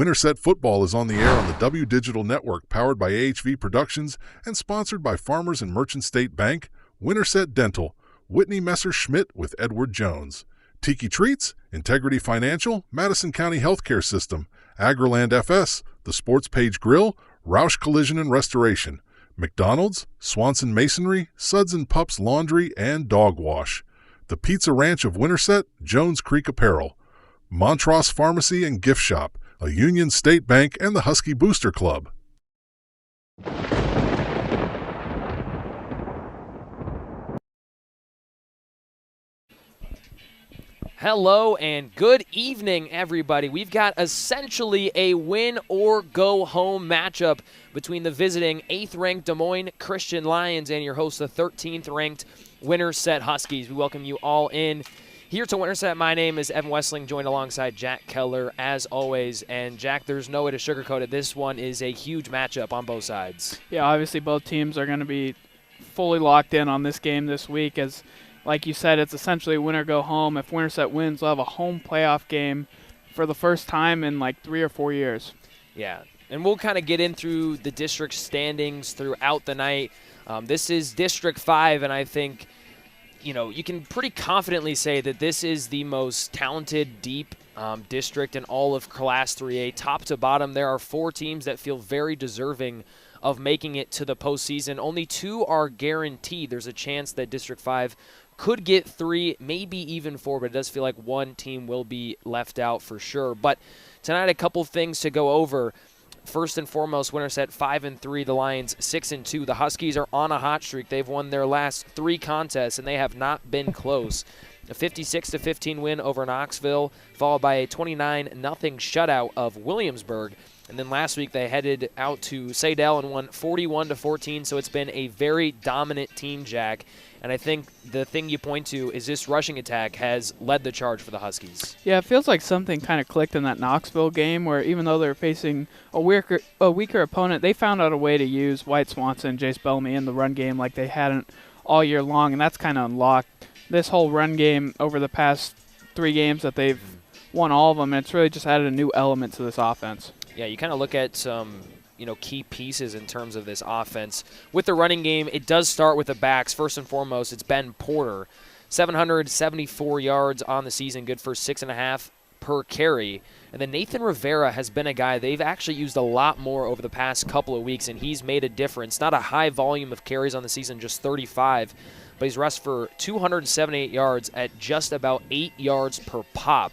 Winterset Football is on the air on the W Digital Network, powered by AHV Productions and sponsored by Farmers and Merchant State Bank, Winterset Dental, Whitney Messer-Schmidt with Edward Jones, Tiki Treats, Integrity Financial, Madison County Healthcare System, Agriland FS, The Sports Page Grill, Roush Collision and Restoration, McDonald's, Swanson Masonry, Suds and Pups Laundry and Dog Wash, the Pizza Ranch of Winterset, Jones Creek Apparel, Montross Pharmacy and Gift Shop, a Union State Bank, and the Husky Booster Club. Hello and good evening, everybody. We've got essentially a win-or-go-home matchup between the visiting 8th-ranked Des Moines Christian Lions and your host, the 13th-ranked Winterset Huskies. We welcome you all in here to Winterset. My name is Evan Westling, joined alongside Jack Keller, as always. And, Jack, there's no way to sugarcoat it. This one is a huge matchup on both sides. Yeah, obviously both teams are going to be fully locked in on this game this week as, like you said, it's essentially win or go home. If Winterset wins, they'll have a home playoff game for the first time in like 3 or 4 years. Yeah, and we'll kind of get in through the district standings throughout the night. This is District 5, and I think, you know, you can pretty confidently say that this is the most talented, deep district in all of Class 3A. Top to bottom, there are 4 teams that feel very deserving of making it to the postseason. Only 2 are guaranteed. There's a chance that District 5 could get 3, maybe even 4, but it does feel like one team will be left out for sure. But tonight, a couple things to go over. First and foremost, Winterset 5-3, the Lions 6-2. The Huskies are on a hot streak. They've won their last 3 contests, and they have not been close. A 56-15 win over Knoxville, followed by a 29-0 shutout of Williamsburg. And then last week they headed out to Saydell and won 41-14, so it's been a very dominant team, Jack. And I think the thing you point to is this rushing attack has led the charge for the Huskies. Yeah, it feels like something kind of clicked in that Knoxville game where even though they were facing a weaker opponent, they found out a way to use Wyatt Swanson and Jace Bellamy in the run game like they hadn't all year long, and that's kind of unlocked this whole run game over the past 3 games that they've won all of them, and it's really just added a new element to this offense. Yeah, you kind of look at some key pieces in terms of this offense. With the running game, it does start with the backs. First and foremost, it's Ben Porter. 774 yards on the season, good for 6.5 per carry. And then Nathan Rivera has been a guy they've actually used a lot more over the past couple of weeks, and he's made a difference. Not a high volume of carries on the season, just 35, but he's rushed for 278 yards at just about 8 yards per pop.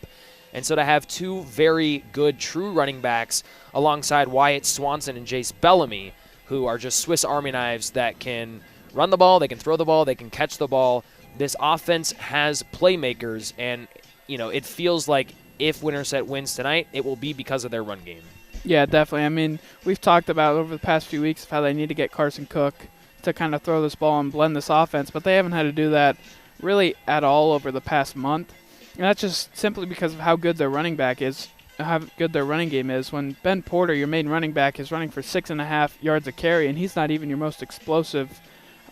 And so to have 2 very good true running backs alongside Wyatt Swanson and Jace Bellamy, who are just Swiss Army knives that can run the ball, they can throw the ball, they can catch the ball. This offense has playmakers, and, it feels like if Winterset wins tonight, it will be because of their run game. Yeah, definitely. I mean, we've talked about over the past few weeks how they need to get Carson Cook to kind of throw this ball and blend this offense, but they haven't had to do that really at all over the past month. And that's just simply because of how good their running back is, how good their running game is. When Ben Porter, your main running back, is running for 6.5 yards a carry, and he's not even your most explosive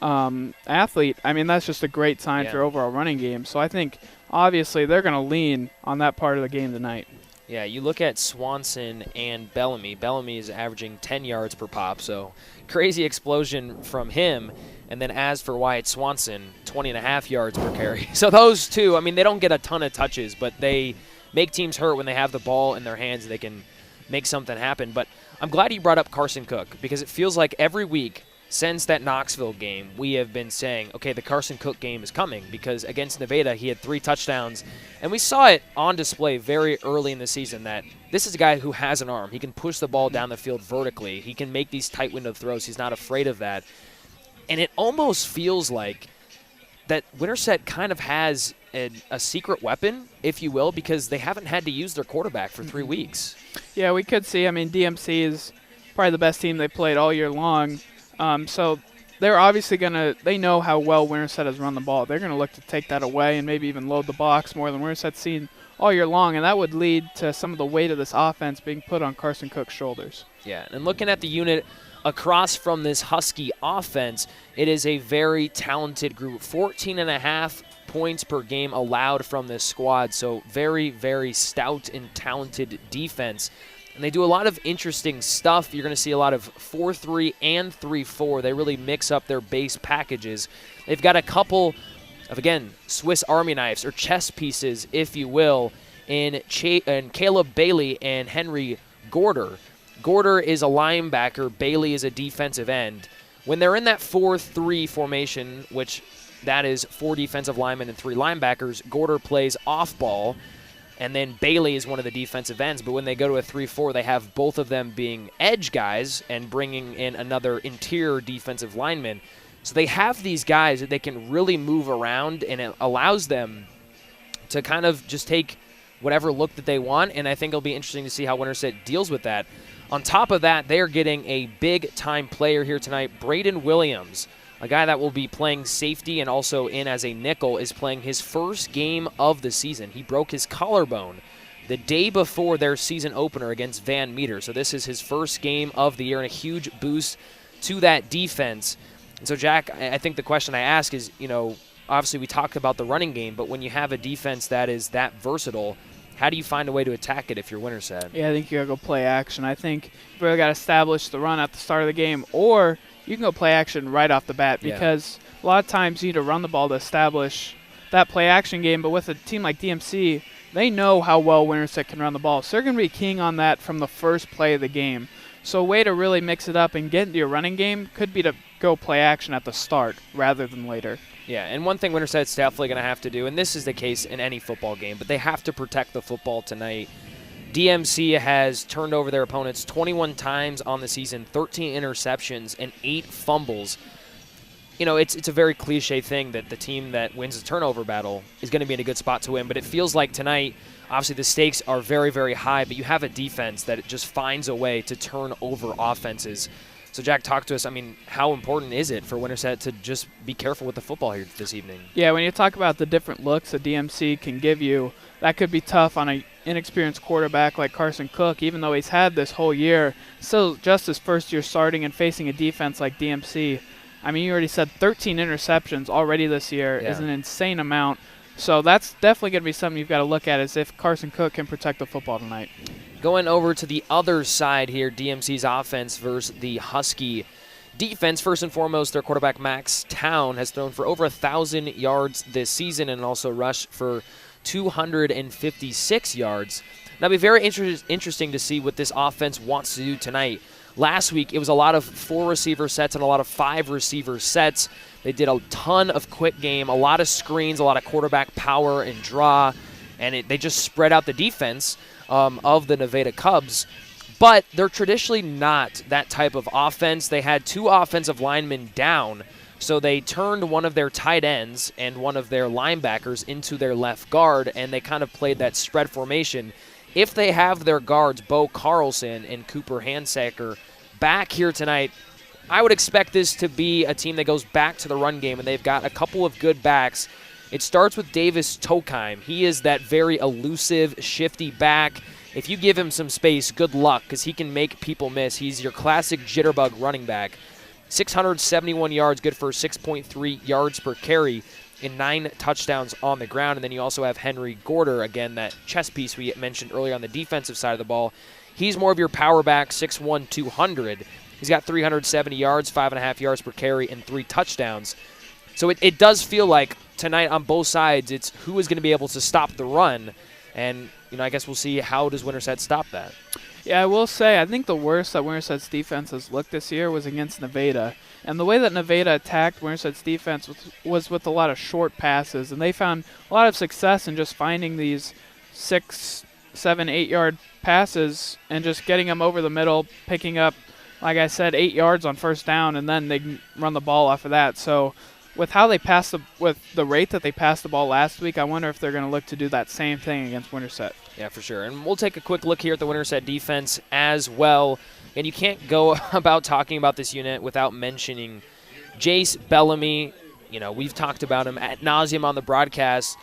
athlete, I mean, that's just a great sign for overall running game. So I think, obviously, they're going to lean on that part of the game tonight. Yeah, you look at Swanson and Bellamy. Bellamy is averaging 10 yards per pop, so crazy explosion from him. And then as for Wyatt Swanson, 20.5 yards per carry. So those 2, I mean, they don't get a ton of touches, but they make teams hurt when they have the ball in their hands and they can make something happen. But I'm glad you brought up Carson Cook, because it feels like every week since that Knoxville game, we have been saying, okay, the Carson Cook game is coming, because against Nevada, he had 3 touchdowns. And we saw it on display very early in the season that this is a guy who has an arm. He can push the ball down the field vertically. He can make these tight window throws. He's not afraid of that. And it almost feels like that Winterset kind of has a secret weapon, if you will, because they haven't had to use their quarterback for 3 weeks. Yeah, we could see. I mean, DMC is probably the best team they played all year long. So they're obviously they know how well Winterset has run the ball. They're going to look to take that away and maybe even load the box more than Winterset's seen all year long, and that would lead to some of the weight of this offense being put on Carson Cook's shoulders. Yeah, and looking at the unit across from this Husky offense, it is a very talented group. 14.5 points per game allowed from this squad, so very, very stout and talented defense. And they do a lot of interesting stuff. You're going to see a lot of 4-3 and 3-4. They really mix up their base packages. They've got a couple of, again, Swiss Army knives or chess pieces, if you will, in Caleb Bailey and Henry Gorder. Gorder is a linebacker. Bailey is a defensive end. When they're in that 4-3 formation, which that is 4 defensive linemen and 3 linebackers, Gorder plays off ball, and then Bailey is one of the defensive ends. But when they go to a 3-4, they have both of them being edge guys and bringing in another interior defensive lineman. So they have these guys that they can really move around, and it allows them to kind of just take whatever look that they want, and I think it'll be interesting to see how Winterset deals with that. On top of that, they're getting a big-time player here tonight. Braden Williams, a guy that will be playing safety and also in as a nickel, is playing his first game of the season. He broke his collarbone the day before their season opener against Van Meter. So this is his first game of the year and a huge boost to that defense. And so, Jack, I think the question I ask is, obviously we talked about the running game, but when you have a defense that is that versatile, how do you find a way to attack it if you're Winterset? Yeah, I think you got to go play action. I think you've really got to establish the run at the start of the game, or you can go play action right off the bat because a lot of times you need to run the ball to establish that play action game. But with a team like DMC, they know how well Winterset can run the ball. So they're going to be keying on that from the first play of the game. So a way to really mix it up and get into your running game could be to go play action at the start rather than later. Yeah, and one thing Winterset's definitely going to have to do, and this is the case in any football game, but they have to protect the football tonight. DMC has turned over their opponents 21 times on the season, 13 interceptions, and 8 fumbles. It's a very cliche thing that the team that wins the turnover battle is going to be in a good spot to win, but it feels like tonight, obviously the stakes are very, very high, but you have a defense that just finds a way to turn over offenses. So, Jack, talk to us. How important is it for Winterset to just be careful with the football here this evening? Yeah, when you talk about the different looks a DMC can give you, that could be tough on an inexperienced quarterback like Carson Cook, even though he's had this whole year. Still just his first year starting and facing a defense like DMC. You already said 13 interceptions already this year is an insane amount. So that's definitely going to be something you've got to look at, is if Carson Cook can protect the football tonight. Going over to the other side here, DMC's offense versus the Husky defense. First and foremost, their quarterback Max Town has thrown for over 1,000 yards this season and also rushed for 256 yards. Now, it'll be very interesting to see what this offense wants to do tonight. Last week, it was a lot of 4-receiver sets and a lot of 5-receiver sets. They did a ton of quick game, a lot of screens, a lot of quarterback power and draw, and they just spread out the defense of the Nevada Cubs. But they're traditionally not that type of offense. They had 2 offensive linemen down, so they turned one of their tight ends and one of their linebackers into their left guard, and they kind of played that spread formation. If they have their guards, Bo Carlson and Cooper Handsacker, back here tonight, I would expect this to be a team that goes back to the run game, and they've got a couple of good backs. It starts with Davis Tokheim. He is that very elusive, shifty back. If you give him some space, good luck, because he can make people miss. He's your classic jitterbug running back. 671 yards, good for 6.3 yards per carry, and 9 touchdowns on the ground. And then you also have Henry Gorder, again, that chess piece we mentioned earlier on the defensive side of the ball. He's more of your power back, 6'1", 200. He's got 370 yards, 5.5 yards per carry, and 3 touchdowns. So it does feel like tonight on both sides, it's who is going to be able to stop the run. And, I guess we'll see how does Winterset stop that. Yeah, I will say, I think the worst that Winterset's defense has looked this year was against Nevada. And the way that Nevada attacked Winterset's defense was with a lot of short passes. And they found a lot of success in just finding these 6, 7, 8-yard passes and just getting them over the middle, picking up, like I said, 8 yards on first down, and then they can run the ball off of that. So with how they passed with the rate that they passed the ball last week, I wonder if they're going to look to do that same thing against Winterset. Yeah, for sure. And we'll take a quick look here at the Winterset defense as well. And you can't go about talking about this unit without mentioning Jace Bellamy. We've talked about him ad nauseum on the broadcast.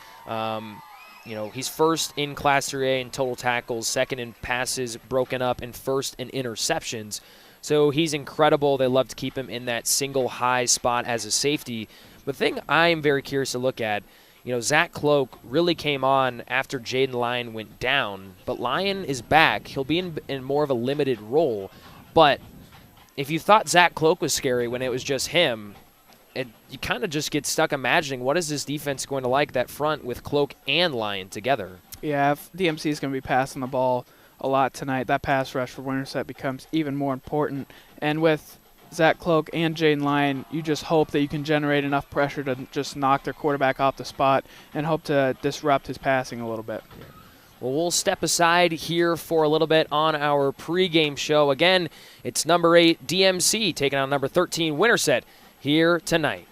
He's first in Class 3A in total tackles, second in passes broken up, and first in interceptions. So he's incredible. They love to keep him in that single high spot as a safety. The thing I am very curious to look at, Zach Cloak really came on after Jaden Lyon went down, but Lyon is back. He'll be in more of a limited role. But if you thought Zach Cloak was scary when it was just him, you kind of just get stuck imagining what is this defense going to like that front with Cloak and Lyon together. Yeah, if DMC is going to be passing the ball a lot tonight, that pass rush for Winterset becomes even more important. And with Zach Cloak and Jaden Lyon, you just hope that you can generate enough pressure to just knock their quarterback off the spot and hope to disrupt his passing a little bit. Yeah. Well, we'll step aside here for a little bit on our pregame show. Again, it's number 8 DMC taking on number 13 Winterset here tonight.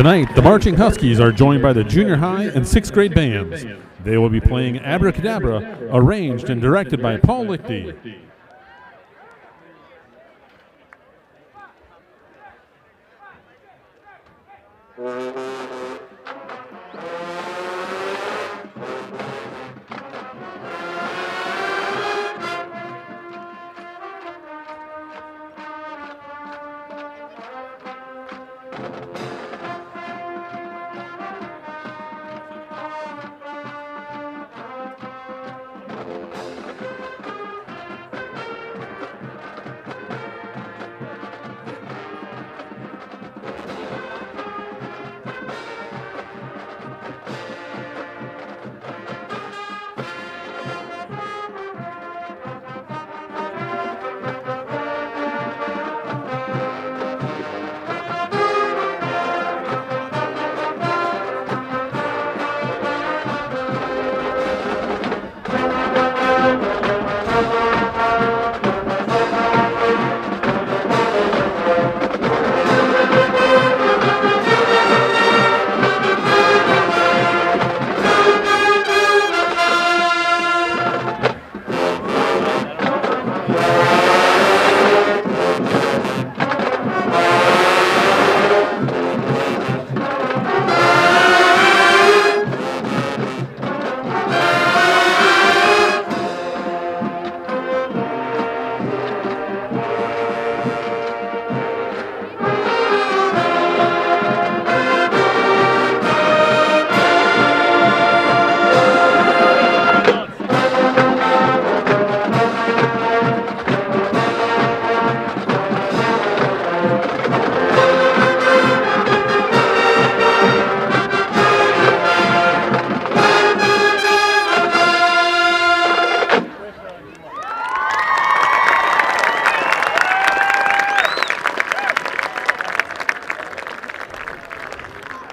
Tonight, the Marching Huskies are joined by the junior high and 6th grade bands. They will be playing Abracadabra, arranged and directed by Paul Lichty.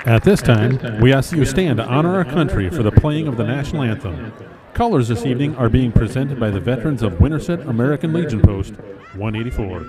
At this time, we ask that you stand to honor our country for the playing of the national anthem. Colors this evening are being presented by the veterans of Winterset American Legion Post 184.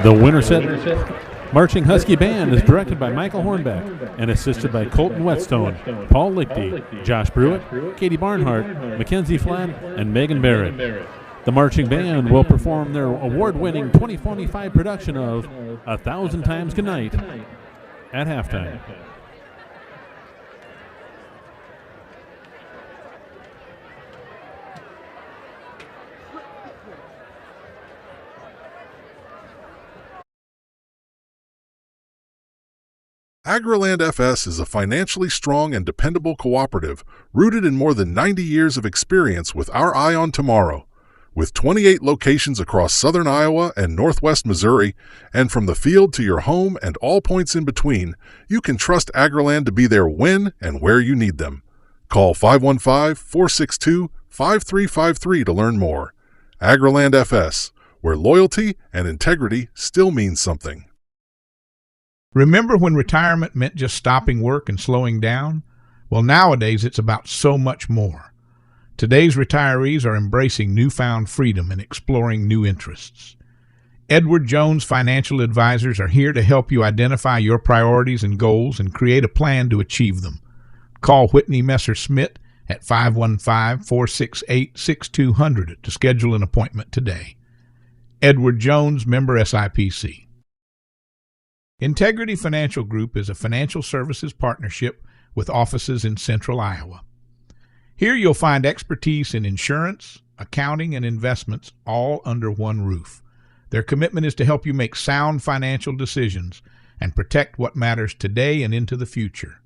The Winterset Marching Husky Band is directed by Michael Hornbeck and assisted by Colton Whetstone, Paul Lichty, Josh Brewitt, Katie Barnhart, Mackenzie Flynn, and Megan Barrett. The marching band will perform their award-winning 2025 production of 1,000 Times Goodnight at halftime. AgriLand FS is a financially strong and dependable cooperative rooted in more than 90 years of experience with our eye on tomorrow. With 28 locations across southern Iowa and northwest Missouri, and from the field to your home and all points in between, you can trust AgriLand to be there when and where you need them. Call 515-462-5353 to learn more. AgriLand FS, where loyalty and integrity still mean something. Remember when retirement meant just stopping work and slowing down? Well, nowadays it's about so much more. Today's retirees are embracing newfound freedom and exploring new interests. Edward Jones Financial Advisors are here to help you identify your priorities and goals and create a plan to achieve them. Call Whitney Messer-Smith at 515-468-6200 to schedule an appointment today. Edward Jones, member SIPC. Integrity Financial Group is a financial services partnership with offices in central Iowa. Here you'll find expertise in insurance, accounting, and investments all under one roof. Their commitment is to help you make sound financial decisions and protect what matters today and into the future.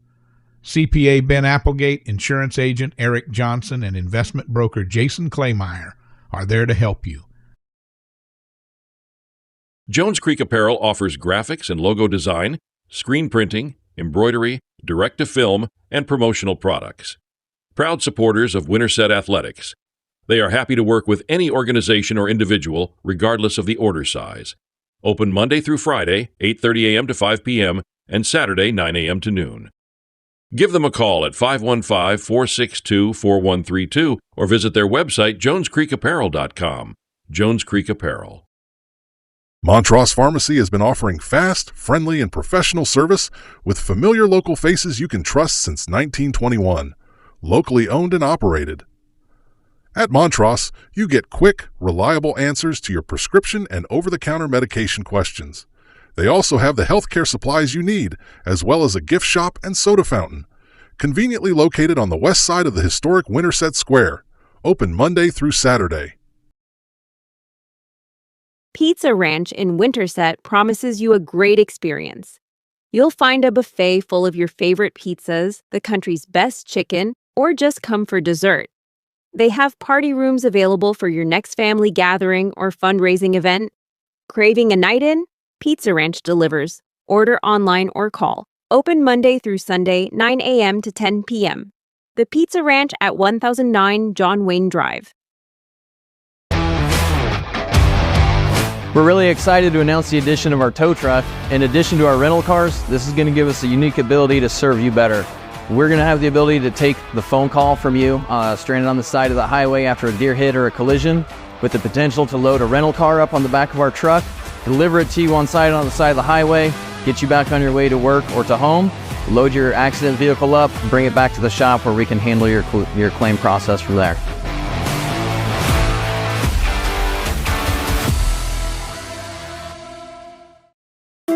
CPA Ben Applegate, insurance agent Eric Johnson, and investment broker Jason Claymeyer are there to help you. Jones Creek Apparel offers graphics and logo design, screen printing, embroidery, direct-to-film, and promotional products. Proud supporters of Winterset Athletics. They are happy to work with any organization or individual, regardless of the order size. Open Monday through Friday, 8:30 a.m. to 5 p.m., and Saturday, 9 a.m. to noon. Give them a call at 515-462-4132 or visit their website, jonescreekapparel.com. Jones Creek Apparel. Montross Pharmacy has been offering fast, friendly, and professional service with familiar local faces you can trust since 1921. Locally owned and operated. At Montross, you get quick, reliable answers to your prescription and over-the-counter medication questions. They also have the healthcare supplies you need, as well as a gift shop and soda fountain. Conveniently located on the west side of the historic Winterset Square. Open Monday through Saturday. Pizza Ranch in Winterset promises you a great experience. You'll find a buffet full of your favorite pizzas, the country's best chicken, or just come for dessert. They have party rooms available for your next family gathering or fundraising event. Craving a night in? Pizza Ranch delivers. Order online or call. Open Monday through Sunday, 9 a.m. to 10 p.m. The Pizza Ranch at 1009 John Wayne Drive. We're really excited to announce the addition of our tow truck. In addition to our rental cars, this is going to give us a unique ability to serve you better. We're going to have the ability to take the phone call from you stranded on the side of the highway after a deer hit or a collision, with the potential to load a rental car up on the back of our truck, deliver it to you on the side of the highway, get you back on your way to work or to home, load your accident vehicle up, bring it back to the shop where we can handle your claim process from there.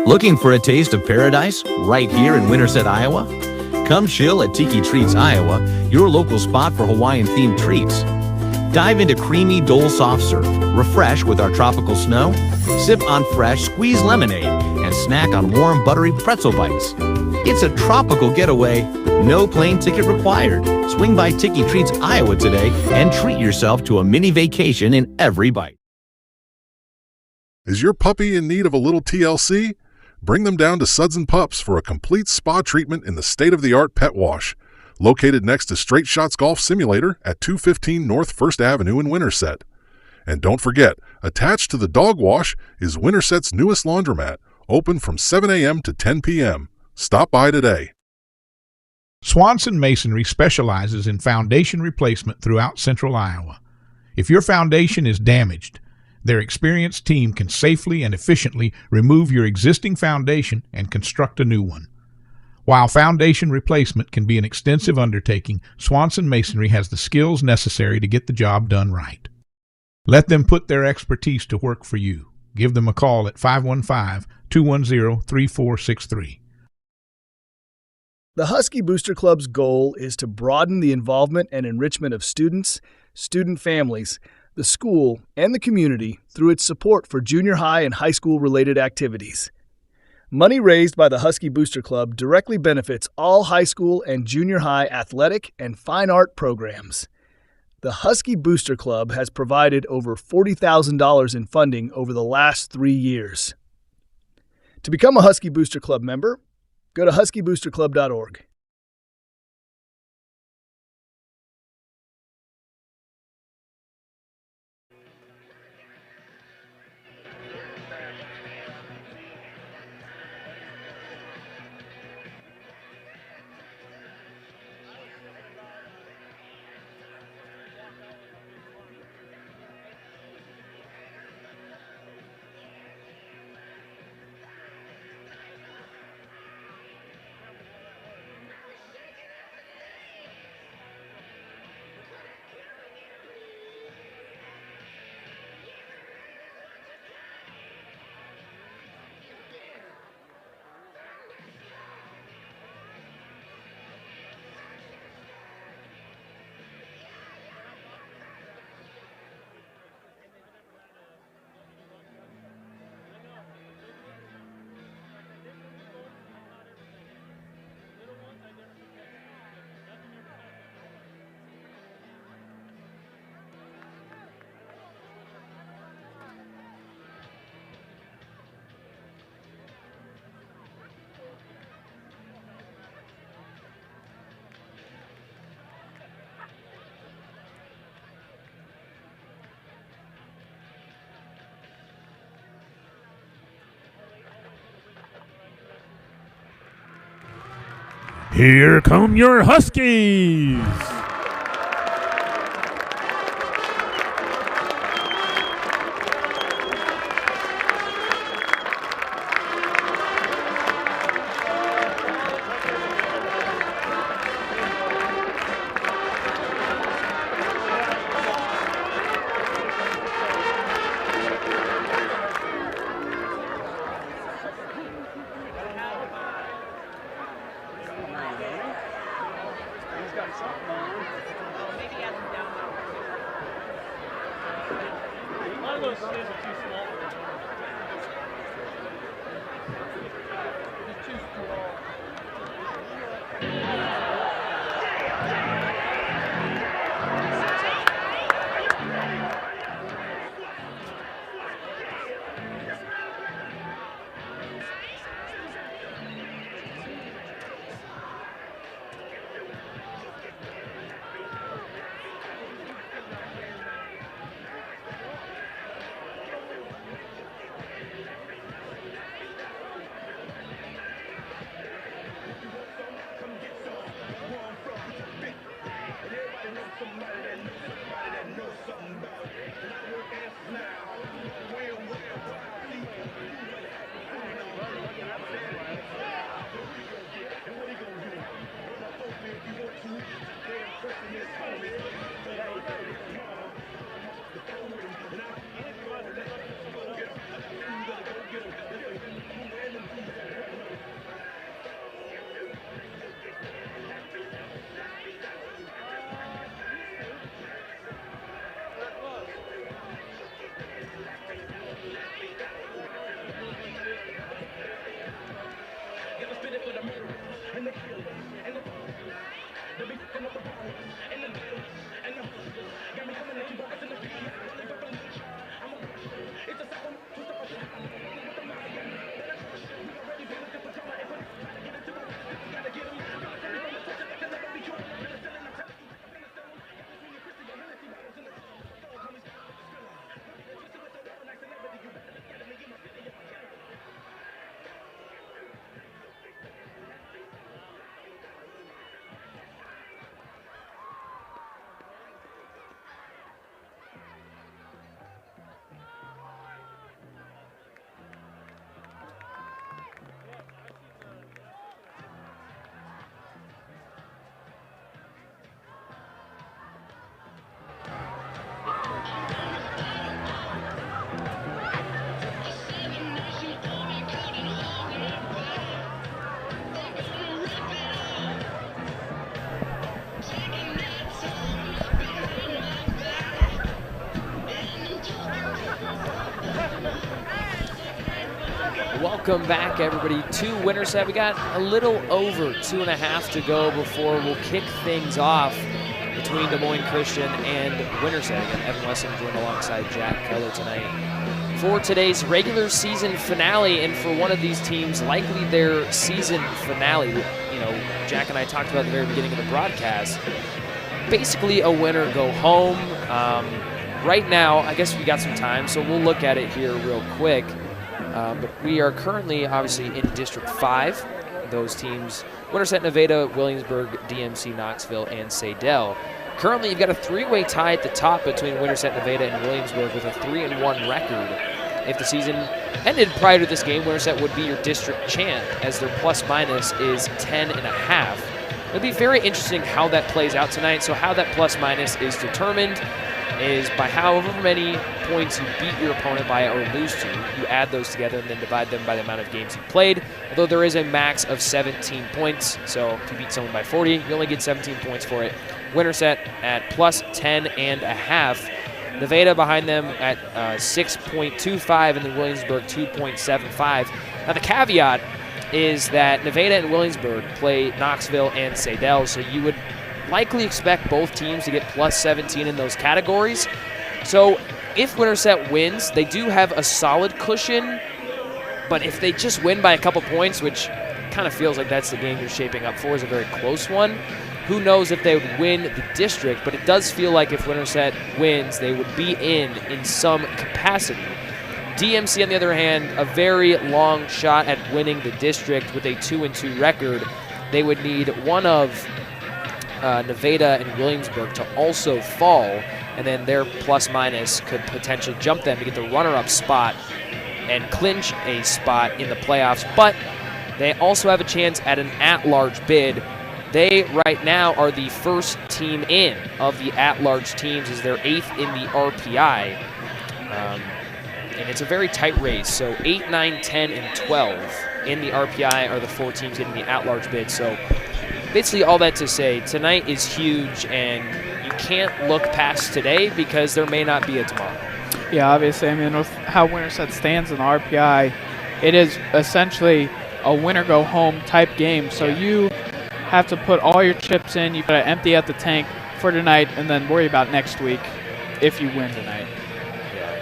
Looking for a taste of paradise right here in Winterset, Iowa? Come chill at Tiki Treats, Iowa, your local spot for Hawaiian-themed treats. Dive into creamy Dole soft serve, refresh with our tropical snow, sip on fresh squeezed lemonade, and snack on warm buttery pretzel bites. It's a tropical getaway, no plane ticket required. Swing by Tiki Treats, Iowa today and treat yourself to a mini vacation in every bite. Is your puppy in need of a little TLC? Bring them down to Suds and Pups for a complete spa treatment in the state-of-the-art pet wash, located next to Straight Shots Golf Simulator at 215 North 1st Avenue in Winterset. And don't forget, attached to the dog wash is Winterset's newest laundromat, open from 7 a.m. to 10 p.m. Stop by today. Swanson Masonry specializes in foundation replacement throughout central Iowa. If your foundation is damaged, Their experienced team can safely and efficiently remove your existing foundation and construct a new one. While foundation replacement can be an extensive undertaking, Swanson Masonry has the skills necessary to get the job done right. Let them put their expertise to work for you. Give them a call at 515-210-3463. The Husky Booster Club's goal is to broaden the involvement and enrichment of students, student families, the school, and the community through its support for junior high and high school-related activities. Money raised by the Husky Booster Club directly benefits all high school and junior high athletic and fine art programs. The Husky Booster Club has provided over $40,000 in funding over the last 3 years. To become a Husky Booster Club member, go to huskyboosterclub.org. Here come your Huskies! Welcome back, everybody, to Winterset. We got a little over 2.5 to go before we'll kick things off between Des Moines Christian and Winterset. Again, Evan Wessing joined alongside Jack Keller tonight for today's regular season finale, and for one of these teams, likely their season finale. You know, Jack and I talked about at the very beginning of the broadcast. Basically a win or go home. Right now, I guess we got some time, so we'll look at it here real quick. But we are currently, obviously, in District 5. Those teams, Winterset, Nevada, Williamsburg, DMC, Knoxville, and Sadell. Currently, you've got a three-way tie at the top between Winterset, Nevada, and Williamsburg with a 3-1 record. If the season ended prior to this game, Winterset would be your district champ, as their plus-minus is 10.5. It'll be very interesting how that plays out tonight. So how that plus-minus is determined is by however many points you beat your opponent by or lose to. You add those together and then divide them by the amount of games you played, although there is a max of 17 points. So if you beat someone by 40, you only get 17 points for it. Winterset at plus 10.5. Nevada behind them at 6.25, and then Williamsburg 2.75. Now the caveat is that Nevada and Williamsburg play Knoxville and Sadell, so you would likely expect both teams to get plus 17 in those categories. So if Winterset wins, they do have a solid cushion, but if they just win by a couple points, which kind of feels like that's the game you're shaping up for, is a very close one, who knows if they would win the district, but it does feel like if Winterset wins, they would be in some capacity. DMC, on the other hand, a very long shot at winning the district with a 2-2 record. They would need one of Nevada and Williamsburg to also fall, and then their plus-minus could potentially jump them to get the runner-up spot and clinch a spot in the playoffs. But they also have a chance at an at-large bid. They, right now, are the first team in of the at-large teams, as they're 8th in the RPI. And it's a very tight race. So 8, 9, 10, and 12 in the RPI are the 4 teams getting the at-large bid. So basically all that to say, tonight is huge, and you can't look past today because there may not be a tomorrow. Yeah, obviously, I mean, with how Winterset stands in the RPI, it is essentially a win-or-go-home type game. So you have to put all your chips in. You've got to empty out the tank for tonight and then worry about next week if you win tonight.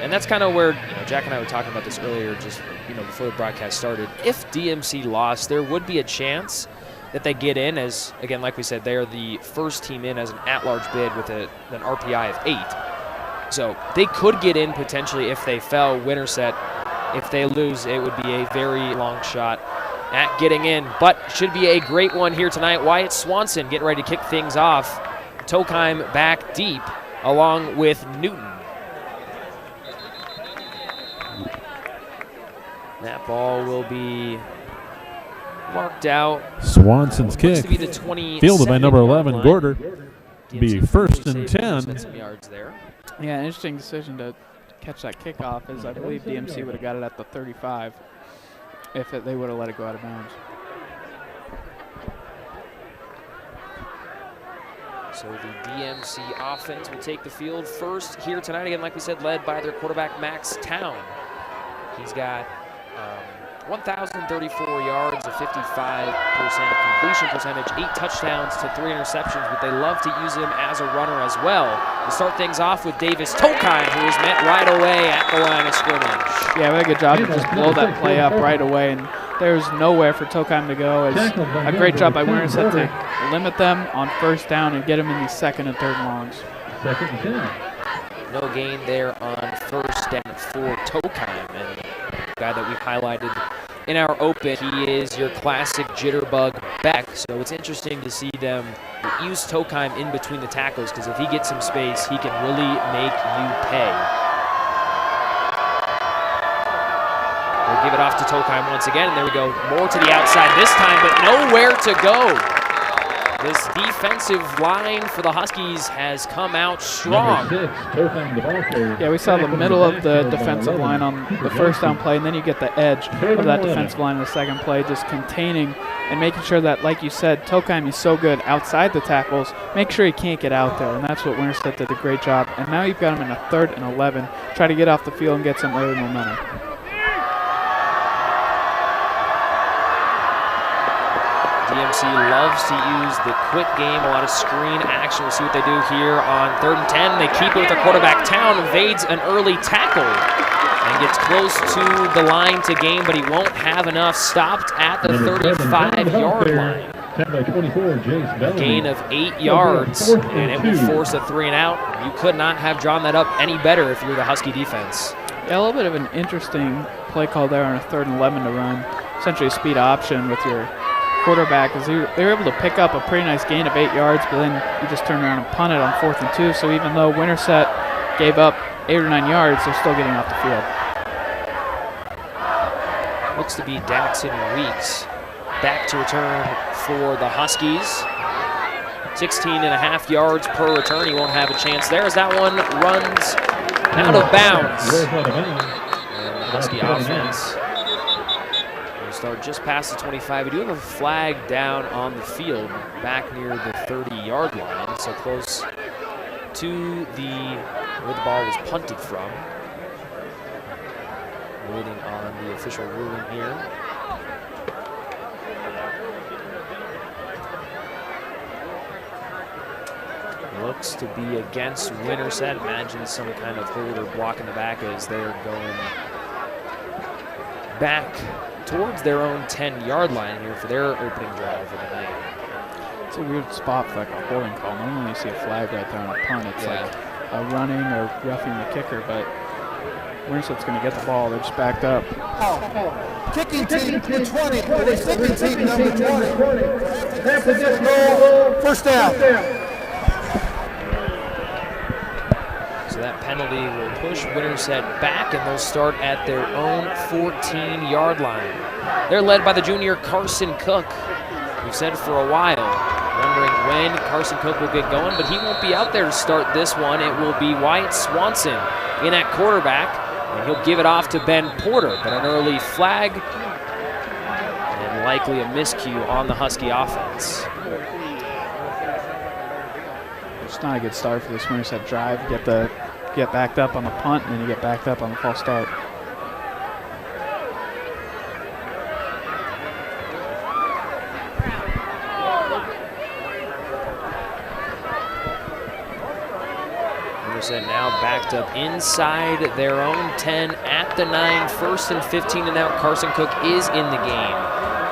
And that's kind of where Jack and I were talking about this earlier, just before the broadcast started. If DMC lost, there would be a chance that they get in as, again, like we said, they are the first team in as an at-large bid with an RPI of 8. So they could get in potentially if they fell. Winterset, if they lose, it would be a very long shot at getting in. But should be a great one here tonight. Wyatt Swanson getting ready to kick things off. Tokheim back deep along with Newton. That ball will be marked out. Swanson's kick, to be the 20 fielded by number 11, line. Gorder. Be DMC first and safe, 10. spent some yards there. Yeah, an interesting decision to catch that kickoff is I believe DMC would have got it at the 35 if they would have let it go out of bounds. So the DMC offense will take the field first here tonight. Again, like we said, led by their quarterback, Max Town. He's got 1,034 yards, a 55% completion percentage, 8 touchdowns to 3 interceptions, but they love to use him as a runner as well. We'll start things off with Davis Tokheim, who is met right away at the line of scrimmage. Yeah, really good job to just blow that play up right away, and there's nowhere for Tokheim to go. It's a great job by Winterset to limit them on first down and get them in these second and third longs. Second and 10. No gain there on first down for Tokheim, and the guy that we highlighted in our open, he is your classic jitterbug back, so it's interesting to see them use Tokheim in between the tackles, because if he gets some space, he can really make you pay. We'll give it off to Tokheim once again, and there we go. More to the outside this time, but nowhere to go. This defensive line for the Huskies has come out strong. Yeah, we saw the middle of the defensive line on the first down play, and then you get the edge of that defensive line in the second play, just containing and making sure that, like you said, Tokheim is so good outside the tackles, make sure he can't get out there, and that's what Winterset did a great job. And now you've got him in a 3rd and 11, try to get off the field and get some early momentum. DMC loves to use the quick game, a lot of screen action. We'll see what they do here on 3rd and 10. They keep it with their quarterback. Town evades an early tackle and gets close to the line to gain, but he won't have enough. Stopped at the 35-yard line. A gain of 8 yards, and it will force a 3-and-out. You could not have drawn that up any better if you're the Husky defense. Yeah, a little bit of an interesting play call there on a 3rd and 11 to run. Essentially a speed option with your quarterback, as they were able to pick up a pretty nice gain of 8 yards, but then you just turn around and punt it on 4th and 2. So even though Winterset gave up 8 or 9 yards, they're still getting off the field. Looks to be Daxon Weeks back to return for the Huskies. 16.5 yards per return. He won't have a chance there as that one runs out of bounds. And the Husky offense will start just past the 25. We do have a flag down on the field back near the 30-yard line, so close to where the ball was punted from. Waiting on the official ruling here. Looks to be against Winterset. Imagine some kind of holder blocking the back as they're going back towards their own 10-yard line here for their opening drive of the night. It's a weird spot for like a holding call. Normally you see a flag right there on a punt. It's like a running or roughing the kicker, but Winterset's going to get the ball. They're just backed up. Kicking team 20, receiving team number 20. After this goal, first down. So that penalty will push Winterset back, and they'll start at their own 14-yard line. They're led by the junior Carson Cook. We've said for a while, wondering when Carson Cook will get going, but he won't be out there to start this one. It will be Wyatt Swanson in at quarterback, and he'll give it off to Ben Porter, but an early flag and likely a miscue on the Husky offense. It's not a good start for this Winterset drive. You get backed up on the punt, and then you get backed up on the false start. Winterset now backed up inside their own 10 at the 9, 1st and 15, and now Carson Cook is in the game.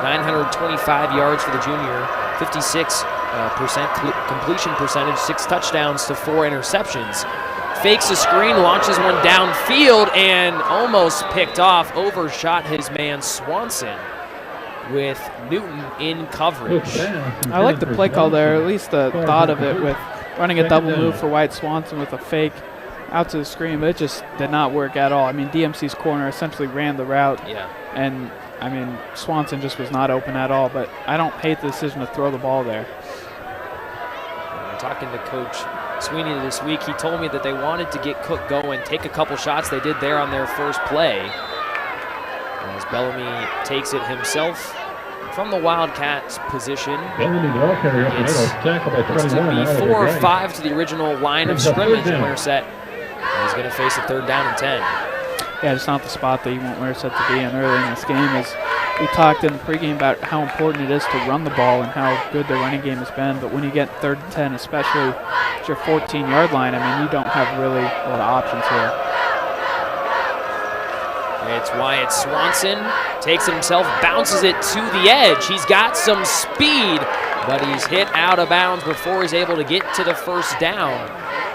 925 yards for the junior, 56% completion percentage, 6 touchdowns to 4 interceptions. Fakes a screen, launches one downfield, and almost picked off. Overshot his man Swanson with Newton in coverage. I like the play call there, at least the thought of it, with running a double move for Wyatt Swanson with a fake out to the screen, but it just did not work at all. I mean, DMC's corner essentially ran the route, and I mean, Swanson just was not open at all, but I don't hate the decision to throw the ball there. Talking to Coach Sweeney this week, he told me that they wanted to get Cook going, take a couple shots. They did there on their first play. As Bellamy takes it himself from the Wildcats position. It's to be 4 or 5 to the original line of scrimmage in Winterset. And he's going to face a 3rd down and 10. Yeah, it's not the spot that you want Winterset to be in early in this game. As we talked in the pregame about how important it is to run the ball and how good the running game has been, but when you get 3rd and 10, especially at your 14-yard line, I mean, you don't have really a lot of options here. It's Wyatt Swanson, takes it himself, bounces it to the edge. He's got some speed, but he's hit out of bounds before he's able to get to the first down.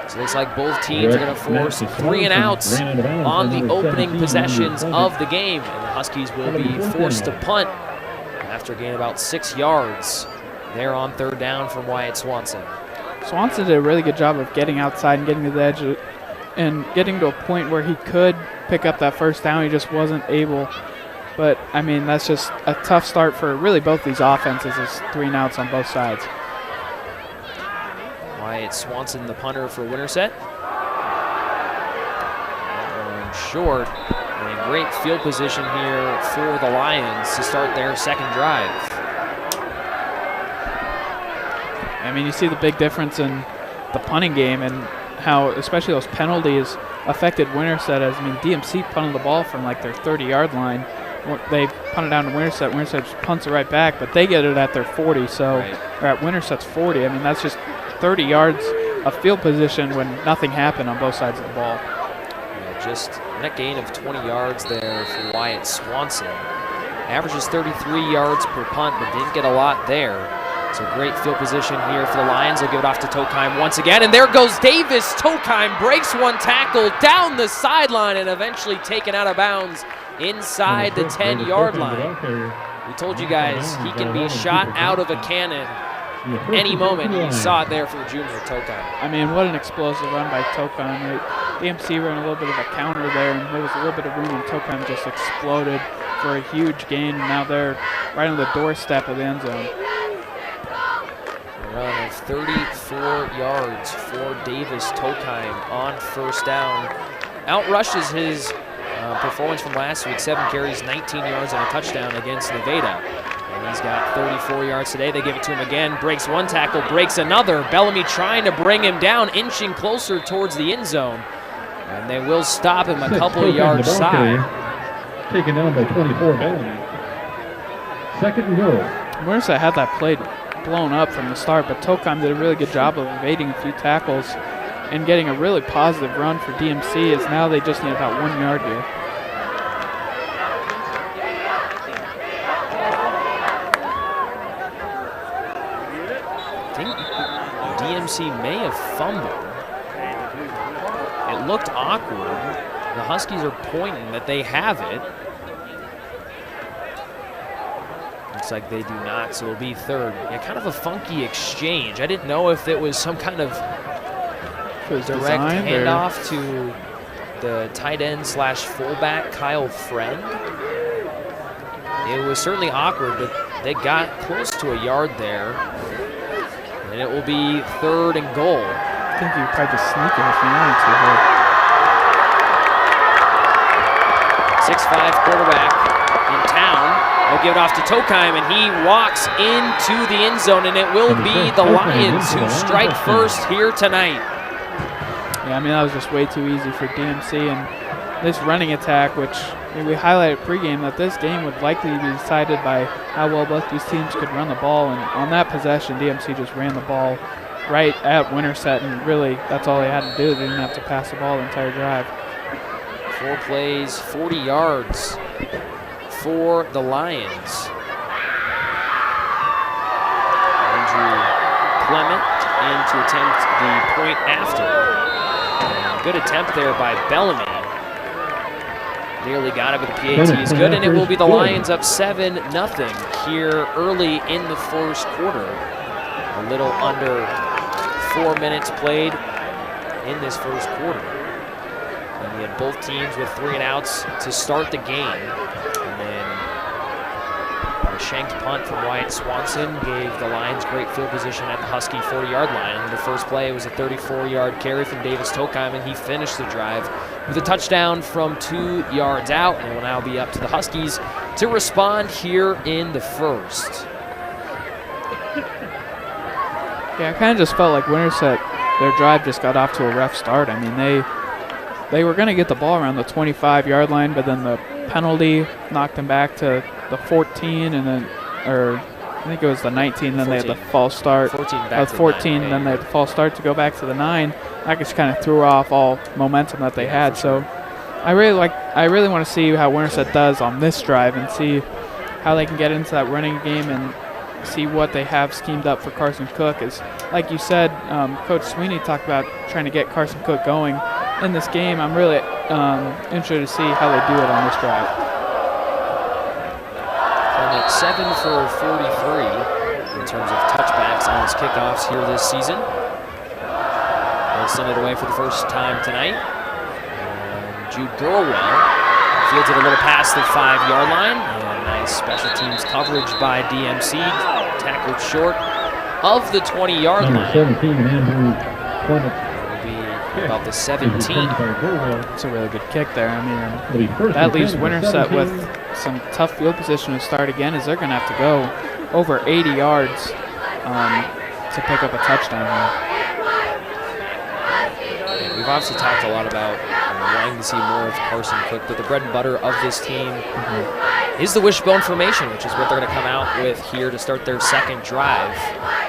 So it looks like both teams are going to force 3 and outs on the opening possessions of the game. And the Huskies will be forced to punt after gaining about 6 yards. They're on 3rd down from Wyatt Swanson. Swanson did a really good job of getting outside and getting to the edge and getting to a point where he could pick up that first down. He just wasn't able. But, I mean, that's just a tough start for really both these offenses. It's 3 and outs on both sides. Wyatt Swanson, the punter for Winterset. That one short. And great field position here for the Lions to start their second drive. I mean, you see the big difference in the punting game and how especially those penalties affected Winterset. As I mean, DMC punted the ball from like their 30-yard line, they punt it down to Winterset. Winterset just punts it right back, but they get it at their 40, so or at Winterset's 40. I mean, that's just 30 yards of field position when nothing happened on both sides of the ball. Yeah, just net gain of 20 yards there for Wyatt Swanson. Averages 33 yards per punt, but didn't get a lot there. So great field position here for the Lions. They'll give it off to Tokheim once again, and there goes Davis. Tokheim breaks one tackle down the sideline and eventually taken out of bounds inside the 10-yard line. We told you guys he can be shot out of a cannon any moment. You saw it there from junior Tokheim. I mean, what an explosive run by Tokheim. Right? DMC ran a little bit of a counter there, and there was a little bit of room, and Tokheim just exploded for a huge gain. Now they're right on the doorstep of the end zone. A run of 34 yards for Davis Tokheim on first down. Outrushes his performance from last week, 7 carries, 19 yards and a touchdown against Nevada. And he's got 34 yards today. They give it to him again, breaks one tackle, breaks another. Bellamy trying to bring him down, inching closer towards the end zone. And they will stop him a couple of yards side. Taken down by 24, Bellamy. Second and goal. Winterset had that play blown up from the start, but Tokheim did a really good job of evading a few tackles and getting a really positive run for DMC, as now they just need about 1 yard here. I think DMC may have fumbled. It looked awkward. The Huskies are pointing that they have it. Looks like they do not, so it'll be third. Yeah, kind of a funky exchange. I didn't know if it was some kind of direct handoff to the tight end slash fullback, Kyle Friend. It was certainly awkward, but they got close to a yard there. And it will be third and goal. I think you tried to sneak it if you wanted to here. 6'5" quarterback in town. They'll give it off to Tokheim, and he walks into the end zone, and it will be the Lions who strike first here tonight. Yeah, I mean, that was just way too easy for DMC, and this running attack, which we highlighted pregame, that this game would likely be decided by how well both these teams could run the ball, and on that possession, DMC just ran the ball right at Winterset, and really, that's all they had to do. They didn't have to pass the ball the entire drive. 4 plays, 40 yards for the Lions. Andrew Clement in to attempt the point after. And good attempt there by Bellamy. Nearly got it, but the PAT is good, and it will be the Lions up 7-0 here early in the first quarter. A little under 4 minutes played in this first quarter. And we had both teams with 3 and outs to start the game. And then a shanked punt from Wyatt Swanson gave the Lions great field position at the Husky 40-yard line. And the first play was a 34-yard carry from Davis Tokheim, and he finished the drive with a touchdown from 2 yards out. And it will now be up to the Huskies to respond here in the first. Yeah, I kind of just felt like Winterset, their drive just got off to a rough start. I mean, they were going to get the ball around the 25-yard line, but then the penalty knocked them back to the 14, and then, or I think it was the 19, then 14. They had the false start. 14 back to 14, the 9, then they had the false start to go back to the 9. That just kind of threw off all momentum that they had. So I really want to see how Winterset does on this drive and see how they can get into that running game and see what they have schemed up for Carson Cook. Is like you said, Coach Sweeney talked about trying to get Carson Cook going in this game. I'm really interested to see how they do it on this drive. Clement 7 for 43 in terms of touchbacks on his kickoffs here this season. They'll send it away for the first time tonight. And Jude Gurwell fields it a little past the 5-yard line. And nice special teams coverage by DMC. Tackled short of the 20-yard line. 17, Andrew Clement. About the 17. It's a really good kick there. I mean, that leaves Winterset with some tough field position to start again, as they're going to have to go over 80 yards to pick up a touchdown here. We've obviously talked a lot about wanting to see more of Carson Cook, but the bread and butter of this team is the wishbone formation, which is what they're going to come out with here to start their second drive.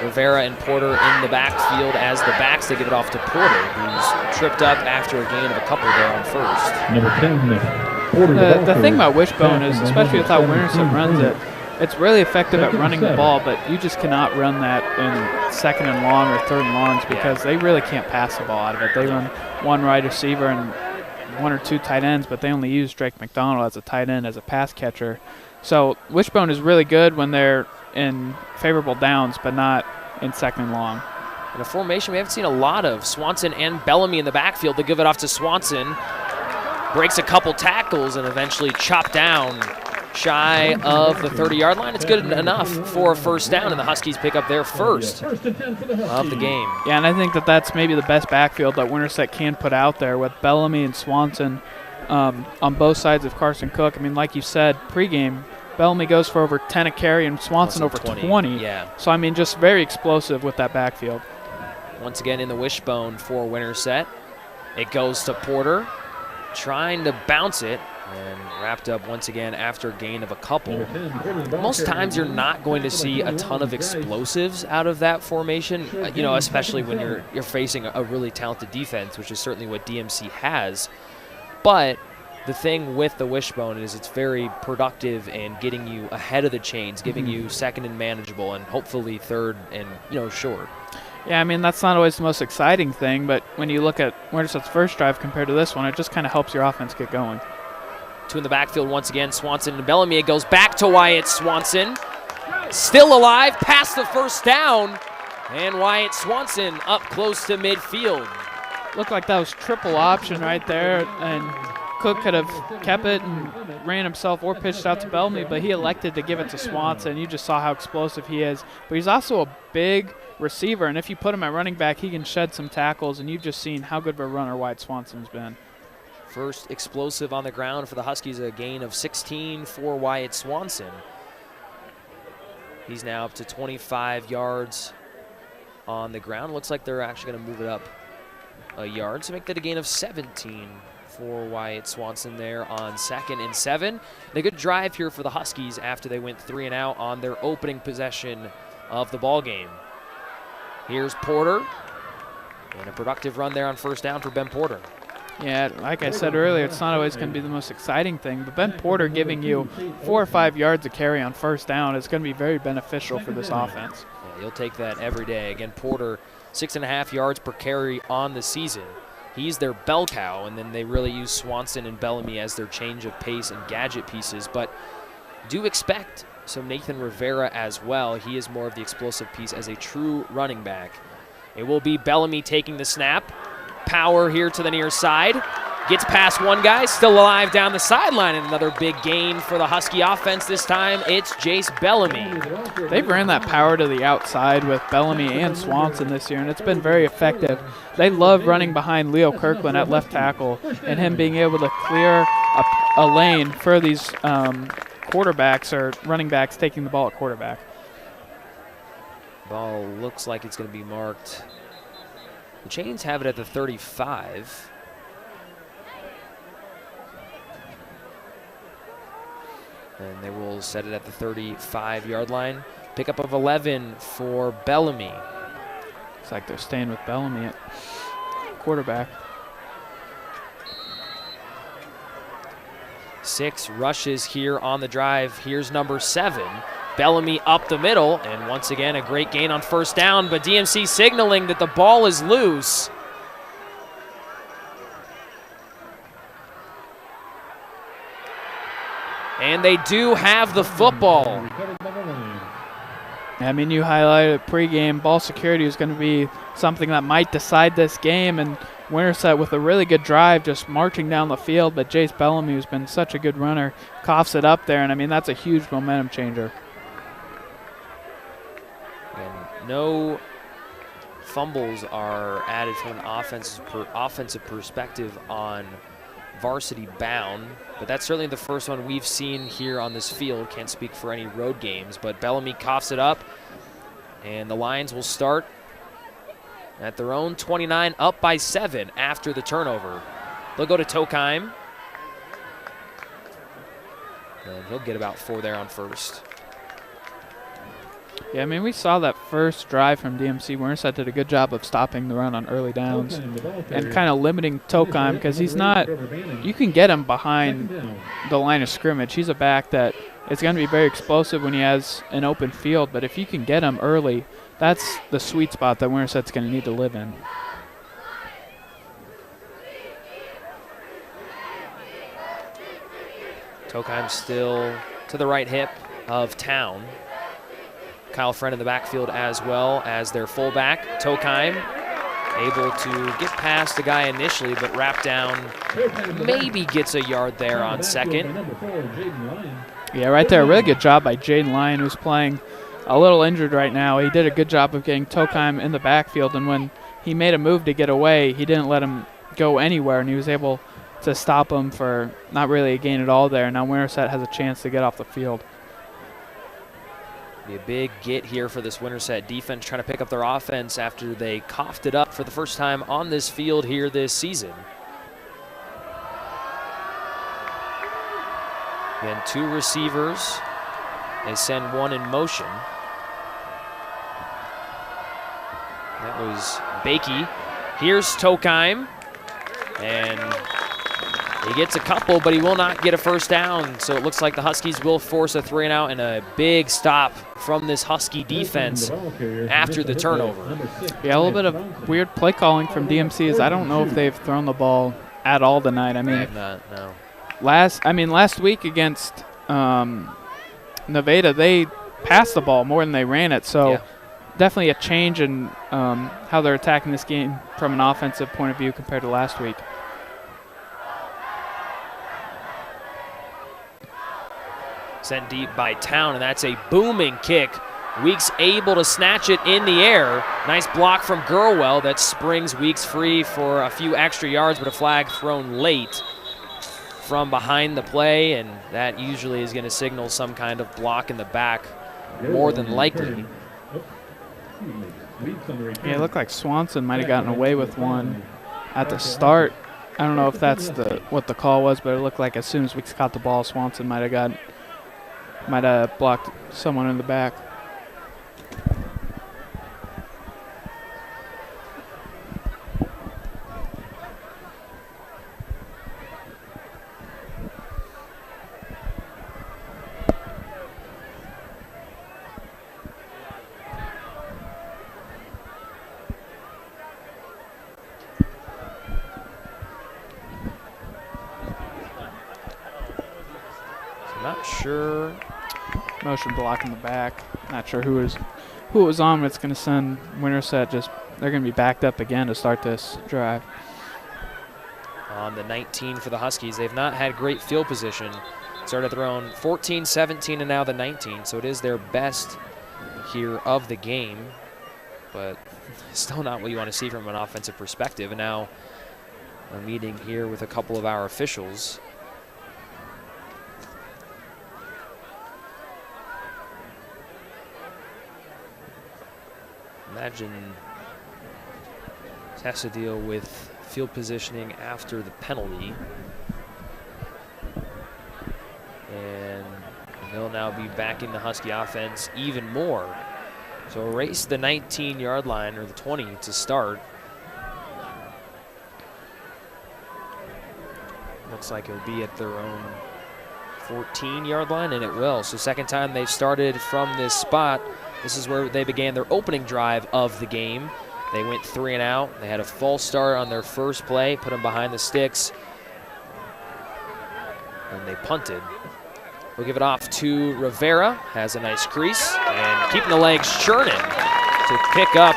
Rivera and Porter in the backfield as the backs. They give it off to Porter, who's tripped up after a gain of a couple there on first. Number 10, Porter. The thing about wishbone is, especially with how Winterset runs it, it's really effective at running the ball, but you just cannot run that in second and long or third and longs because they really can't pass the ball out of it. They run one wide receiver and one or two tight ends, but they only use Drake McDonald as a tight end, as a pass catcher. So wishbone is really good when they're in favorable downs, but not in second and long. In a formation we haven't seen a lot of. Swanson and Bellamy in the backfield. They give it off to Swanson. Breaks a couple tackles and eventually chopped down shy of the 30-yard line. It's good enough for a first down, and the Huskies pick up their first of the game. Yeah, and I think that's maybe the best backfield that Winterset can put out there with Bellamy and Swanson on both sides of Carson Cook. I mean, like you said, pregame, Bellamy goes for over 10 a carry and Swanson over 20. Yeah. So, I mean, just very explosive with that backfield. Once again in the wishbone for Winterset. It goes to Porter, trying to bounce it, and wrapped up once again after a gain of a couple. Most times you're not going to see a ton of explosives out of that formation, especially when you're facing a really talented defense, which is certainly what DMC has. But the thing with the wishbone is it's very productive in getting you ahead of the chains, giving you second and manageable, and hopefully third and short. Yeah, I mean, that's not always the most exciting thing, but when you look at Winterset's first drive compared to this one, it just kind of helps your offense get going. Two in the backfield once again, Swanson and Bellamy. It goes back to Wyatt Swanson. Still alive, past the first down, and Wyatt Swanson up close to midfield. Looked like that was triple option right there, and Cook could have kept it and ran himself or pitched out to Bellamy, but he elected to give it to Swanson. You just saw how explosive he is. But he's also a big receiver, and if you put him at running back, he can shed some tackles, and you've just seen how good of a runner Wyatt Swanson's been. First explosive on the ground for the Huskies, a gain of 16 for Wyatt Swanson. He's now up to 25 yards on the ground. Looks like they're actually going to move it up a yard, so make that a gain of 17 for Wyatt Swanson there on 2nd and 7. And a good drive here for the Huskies after they went 3 and out on their opening possession of the ball game. Here's Porter, and a productive run there on first down for Ben Porter. Yeah, like I said earlier, it's not always going to be the most exciting thing, but Ben Porter giving you 4 or 5 yards of carry on first down is going to be very beneficial for this offense. Yeah, you'll take that every day. Again, Porter, 6.5 yards per carry on the season. He's their bell cow, and then they really use Swanson and Bellamy as their change of pace and gadget pieces, but do expect some Nathan Rivera as well. He is more of the explosive piece as a true running back. It will be Bellamy taking the snap. Power here to the near side. Gets past one guy, still alive down the sideline, and another big gain for the Husky offense. This time it's Jace Bellamy. They've ran that power to the outside with Bellamy and Swanson this year, and it's been very effective. They love running behind Leo Kirkland at left tackle and him being able to clear a lane for these quarterbacks or running backs taking the ball at quarterback. Ball looks like it's going to be marked. The Chains have it at the 35. And they will set it at the 35-yard line. Pickup of 11 for Bellamy. Looks like they're staying with Bellamy at quarterback. 6 rushes here on the drive. Here's number 7. Bellamy up the middle, and once again a great gain on first down, but DMC signaling that the ball is loose. And they do have the football. I mean, you highlighted pregame, ball security is going to be something that might decide this game, and Winterset with a really good drive just marching down the field, but Jace Bellamy, who's been such a good runner, coughs it up there, and I mean, that's a huge momentum changer. And no fumbles are added from an offensive perspective on varsity bound, but that's certainly the first one we've seen here on this field. Can't speak for any road games, but Bellamy coughs it up, and the Lions will start at their own 29, up by 7 after the turnover. They'll go to Tokheim. And he'll get about 4 there on first. Yeah, I mean, we saw that first drive from DMC. Winterset did a good job of stopping the run on early downs and kind of limiting Tokheim because he's not – you can get him behind the line of scrimmage. He's a back that is going to be very explosive when he has an open field, but if you can get him early, that's the sweet spot that Winterset's going to need to live in. Tokheim still to the right hip of Town. Kyle Friend in the backfield as well as their fullback. Tokheim able to get past the guy initially, but wrap down, maybe gets a yard there on second. Yeah, right there, a really good job by Jaden Lyon, who's playing a little injured right now. He did a good job of getting Tokheim in the backfield, and when he made a move to get away, he didn't let him go anywhere, and he was able to stop him for not really a gain at all there. Now Winterset has a chance to get off the field. Be a big get here for this Winterset defense, trying to pick up their offense after they coughed it up for the first time on this field here this season. Again, 2 receivers. They send 1 in motion. That was Bakey. Here's Tokheim. And he gets a couple, but he will not get a first down. So it looks like the Huskies will force a 3-and-out and a big stop from this Husky defense after the turnover. Yeah, a little bit of weird play calling from DMC is I don't know if they've thrown the ball at all tonight. I mean, I have not, no. Last week against Nevada, they passed the ball more than they ran it. So definitely a change in how they're attacking this game from an offensive point of view compared to last week. Sent deep by Town, and that's a booming kick. Weeks able to snatch it in the air. Nice block from Gurwell that springs Weeks free for a few extra yards, but a flag thrown late from behind the play, and that usually is going to signal some kind of block in the back, more than likely. Yeah, it looked like Swanson might have gotten away with one at the start. I don't know if that's what the call was, but it looked like as soon as Weeks caught the ball, Swanson might have blocked someone in the back. Not sure. Motion block in the back. Not sure who it was on, but it's going to send Winterset they're going to be backed up again to start this drive. On the 19 for the Huskies, they've not had great field position. Started their own 14, 17, and now the 19, so it is their best here of the game, but still not what you want to see from an offensive perspective. And now a meeting here with a couple of our officials. Imagine has to deal with field positioning after the penalty. And they'll now be backing the Husky offense even more. So erase the 19-yard line, or the 20 to start. Looks like it'll be at their own 14-yard line, and it will. So second time they've started from this spot. This is where they began their opening drive of the game. They went 3-and-out. They had a false start on their first play, put them behind the sticks, and they punted. We'll give it off to Rivera. Has a nice crease, and keeping the legs churning to pick up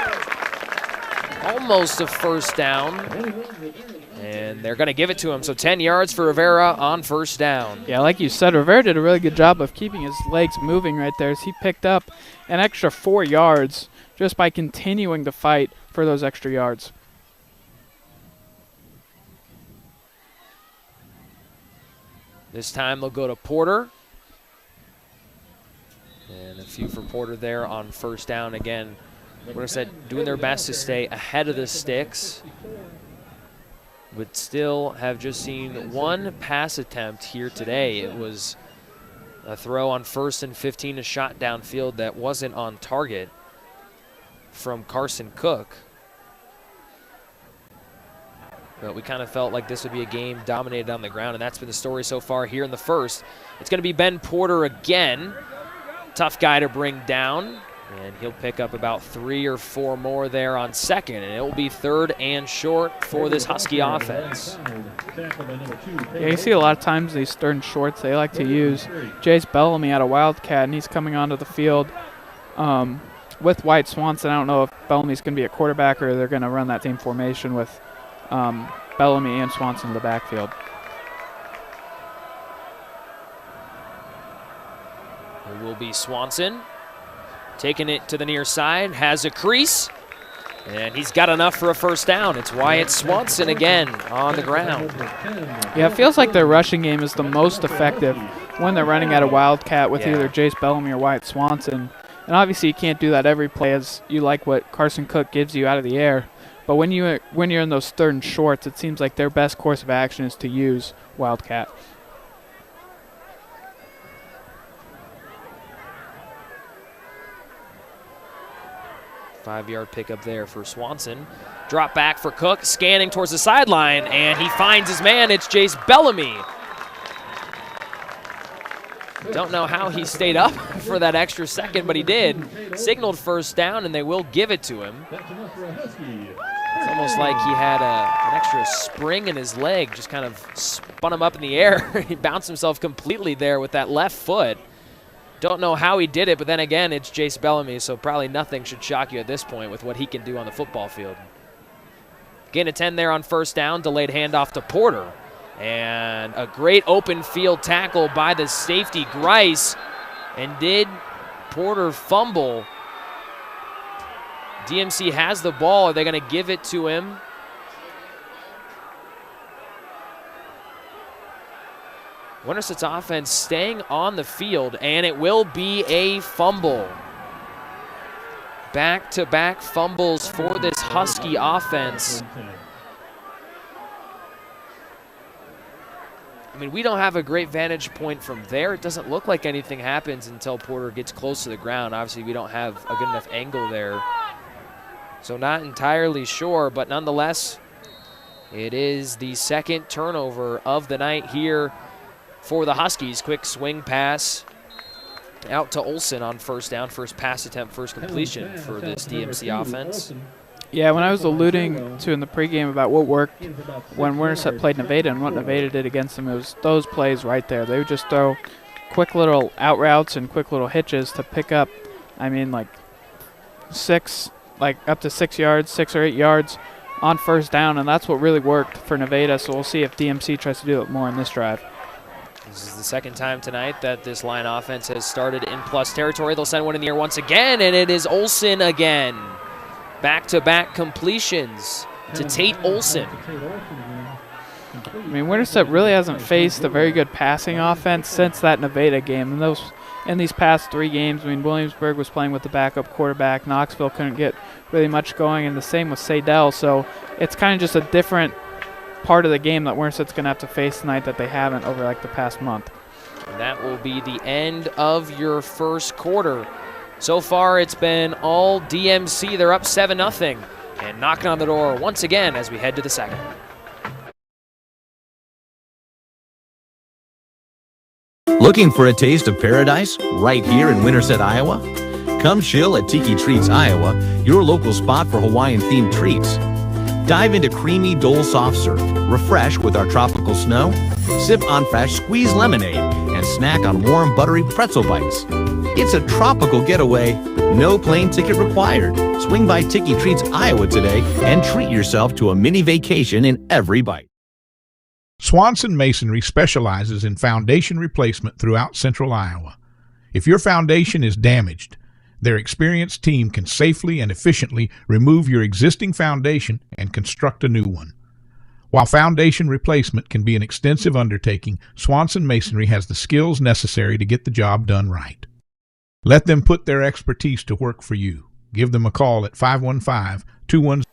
almost a first down. And they're going to give it to him. So 10 yards for Rivera on first down. Yeah, like you said, Rivera did a really good job of keeping his legs moving right there as he picked up an extra 4 yards just by continuing to fight for those extra yards. This time they'll go to Porter. And a few for Porter there on first down. Again, Winterset doing their best to stay ahead of the sticks. but still have just seen one pass attempt here today. It was a throw on 1st and 15, a shot downfield that wasn't on target from Carson Cook. But we kind of felt like this would be a game dominated on the ground, and that's been the story so far here in the first. It's going to be Ben Porter again. Tough guy to bring down, and he'll pick up about 3 or 4 more there on second, and it will be 3rd and short for this Husky offense. Yeah, you see a lot of times these 3rd and shorts, they like to use Jace Bellamy out of Wildcat, and he's coming onto the field with White Swanson. I don't know if Bellamy's going to be a quarterback or they're going to run that same formation with Bellamy and Swanson in the backfield. It will be Swanson taking it to the near side, has a crease, and he's got enough for a first down. It's Wyatt Swanson again on the ground. Yeah, it feels like their rushing game is the most effective when they're running at a Wildcat with either Jace Bellamy or Wyatt Swanson. And obviously you can't do that every play, as you like what Carson Cook gives you out of the air. But when you're in those 3rd and shorts, it seems like their best course of action is to use Wildcat. Five-yard pickup there for Swanson. Drop back for Cook, scanning towards the sideline, and he finds his man. It's Jace Bellamy. Don't know how he stayed up for that extra second, but he did. Signaled first down, and they will give it to him. It's almost like he had an extra spring in his leg, just kind of spun him up in the air. He bounced himself completely there with that left foot. Don't know how he did it, but then again, it's Jace Bellamy, so probably nothing should shock you at this point with what he can do on the football field. Gain of 10 there on first down, delayed handoff to Porter. And a great open field tackle by the safety, Grice. And did Porter fumble? DMC has the ball. Are they going to give it to him? Winterset's offense staying on the field, and it will be a fumble. Back-to-back fumbles for this Husky offense. I mean, we don't have a great vantage point from there. It doesn't look like anything happens until Porter gets close to the ground. Obviously, we don't have a good enough angle there. So not entirely sure, but nonetheless, it is the second turnover of the night here for the Huskies. Quick swing pass out to Olsen on first down. First pass attempt, first completion for this DMC offense. Yeah, when I was alluding to in the pregame about what worked when Winterset played Nevada and what Nevada did against them, it was those plays right there. They would just throw quick little out routes and quick little hitches to pick up, I mean, like up to 6 yards, 6 or 8 yards on first down, and that's what really worked for Nevada, so we'll see if DMC tries to do it more in this drive. This is the second time tonight that this line offense has started in plus territory. They'll send one in the air once again, and it is Olsen again. Back-to-back completions to Tate Olsen. I mean, Winterset really hasn't faced a very good passing offense since that Nevada game. And in these past 3 games, I mean, Williamsburg was playing with the backup quarterback. Knoxville couldn't get really much going, and the same with Sadell. So it's kind of just a different part of the game that Winterset's going to have to face tonight that they haven't over like the past month. And that will be the end of your first quarter. So far, it's been all DMC. They're up 7-0 and knocking on the door once again as we head to the second. Looking for a taste of paradise right here in Winterset, Iowa? Come chill at Tiki Treats Iowa, your local spot for Hawaiian-themed treats. Dive into creamy Dole soft serve, refresh with our tropical snow, sip on fresh squeezed lemonade, and snack on warm buttery pretzel bites. It's a tropical getaway, no plane ticket required. Swing by Tiki Treats Iowa today and treat yourself to a mini vacation in every bite. Swanson Masonry specializes in foundation replacement throughout central Iowa. If your foundation is damaged, their experienced team can safely and efficiently remove your existing foundation and construct a new one. While foundation replacement can be an extensive undertaking, Swanson Masonry has the skills necessary to get the job done right. Let them put their expertise to work for you. Give them a call at 515-210.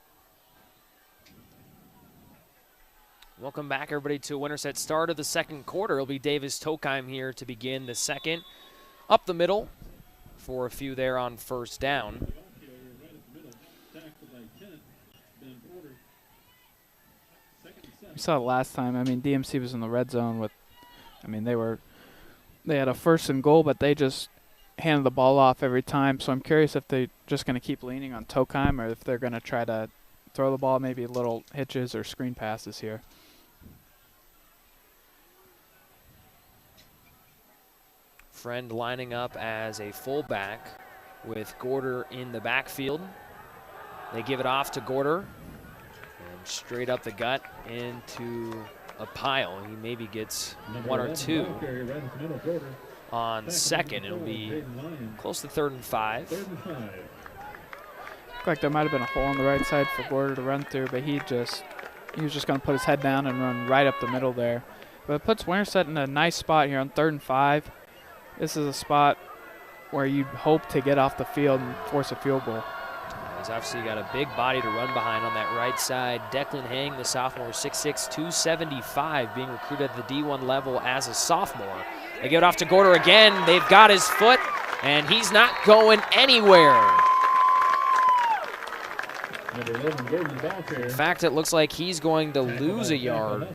Welcome back, everybody, to Winterset. Start of the second quarter. It'll be Davis Tokheim here to begin the second. Up the middle for a few there on first down. We saw it last time. I mean, DMC was in the red zone with, they had a 1st and goal, but they just handed the ball off every time. So I'm curious if they're just going to keep leaning on Tokheim or if they're going to try to throw the ball, maybe little hitches or screen passes here. Friend lining up as a fullback with Gorder in the backfield. They give it off to Gorder and straight up the gut into a pile. He maybe gets 1 or 2 on second. It'll be close to 3rd and 5. Looked like there might have been a hole on the right side for Gorder to run through, but he was just going to put his head down and run right up the middle there. But it puts Winterset in a nice spot here on 3rd and 5. This is a spot where you hope to get off the field and force a field goal. He's obviously got a big body to run behind on that right side. Declan Hang, the sophomore, 6'6", 275, being recruited at the D1 level as a sophomore. They give it off to Gorder again. They've got his foot, and he's not going anywhere. In fact, it looks like he's going to lose a yard.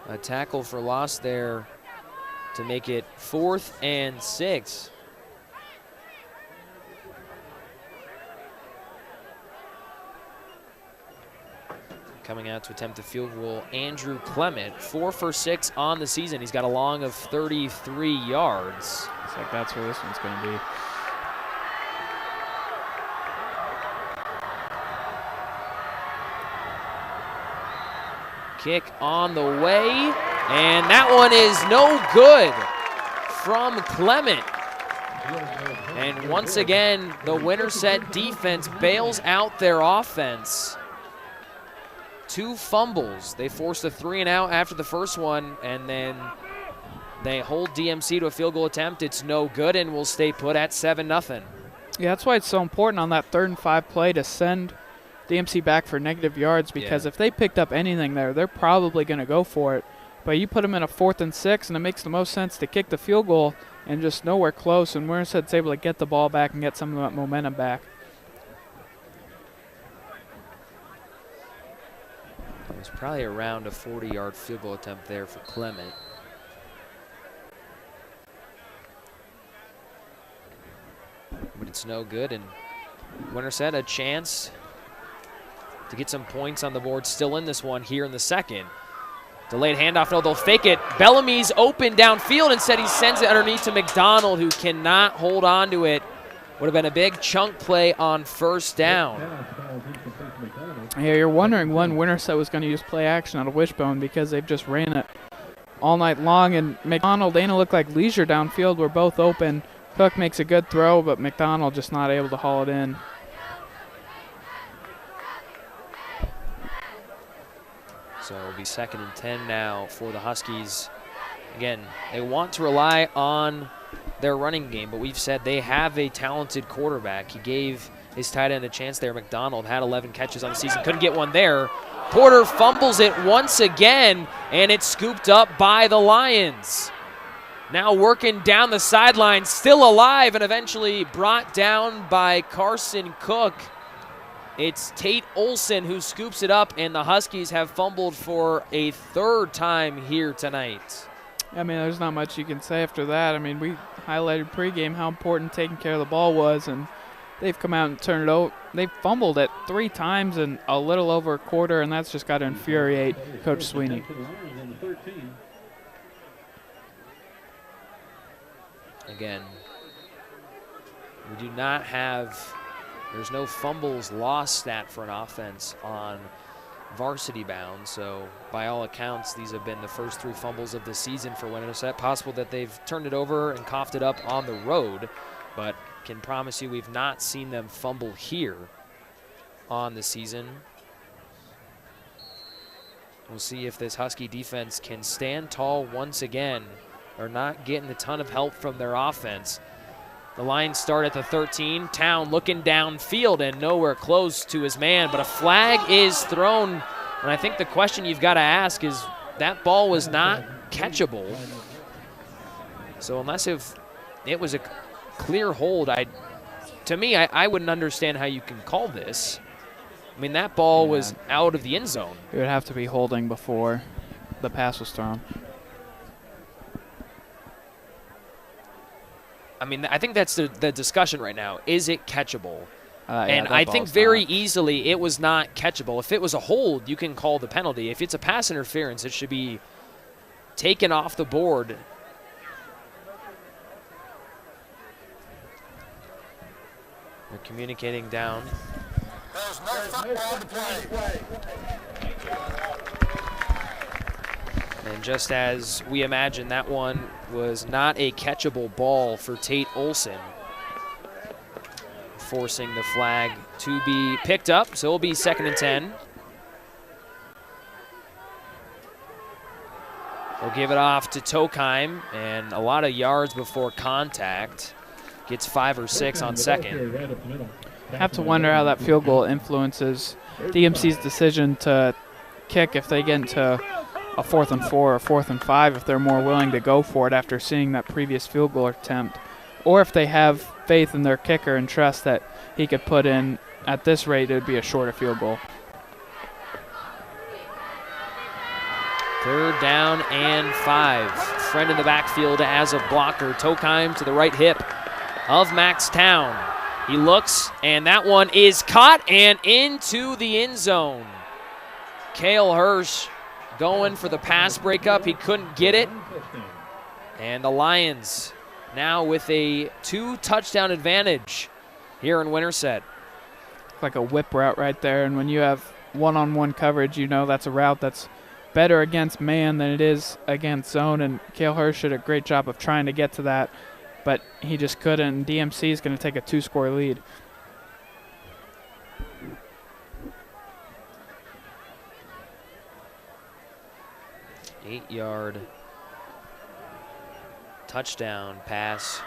A tackle for loss there to make it 4th and 6. Coming out to attempt the field goal, Andrew Clement, 4 for 6 on the season. He's got a long of 33 yards. Looks like that's where this one's going to be. Kick on the way, and that one is no good from Clement. And once again, the Winterset defense bails out their offense. 2 fumbles. They forced a 3-and-out after the first one, and then they hold DMC to a field goal attempt. It's no good, and will stay put at 7-0. Yeah, that's why it's so important on that 3rd and 5 play to send DMC back for negative yards, because if they picked up anything there, they're probably going to go for it. But you put them in a 4th and 6, and it makes the most sense to kick the field goal and just nowhere close, and Winterset's able to get the ball back and get some of that momentum back. It was probably around a 40-yard field goal attempt there for Clement. But it's no good, and Winterset a chance to get some points on the board still in this one here in the second. Delayed handoff, no, they'll fake it. Bellamy's open downfield. Instead, he sends it underneath to McDonald, who cannot hold on to it. Would have been a big chunk play on first down. Yeah, you're wondering when Winterset was going to use play action on a wishbone, because they've just ran it all night long. And McDonald, Dana looked like Leisure downfield were both open. Cook makes a good throw, but McDonald just not able to haul it in. So it'll be 2nd and 10 now for the Huskies. Again, they want to rely on their running game, but we've said they have a talented quarterback. He gave his tight end a chance there. McDonald had 11 catches on the season, couldn't get one there. Porter fumbles it once again, and it's scooped up by the Lions. Now working down the sideline, still alive, and eventually brought down by Carson Cook. It's Tate Olson who scoops it up, and the Huskies have fumbled for a 3rd time here tonight. I mean, there's not much you can say after that. I mean, we highlighted pregame how important taking care of the ball was, and they've come out and turned it over. They've fumbled it 3 times in a little over a quarter, and that's just got to infuriate Coach Sweeney. Again, we do not have, there's no fumbles lost stat for an offense on varsity bound, so by all accounts, these have been the first 3 fumbles of the season for Winterset. Possible that they've turned it over and coughed it up on the road, but can promise you we've not seen them fumble here on the season. We'll see if this Husky defense can stand tall once again. They're not getting a ton of help from their offense. The Lions start at the 13. Town looking downfield and nowhere close to his man, but a flag is thrown. And I think the question you've got to ask is, that ball was not catchable. So unless if it was a clear hold, to me, I wouldn't understand how you can call this. I mean, that ball was out of the end zone. It would have to be holding before the pass was thrown. I mean, I think that's the discussion right now. Is it catchable? And yeah, I think very easily it was not catchable. If it was a hold, you can call the penalty. If it's a pass interference, it should be taken off the board. They're communicating down. There's no football to play. And just as we imagined, that one was not a catchable ball for Tate Olson, forcing the flag to be picked up. So it'll be 2nd and 10. They'll give it off to Tokheim, and a lot of yards before contact. Gets 5 or 6 on 2nd. I have to wonder how that field goal influences DMC's decision to kick if they get into a 4th and 4 or 4th and 5, if they're more willing to go for it after seeing that previous field goal attempt, or if they have faith in their kicker and trust that he could put in, at this rate, it would be a shorter field goal. 3rd down and 5. Friend in the backfield as a blocker. Tokheim to the right hip of Max Town. He looks, and that one is caught and into the end zone. Cale Hirsch going for the pass breakup. He couldn't get it. And the Lions now with a 2-touchdown advantage here in Winterset. Like a whip route right there, and when you have one-on-one coverage, you know that's a route that's better against man than it is against zone, and Cale Hirsch did a great job of trying to get to that, but he just couldn't, and DMC is going to take a 2-score lead. Eight-yard touchdown pass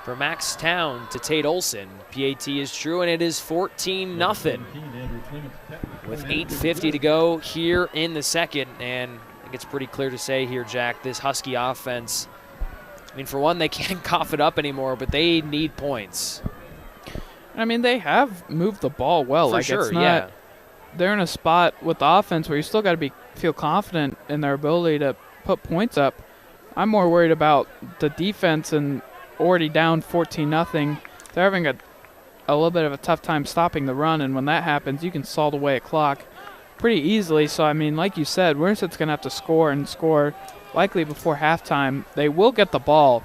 for Max Town to Tate Olson. PAT is true, and it is 14-0 with 8:50 to go here in the second. And I think it's pretty clear to say here, Jack, this Husky offense, I mean, for one, they can't cough it up anymore, but they need points. I mean, they have moved the ball well. For like, sure, it's not, yeah. They're in a spot with the offense where you still got to feel confident in their ability to put points up. I'm more worried about the defense, and already down 14-0. They're having a little bit of a tough time stopping the run, and when that happens, you can salt away a clock pretty easily. So, I mean, like you said, Winterset's going to have to score and score likely before halftime. They will get the ball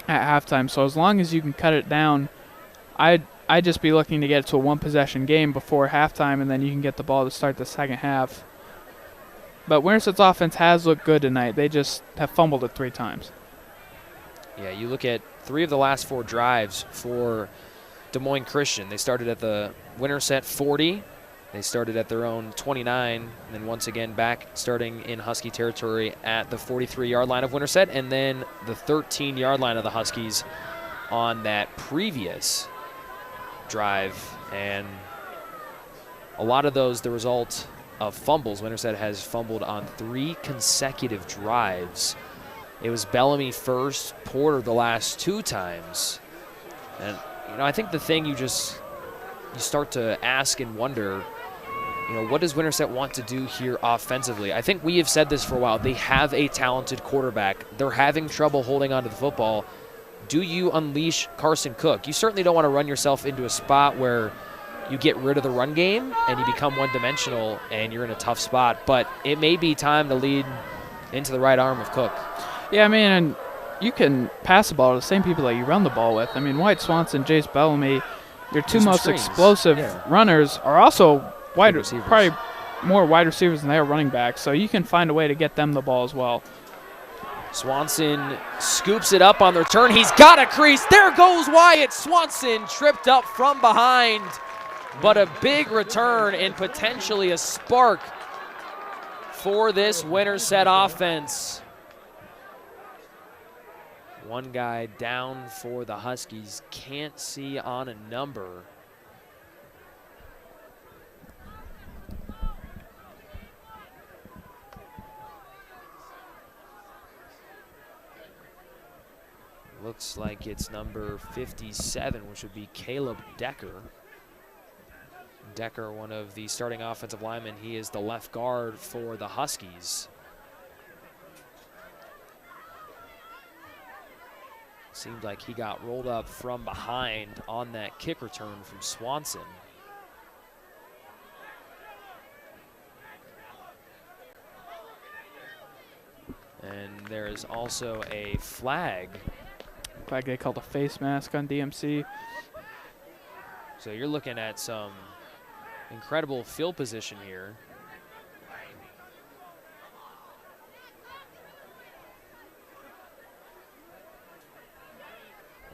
at halftime, so as long as you can cut it down, I'd just be looking to get it to a one-possession game before halftime, and then you can get the ball to start the second half. But Winterset's offense has looked good tonight. They just have fumbled it 3 times. Yeah, you look at 3 of the last 4 drives for Des Moines Christian. They started at the Winterset 40. They started at their own 29, and then once again back starting in Husky territory at the 43-yard line of Winterset, and then the 13-yard line of the Huskies on that previous drive. And a lot of those the result of fumbles. Winterset has fumbled on 3 consecutive drives. It was Bellamy first, Porter the last 2 times. And, you know, I think the thing you start to ask and wonder, you know, what does Winterset want to do here offensively? I think we have said this for a while. They have a talented quarterback. They're having trouble holding on to the football. Do you unleash Carson Cook? You certainly don't want to run yourself into a spot where you get rid of the run game and you become one-dimensional and you're in a tough spot. But it may be time to lead into the right arm of Cook. Yeah, I mean, and you can pass the ball to the same people that you run the ball with. I mean, White Swanson, Jace Bellamy, your 2 most explosive runners are also probably more wide receivers than they are running backs. So you can find a way to get them the ball as well. Swanson scoops it up on the return. He's got a crease. There goes Wyatt Swanson, tripped up from behind. But a big return and potentially a spark for this Winterset offense. One guy down for the Huskies. Can't see on a number. Looks like it's number 57, which would be Caleb Decker. Decker, one of the starting offensive linemen. He is the left guard for the Huskies. Seemed like he got rolled up from behind on that kick return from Swanson. And there is also a flag. Flag they called a face mask on DMC. So you're looking at some incredible field position here.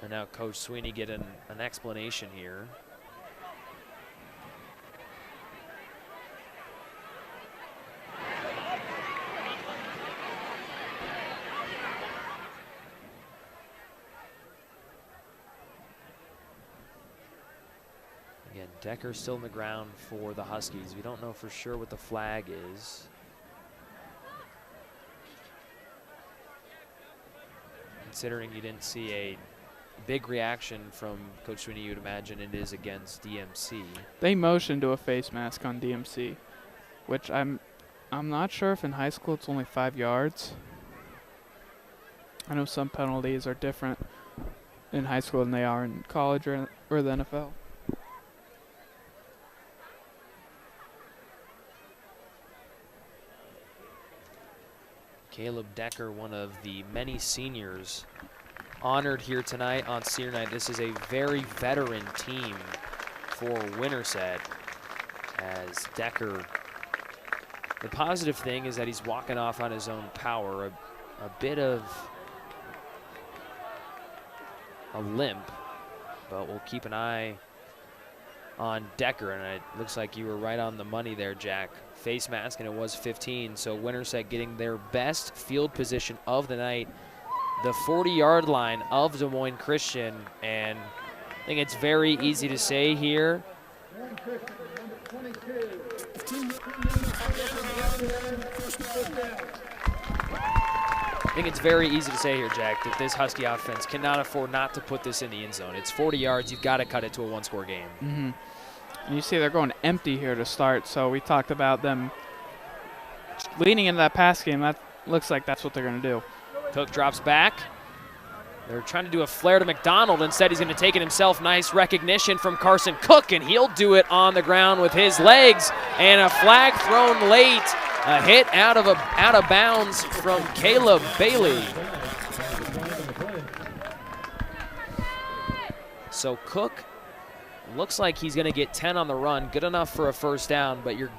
And now Coach Sweeney getting an explanation here. Again, Decker still in the ground for the Huskies. We don't know for sure what the flag is. Considering you didn't see a big reaction from Coach Sweeney, you'd imagine it is against DMC. They motioned to a face mask on DMC, which I'm not sure if in high school it's only 5 yards. I know some penalties are different in high school than they are in college or the NFL. Caleb Decker, one of the many seniors honored here tonight on senior night. This is a very veteran team for Winterset, as Decker, the positive thing is that he's walking off on his own power, a bit of a limp, but we'll keep an eye on Decker, and it looks like you were right on the money there, Jack. Face mask, and it was 15, so Winterset getting their best field position of the night, the 40-yard line of Des Moines Christian, and I think it's very easy to say here. I think it's very easy to say here, Jack, that this Husky offense cannot afford not to put this in the end zone. It's 40 yards. You've got to cut it to a one-score game. Mm-hmm. And you see they're going empty here to start, so we talked about them leaning into that pass game. That looks like that's what they're going to do. Cook drops back. They're trying to do a flare to McDonald. Instead, he's going to take it himself. Nice recognition from Carson Cook, and he'll do it on the ground with his legs. And a flag thrown late. A hit out of bounds from Caleb Bailey. So Cook looks like he's going to get 10 on the run. Good enough for a first down, but you're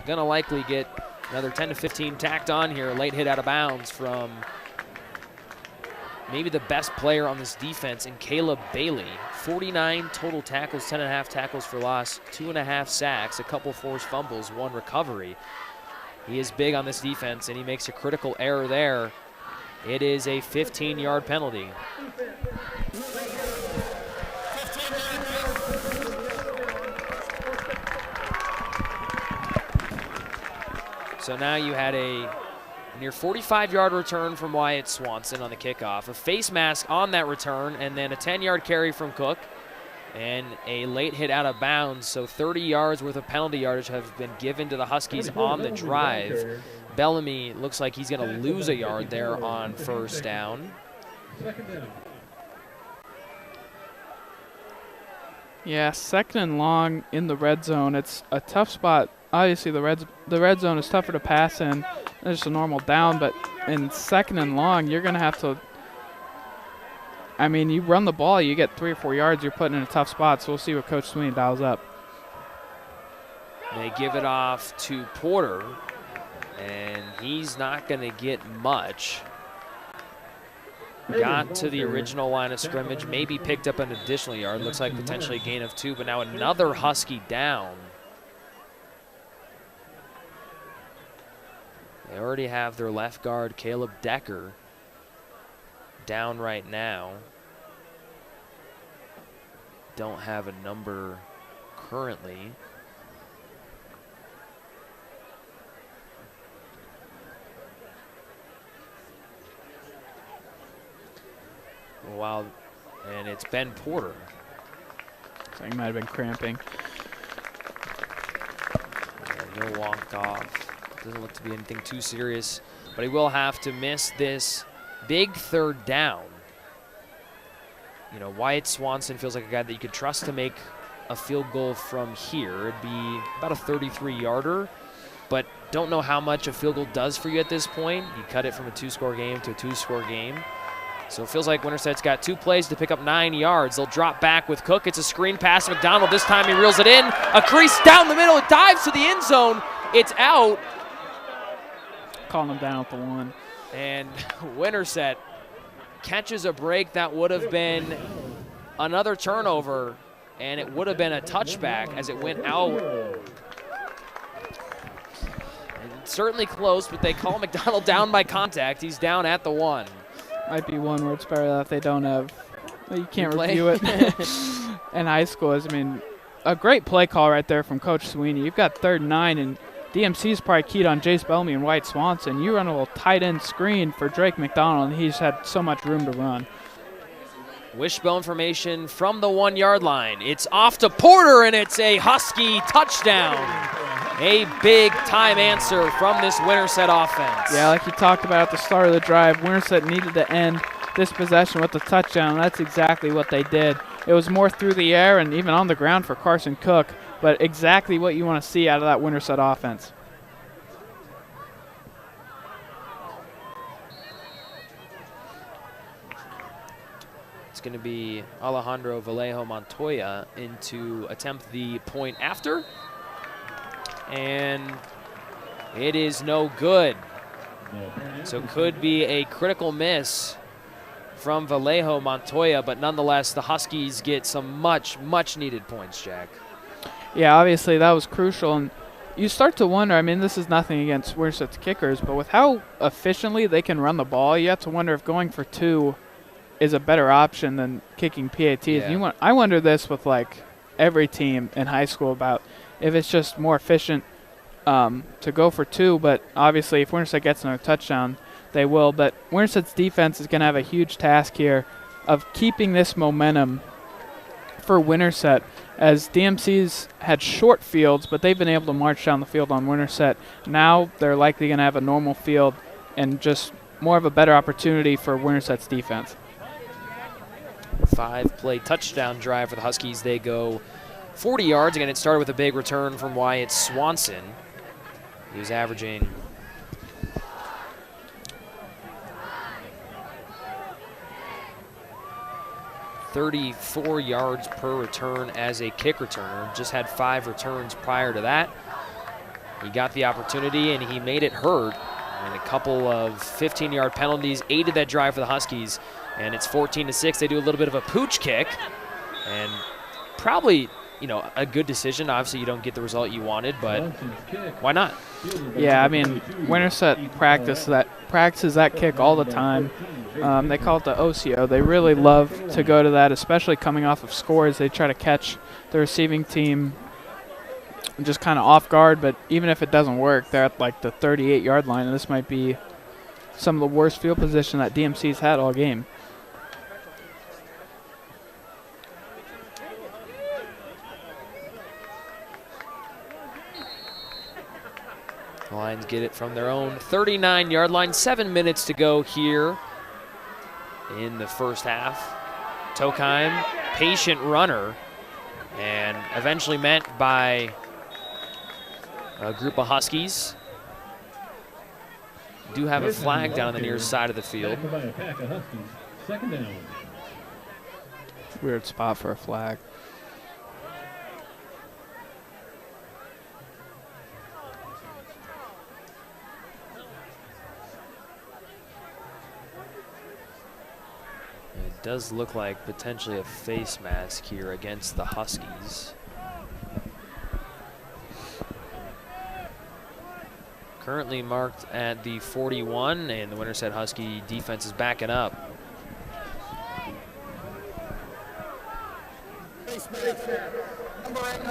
going to likely get another 10 to 15 tacked on here. Late hit out of bounds from maybe the best player on this defense in Caleb Bailey. 49 total tackles, 10.5 tackles for loss, 2.5 sacks, a couple forced fumbles, 1 recovery. He is big on this defense, and he makes a critical error there. It is a 15-yard penalty. So now you had a near 45-yard return from Wyatt Swanson on the kickoff, a face mask on that return, and then a 10-yard carry from Cook, and a late hit out of bounds. So 30 yards worth of penalty yardage have been given to the Huskies on the drive. Bellamy looks like he's going to lose a yard there on first down. Yeah, second and long in the red zone. It's a tough spot. Obviously, the red zone is tougher to pass in than just a normal down, but in second and long, you're going to have to, I mean, you run the ball, you get 3 or 4 yards, you're putting in a tough spot, so we'll see what Coach Sweeney dials up. They give it off to Porter, and he's not going to get much. Got to the original line of scrimmage, maybe picked up an additional yard. Looks like potentially a gain of 2, but now another Husky down. They already have their left guard, Caleb Decker, down right now. Don't have a number currently. Wow, and it's Ben Porter. So he might have been cramping. Yeah, no walk off. Doesn't look to be anything too serious, but he will have to miss this big third down. You know, Wyatt Swanson feels like a guy that you could trust to make a field goal from here. It'd be about a 33-yarder, but don't know how much a field goal does for you at this point. You cut it from a 2-score game to a 2-score game. So it feels like Winterset's got 2 plays to pick up 9 yards. They'll drop back with Cook. It's a screen pass to McDonald. This time he reels it in. A crease down the middle. It dives to the end zone. It's out. Calling him down at the 1. And Winterset catches a break that would have been another turnover, and it would have been a touchback as it went out. It's certainly close, but they call McDonald down by contact. He's down at the 1. Might be one where it's better that they don't have. You can't review it in high school. I mean, a great play call right there from Coach Sweeney. You've got 3rd and 9, and DMC's probably keyed on Jace Bellamy and Wyatt Swanson. You run a little tight end screen for Drake McDonald, and he's had so much room to run. Wishbone formation from the 1-yard line. It's off to Porter, and it's a Husky touchdown. A big-time answer from this Winterset offense. Yeah, like you talked about at the start of the drive, Winterset needed to end this possession with a touchdown. That's exactly what they did. It was more through the air and even on the ground for Carson Cook, but exactly what you want to see out of that Winterset offense. It's going to be Alejandro Vallejo Montoya in to attempt the point after. And it is no good. So could be a critical miss from Vallejo Montoya, but nonetheless, the Huskies get some much needed points, Jack. Yeah, obviously that was crucial. And you start to wonder, I mean, this is nothing against Winterset's kickers, but with how efficiently they can run the ball, you have to wonder if going for 2 is a better option than kicking PATs. Yeah. I wonder this with, like, every team in high school about if it's just more efficient to go for 2, but obviously if Winterset gets another touchdown, they will. But Winterset's defense is going to have a huge task here of keeping this momentum for Winterset, as DMC's had short fields, but they've been able to march down the field on Winterset. Now they're likely going to have a normal field and just more of a better opportunity for Winterset's defense. 5-play touchdown drive for the Huskies. They go 40 yards. Again, it started with a big return from Wyatt Swanson. He was averaging .34 yards per return as a kick returner. Just had 5 returns prior to that. He got the opportunity and he made it hurt. And a couple of 15-yard penalties aided that drive for the Huskies. And it's 14-6. They do a little bit of a pooch kick. And probably, you know, a good decision. Obviously, you don't get the result you wanted, but why not? Yeah, I mean, Winterset practices that kick all the time. They call it the OCO. They really love to go to that, especially coming off of scores. They try to catch the receiving team just kind of off guard, but even if it doesn't work, they're at like the 38-yard line, and this might be some of the worst field position that DMC's had all game. The Lions get it from their own 39-yard line. 7 minutes to go here in the first half. Tokheim, patient runner, and eventually met by a group of Huskies. Do have a flag down on the near side of the field. Weird spot for a flag. It does look like potentially a face mask here against the Huskies. Currently marked at the 41, and the Winterset Husky defense is backing up.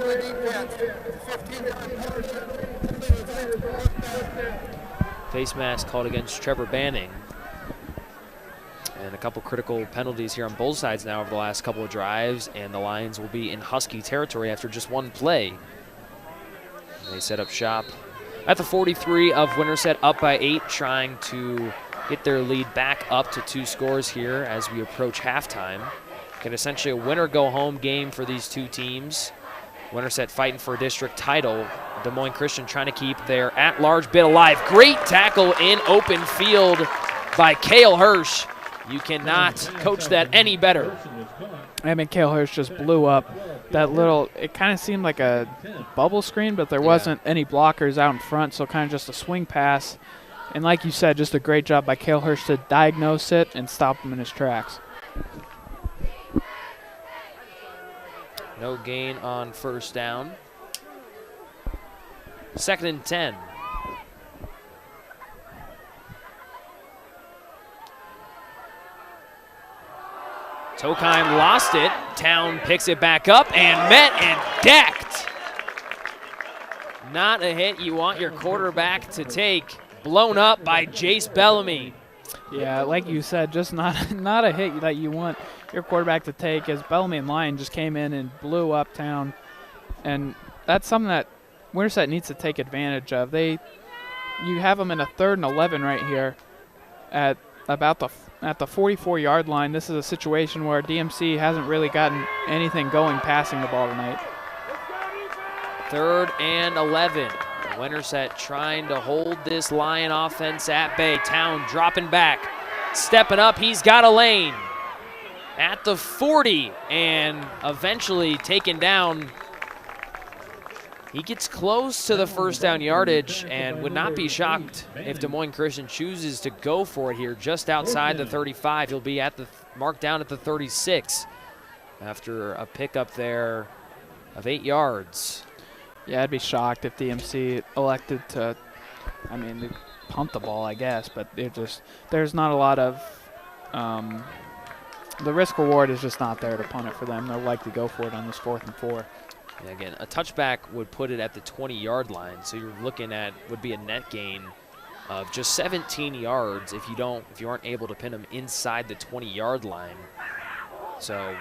breakaway defense. 15-yard Face mask called against Trevor Banning. And a couple critical penalties here on both sides now over the last couple of drives, and the Lions will be in Husky territory after just one play. They set up shop at the 43 of Winterset, up by 8, trying to get their lead back up to 2 scores here as we approach halftime. Get essentially a winner-go-home game for these two teams. Winterset fighting for a district title. Des Moines Christian trying to keep their at-large bid alive. Great tackle in open field by Cale Hirsch. You cannot coach that any better. I mean, Cale Hirsch just blew up that little, it kind of seemed like a bubble screen, but there wasn't any blockers out in front, so kind of just a swing pass. And like you said, just a great job by Cale Hirsch to diagnose it and stop him in his tracks. No gain on first down. 2nd and 10. Tokheim lost it. Town picks it back up and met and decked. Not a hit you want your quarterback to take. Blown up by Jace Bellamy. Yeah, like you said, just not a hit that you want your quarterback to take, as Bellamy and Lyon just came in and blew up Town. And that's something that Winterset needs to take advantage of. You have them in a 3rd and 11 right here at about the 44-yard line. This is a situation where DMC hasn't really gotten anything going passing the ball tonight. 3rd and 11. Winterset trying to hold this Lion offense at bay. Town dropping back, stepping up. He's got a lane at the 40 and eventually taken down. He gets close to the first down yardage and would not be shocked if Des Moines Christian chooses to go for it here just outside the 35. He'll be at the marked down at the 36 after a pickup there of 8 yards. Yeah, I'd be shocked if DMC elected to, punt the ball, I guess, but there's not a lot of, the risk reward is just not there to punt it for them. They'll likely go for it on this 4th and 4. Yeah, again, a touchback would put it at the 20-yard line, so you're looking at would be a net gain of just 17 yards if you aren't able to pin them inside the 20-yard line. So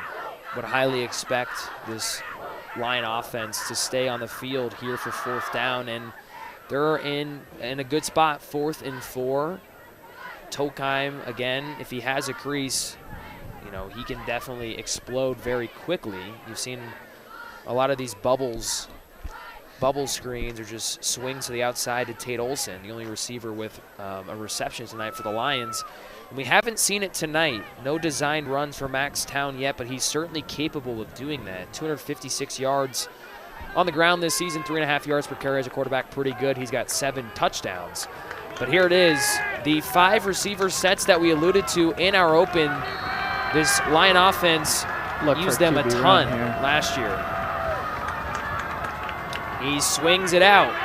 would highly expect this Lion offense to stay on the field here for 4th down, and they're in a good spot, 4th and 4. Tokheim, again, if he has a crease, he can definitely explode very quickly. You've seen a lot of these bubble screens or just swings to the outside to Tate Olson, the only receiver with a reception tonight for the Lions. And we haven't seen it tonight. No designed runs for Max Town yet, but he's certainly capable of doing that. 256 yards on the ground this season, 3.5 yards per carry as a quarterback, pretty good. He's got 7 touchdowns. But here it is, the 5 receiver sets that we alluded to in our open. This Lion offense used them a ton last year. He swings it out.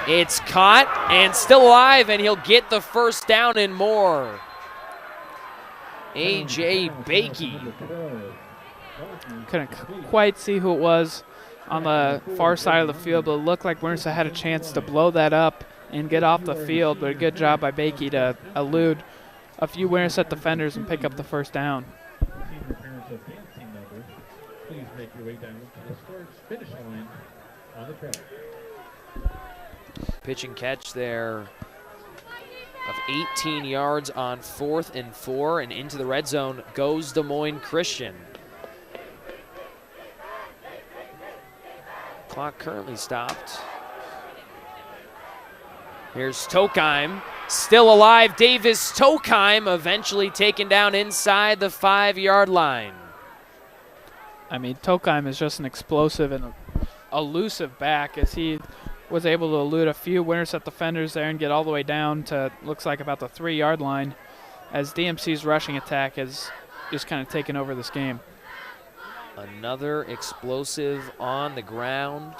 It's caught and still alive, and he'll get the first down and more. A.J. Bakey. Couldn't quite see who it was on the far side of the field, but it looked like Winterset had a chance to blow that up and get off the field, but a good job by Bakey to elude a few Winterset defenders and pick up the first down. Please make your way down to the start finish line on the track. Pitch and catch there of 18 yards on 4th and 4, and into the red zone goes Des Moines Christian. Clock currently stopped. Here's Tokheim, still alive. Davis Tokheim eventually taken down inside the 5-yard line. Tokheim is just an explosive and elusive back, as he was able to elude a few Winterset defenders there and get all the way down to, looks like, about the 3-yard line, as DMC's rushing attack has just kind of taken over this game. Another explosive on the ground.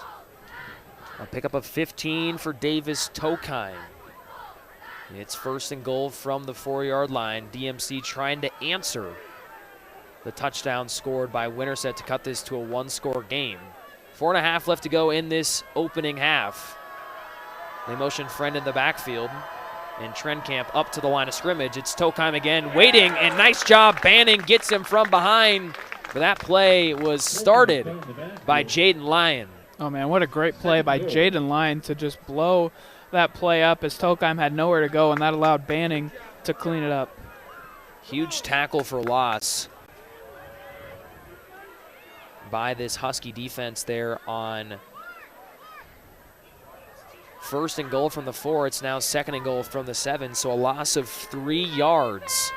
A pickup of 15 for Davis Tokheim. It's 1st and goal from the 4-yard line. DMC trying to answer the touchdown scored by Winterset to cut this to a 1-score game. 4.5 left to go in this opening half. They motion Friend in the backfield. And Trenkamp up to the line of scrimmage. It's Tokheim again, waiting, and nice job. Banning gets him from behind. But that play was started by Jaden Lyon. Oh, man, what a great play by Jaden Lyon to just blow that play up as Tokheim had nowhere to go, and that allowed Banning to clean it up. Huge tackle for loss by this Husky defense there on 1st and goal from the 4. It's now 2nd and goal from the 7, so a loss of 3 yards.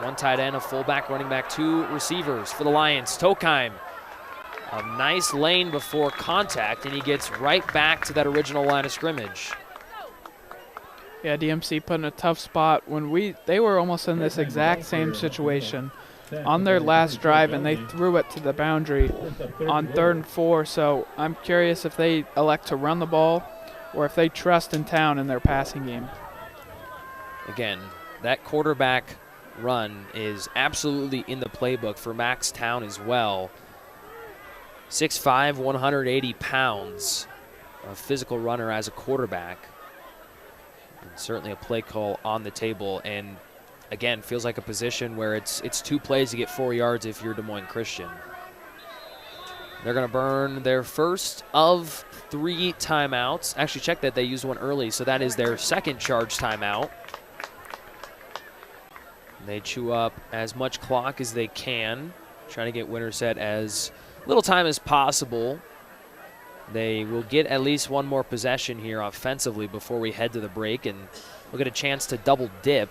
One tight end, a fullback, running back, 2 receivers for the Lions. Tokheim, a nice lane before contact, and he gets right back to that original line of scrimmage. Yeah, DMC put in a tough spot when they were almost in this exact same situation on their last drive, and they threw it to the boundary on 3rd and 4. So I'm curious if they elect to run the ball or if they trust in Town in their passing game. Again, that quarterback run is absolutely in the playbook for Max Town as well. 6'5", 180 pounds, a physical runner as a quarterback. And certainly a play call on the table, and again, feels like a position where it's 2 plays to get 4 yards if you're Des Moines Christian. They're going to burn their first of 3 timeouts. Actually, check that, they used one early, so that is their 2nd charge timeout. They chew up as much clock as they can, trying to get Winterset as little time as possible. They will get at least one more possession here offensively before we head to the break, and we'll get a chance to double dip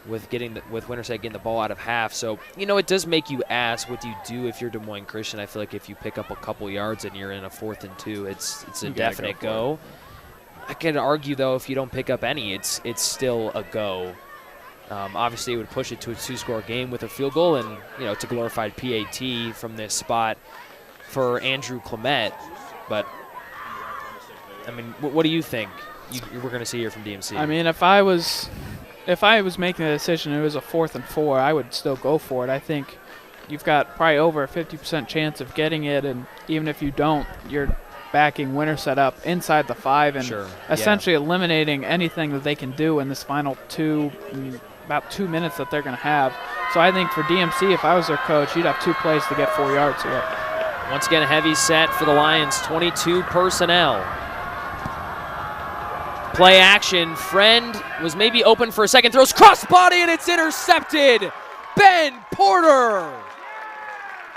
with Winterset getting the ball out of half. So, you know, it does make you ask, what do you do if you're Des Moines Christian? I feel like if you pick up a couple yards and you're in a 4th and 2, it's a definite go. I could argue, though, if you don't pick up any, it's still a go. Obviously, it would push it to a 2-score game with a field goal, and, you know, it's a glorified PAT from this spot for Andrew Clement. But, I mean, what do you think we're going to see here from DMC? I mean, if I was making a decision and it was a 4th and 4, I would still go for it. I think you've got probably over a 50% chance of getting it, and even if you don't, you're backing Winterset up inside the 5 and essentially eliminating anything that they can do in this final about 2 minutes that they're going to have. So I think for DMC, if I was their coach, you'd have 2 plays to get 4 yards here. Once again, a heavy set for the Lions, 22 personnel. Play action. Friend was maybe open for a second, throws crossbody, and it's intercepted. Ben Porter.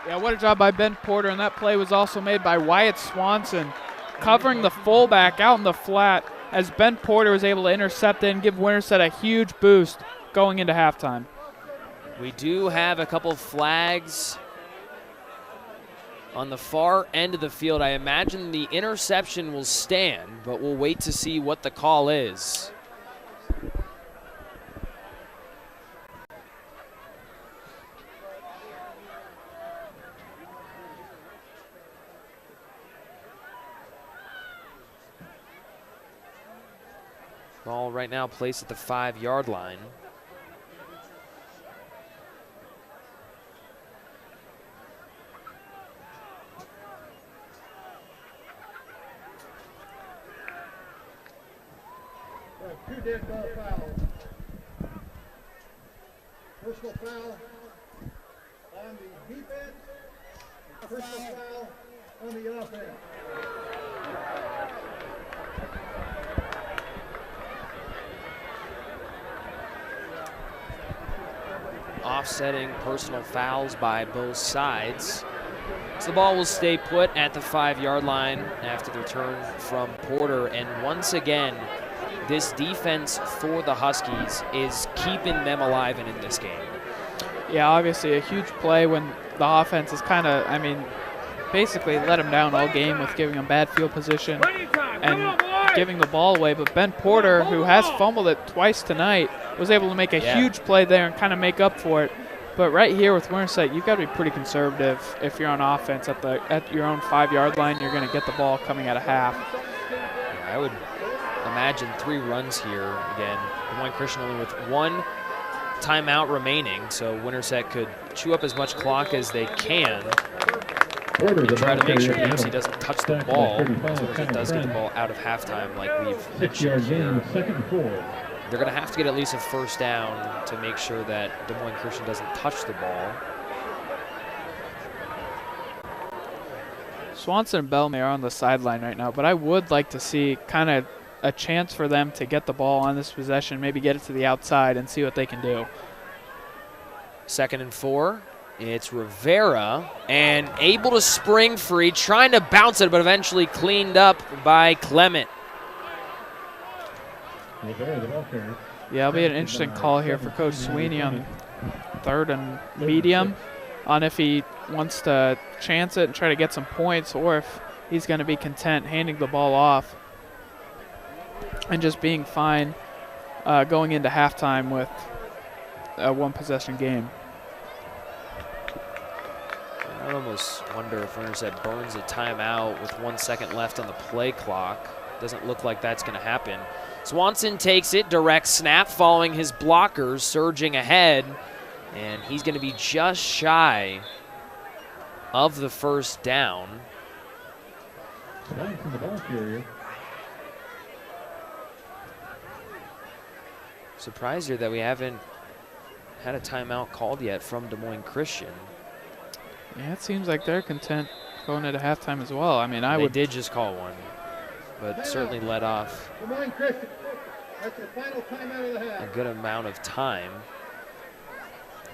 Yeah, what a job by Ben Porter, and that play was also made by Wyatt Swanson, covering the fullback out in the flat as Ben Porter was able to intercept it and give Winterset a huge boost going into halftime. We do have a couple flags on the far end of the field. I imagine the interception will stand, but we'll wait to see what the call is. Ball right now placed at the 5-yard line. Two dead ball fouls. Personal foul on the defense, personal foul on the offense. Offsetting personal fouls by both sides. So the ball will stay put at the 5-yard line after the return from Porter. And once again, this defense for the Huskies is keeping them alive and in this game. Yeah, obviously a huge play when the offense is kind of, basically let them down all game with giving them bad field position and giving the ball away. But Ben Porter, who has fumbled it twice tonight, was able to make a huge play there and kind of make up for it. But right here with Winterset, you've got to be pretty conservative if you're on offense at your own 5-yard line. You're going to get the ball coming out of half. Yeah, I would imagine 3 runs here. Again, Des Moines Christian only with 1 timeout remaining, so Winterset could chew up as much clock as they can and try to make sure DMC doesn't touch the ball, as Winterset does get the ball out of halftime like we've mentioned here. They're going to have to get at least a first down to make sure that Des Moines Christian doesn't touch the ball. Swanson and Bellamy are on the sideline right now, but I would like to see kind of a chance for them to get the ball on this possession, maybe get it to the outside and see what they can do. 2nd and 4. It's Rivera, and able to spring free, trying to bounce it, but eventually cleaned up by Clement. Yeah, it'll be an interesting call here for Coach Sweeney on 3rd and medium on if he wants to chance it and try to get some points, or if he's going to be content handing the ball off and just being fine going into halftime with a one-possession game. I would almost wonder if Winterset burns a timeout with 1 second left on the play clock. Doesn't look like that's going to happen. Swanson takes it, direct snap, following his blockers, surging ahead, and he's going to be just shy of the first down. Surprised here that we haven't had a timeout called yet from Des Moines Christian. Yeah, it seems like they're content going into halftime as well. I mean, They did just call one, but certainly let off Des Moines Christian. That's your final timeout of the half. a good amount of time.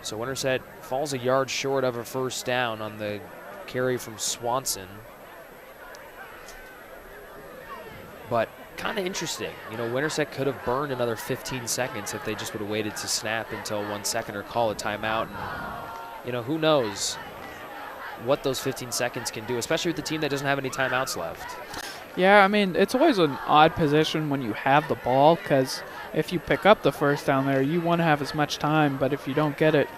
So Winterset falls a yard short of a first down on the carry from Swanson. But kind of interesting. You know, Winterset could have burned another 15 seconds if they just would have waited to snap until 1 second or call a timeout. And, you know, who knows what those 15 seconds can do, especially with the team that doesn't have any timeouts left. Yeah, I mean, it's always an odd position when you have the ball, because if you pick up the first down there, you want to have as much time, but if you don't get it,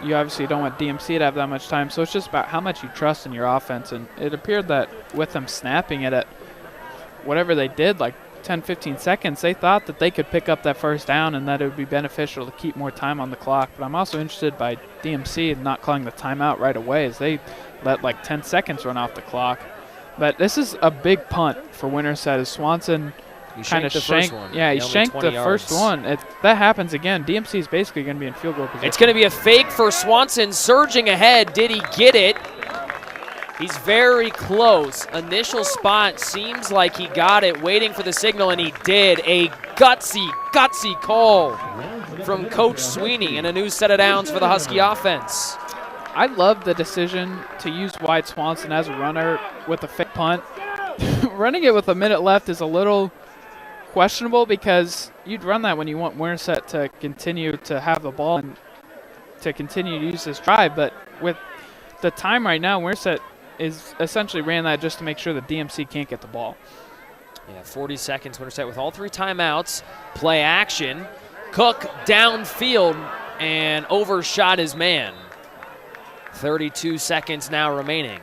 you obviously don't want DMC to have that much time. So it's just about how much you trust in your offense, and it appeared that with them snapping it at whatever they did, like 10, 15 seconds, they thought that they could pick up that first down and that it would be beneficial to keep more time on the clock. But I'm also interested by DMC not calling the timeout right away, as they let like 10 seconds run off the clock. But this is a big punt for Winterset, as Swanson kind of shanked. Yeah, he shanked the first one. If that happens again, DMC is basically going to be in field goal position. It's going to be a fake for Swanson, surging ahead. Did he get it? He's very close. Initial spot seems like he got it, waiting for the signal, and he did. A gutsy call from Coach Sweeney, and a new set of downs for the Husky offense. I love the decision to use Wyatt Swanson as a runner with a fake punt. Running it with a minute left is a little questionable, because you'd run that when you want Winterset to continue to have the ball and to continue to use this drive. But with the time right now, Winterset is essentially ran that just to make sure that DMC can't get the ball. Yeah, 40 seconds, Winterset with all 3 timeouts. Play action. Cook downfield and overshot his man. 32 seconds now remaining.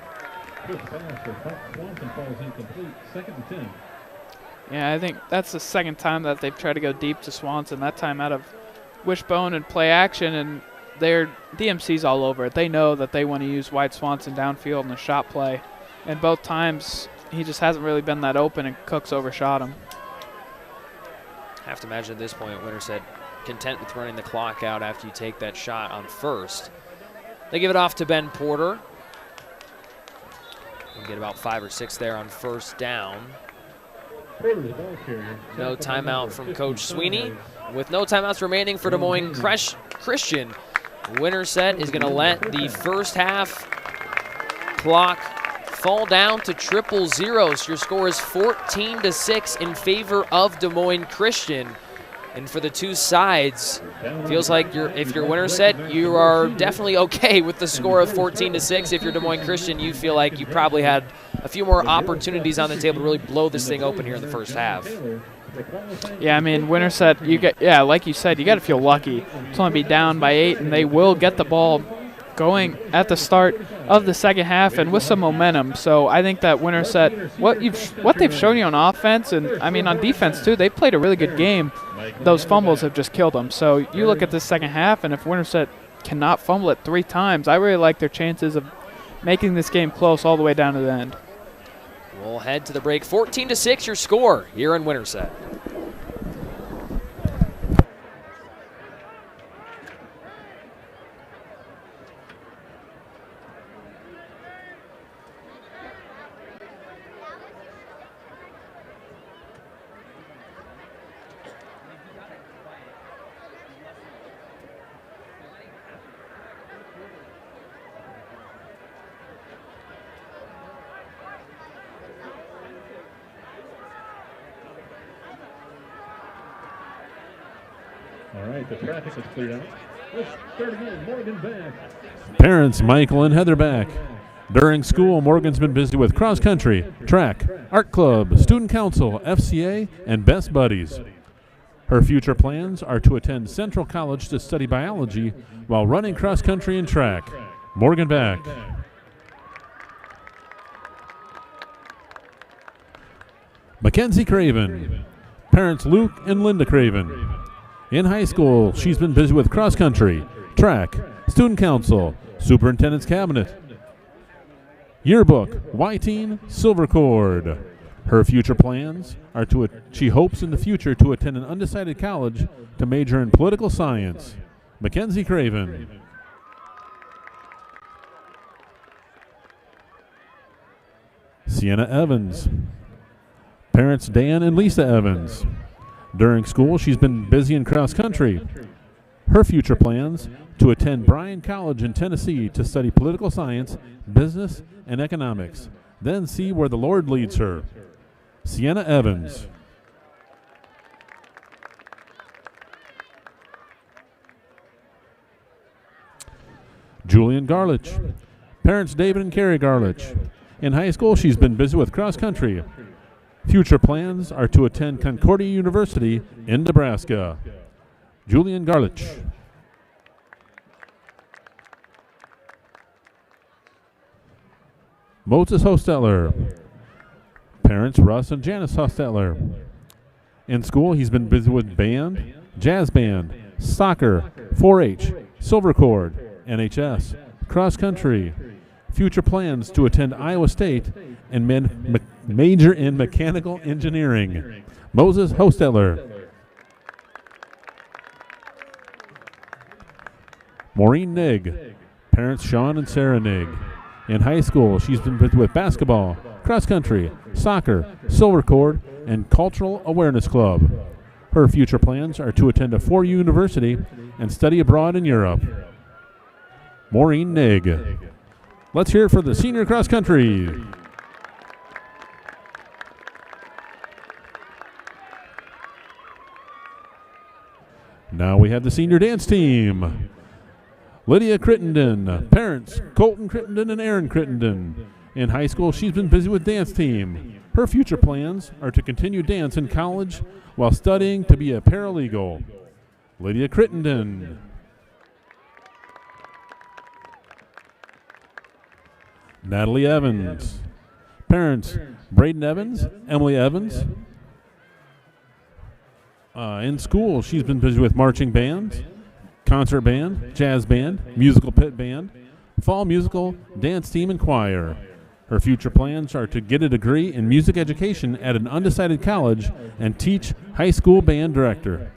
Yeah, I think that's the second time that they've tried to go deep to Swanson, that time out of wishbone and play action, and their DMC's all over it. They know that they want to use Wyatt Swanson downfield in the shot play, and both times he just hasn't really been that open, and Cook's overshot him. Have to imagine at this point Winterset content with running the clock out after you take that shot on first. They give it off to Ben Porter. We'll get about 5 or 6 there on first down. No timeout from Coach Sweeney. With no timeouts remaining for Des Moines Christian, Winterset is going to let the first half clock fall down to 0-0. So your score is 14-6 in favor of Des Moines Christian. And for the two sides, feels like if you're Winterset, you are definitely okay with the score of 14-6. If you're Des Moines Christian, you feel like you probably had a few more opportunities on the table to really blow this thing open here in the first half. Yeah, I mean, Winterset, like you said, you got to feel lucky. It's only be down by 8, and they will get the ball going at the start of the second half and with some momentum. So I think that Winterset, what they've shown you on offense and, I mean, on defense too, they played a really good game. Those fumbles have just killed them. So you look at this second half, and if Winterset cannot fumble it 3 times, I really like their chances of making this game close all the way down to the end. We'll head to the break. 14-6 your score here in Winterset. All right, the traffic is cleared out. Let's start again. Morgan back. Parents Michael and Heather back. During school, Morgan's been busy with cross country, track, art club, student council, FCA, and best buddies. Her future plans are to attend Central College to study biology while running cross country and track. Morgan back. Mackenzie Craven. Parents Luke and Linda Craven. In high school, she's been busy with cross country, track, student council, superintendent's cabinet, yearbook, Y-Teen, silver cord. Her future plans are she hopes in the future to attend an undecided college to major in political science. Mackenzie Craven. Sienna Evans. Parents Dan and Lisa Evans. During school, she's been busy in cross country. Her future plans to attend Bryan College in Tennessee to study political science, business, and economics, then see where the Lord leads her. Sienna Evans. Julian Garlich. Parents David and Carrie Garlich. In high school, she's been busy with cross country. Future plans are to attend Concordia University in Nebraska. Julian Garlich. Moses Hostetler. Parents Russ and Janice Hostetler. In school, he's been busy with band, jazz band, soccer, 4-H, silver cord, NHS, cross country. Future plans to attend Iowa State and major in mechanical engineering. Moses Hostetler. Maureen Nigg. Parents Sean and Sarah Nigg. In high school, she's been busy with basketball, cross country, soccer, silver cord, and Cultural Awareness Club. Her future plans are to attend a 4U university and study abroad in Europe. Maureen Nigg. Let's hear it for the senior cross country. Now we have the senior dance team. Lydia Crittenden, parents Colton Crittenden and Aaron Crittenden. In high school, she's been busy with dance team. Her future plans are to continue dance in college while studying to be a paralegal. Lydia Crittenden. Natalie Evans. Parents Braden Evans, Emily Evans. In school, she's been busy with marching band, concert band, jazz band, musical pit band, fall musical, dance team, and choir. Her future plans are to get a degree in music education at an undecided college and teach high school band director.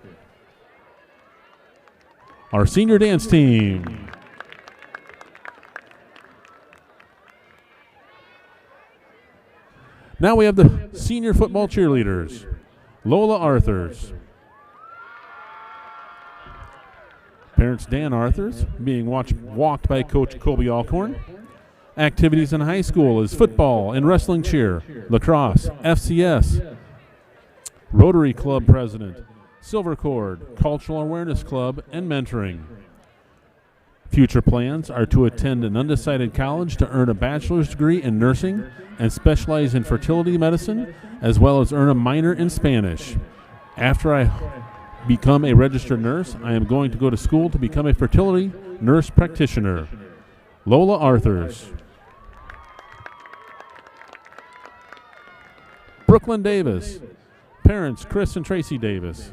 Our senior dance team. Now we have the senior football cheerleaders. Lola Arthurs. Parents Dan Arthurs, being walked by Coach Colby Alcorn. Activities in high school is football and wrestling cheer, lacrosse, FCS, Rotary Club president, silver cord, Cultural Awareness Club, and mentoring. Future plans are to attend an undecided college to earn a bachelor's degree in nursing and specialize in fertility medicine, as well as earn a minor in Spanish. After I become a registered nurse, I am going to go to school to become a fertility nurse practitioner. Lola Arthurs. Brooklyn Davis. Parents Chris and Tracy Davis.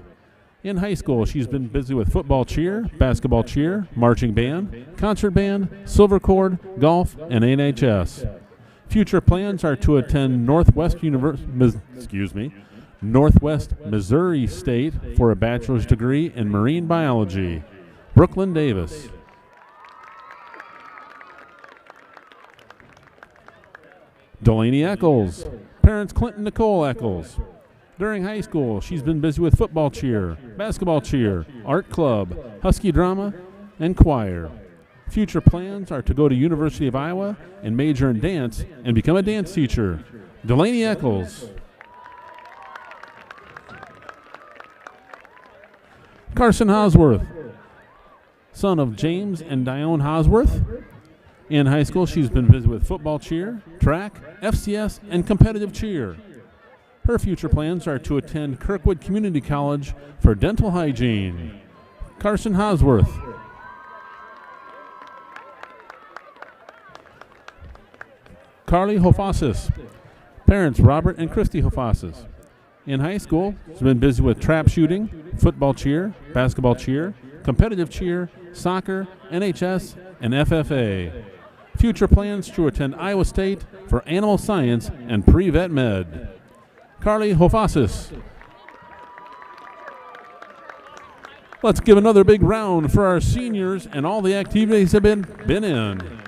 In high school, she's been busy with football cheer, basketball cheer, marching band, concert band, silver cord, golf, and NHS. Future plans are to attend Northwest Missouri State for a bachelor's degree in marine biology. Brooklyn Davis. Delaney Eccles. Parents Clinton Nicole Eccles. During high school, she's been busy with football cheer, basketball cheer, art club, Husky drama, and choir. Future plans are to go to University of Iowa and major in dance and become a dance teacher. Delaney Eccles. Carson Hosworth, son of James and Dione Hosworth. In high school, she's been busy with football cheer, track, FCS, and competitive cheer. Her future plans are to attend Kirkwood Community College for dental hygiene. Carson Hosworth. Carly Hofasis. Parents Robert and Christy Hofasis. In high school, she's been busy with trap shooting, football cheer, basketball cheer, competitive cheer, soccer, NHS, and FFA. Future plans to attend Iowa State for animal science and pre-vet med. Carly Hofasis. Let's give another big round for our seniors and all the activities they've been in.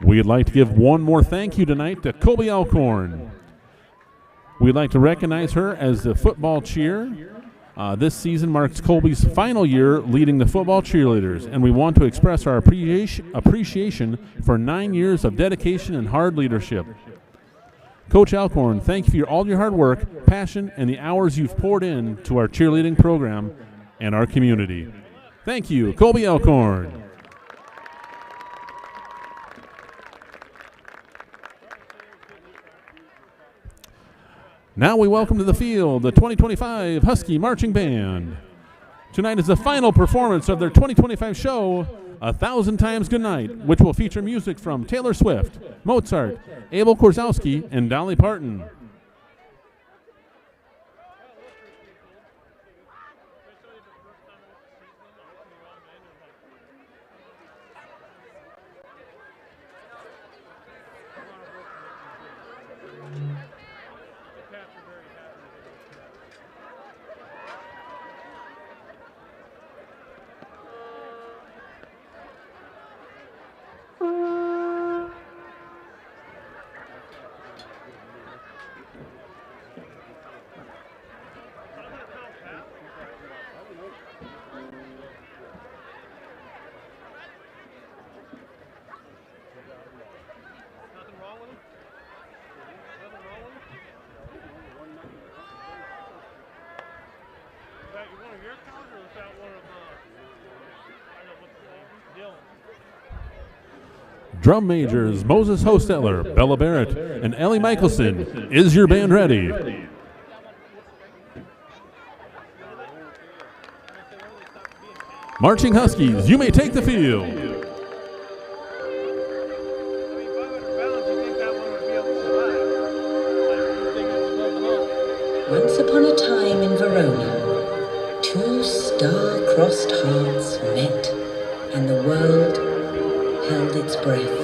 We'd like to give one more thank you tonight to Colby Alcorn. We'd like to recognize her as the football cheer. This season marks Colby's final year leading the football cheerleaders, and we want to express our appreciation for 9 years of dedication and hard leadership. Coach Alcorn, thank you for all your hard work, passion, and the hours you've poured in to our cheerleading program and our community. Thank you, Colby Alcorn. Now we welcome to the field the 2025 Husky Marching Band. Tonight is the final performance of their 2025 show, 1,000 Times Goodnight, which will feature music from Taylor Swift, Mozart, Abel Korzowski, and Dolly Parton. Drum majors Moses Hostetler, Bella Barrett, and Ellie Michelson. Is your band ready? Marching Huskies, you may take the field. Once upon a time in Verona, two star-crossed hearts met, and the world held its breath.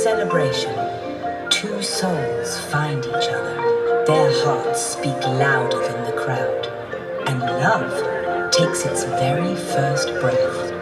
celebration, two souls find each other. Their hearts speak louder than the crowd, and love takes its very first breath.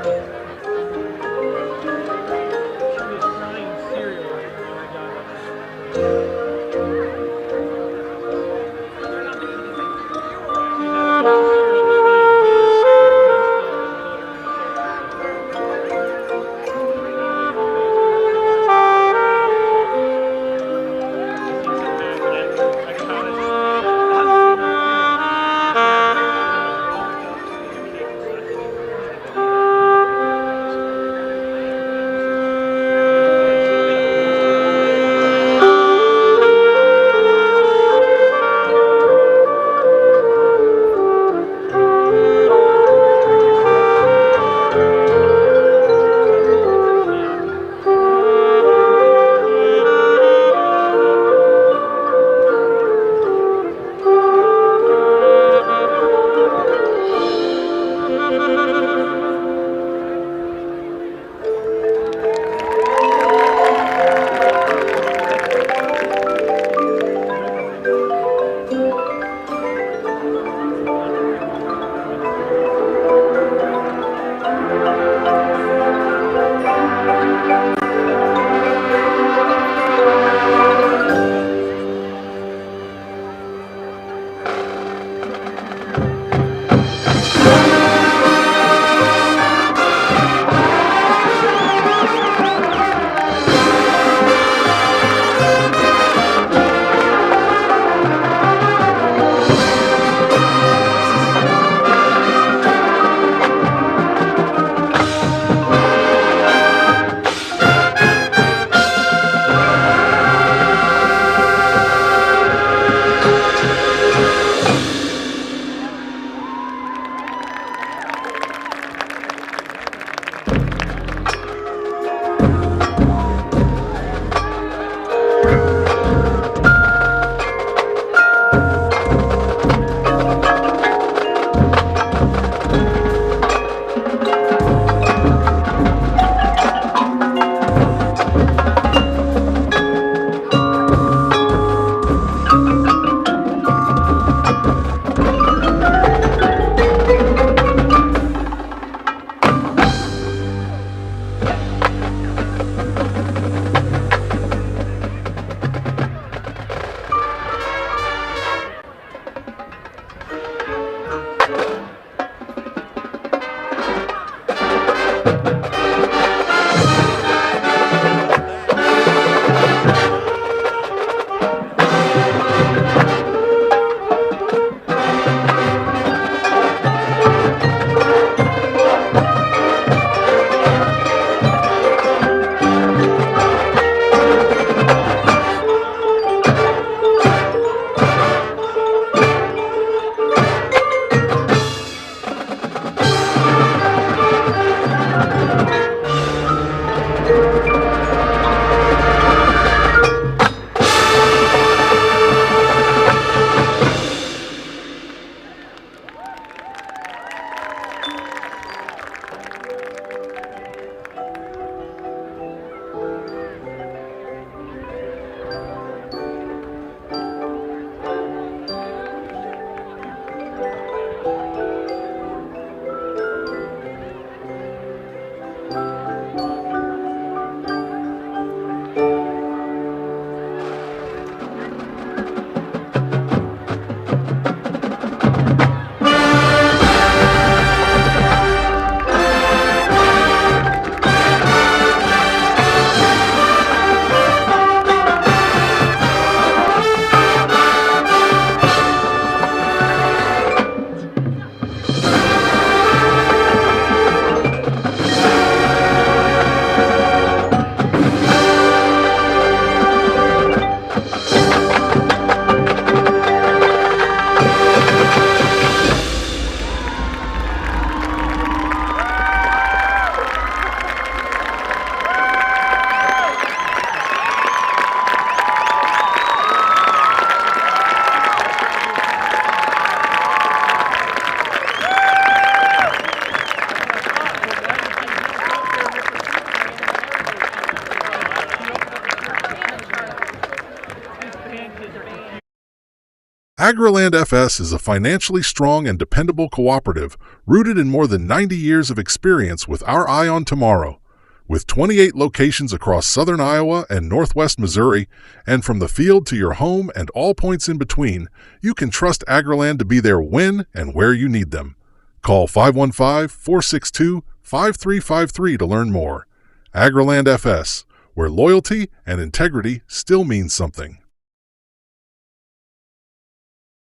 AgriLand FS is a financially strong and dependable cooperative rooted in more than 90 years of experience with our eye on tomorrow. With 28 locations across southern Iowa and northwest Missouri, and from the field to your home and all points in between, you can trust AgriLand to be there when and where you need them. Call 515-462-5353 to learn more. AgriLand FS, where loyalty and integrity still mean something.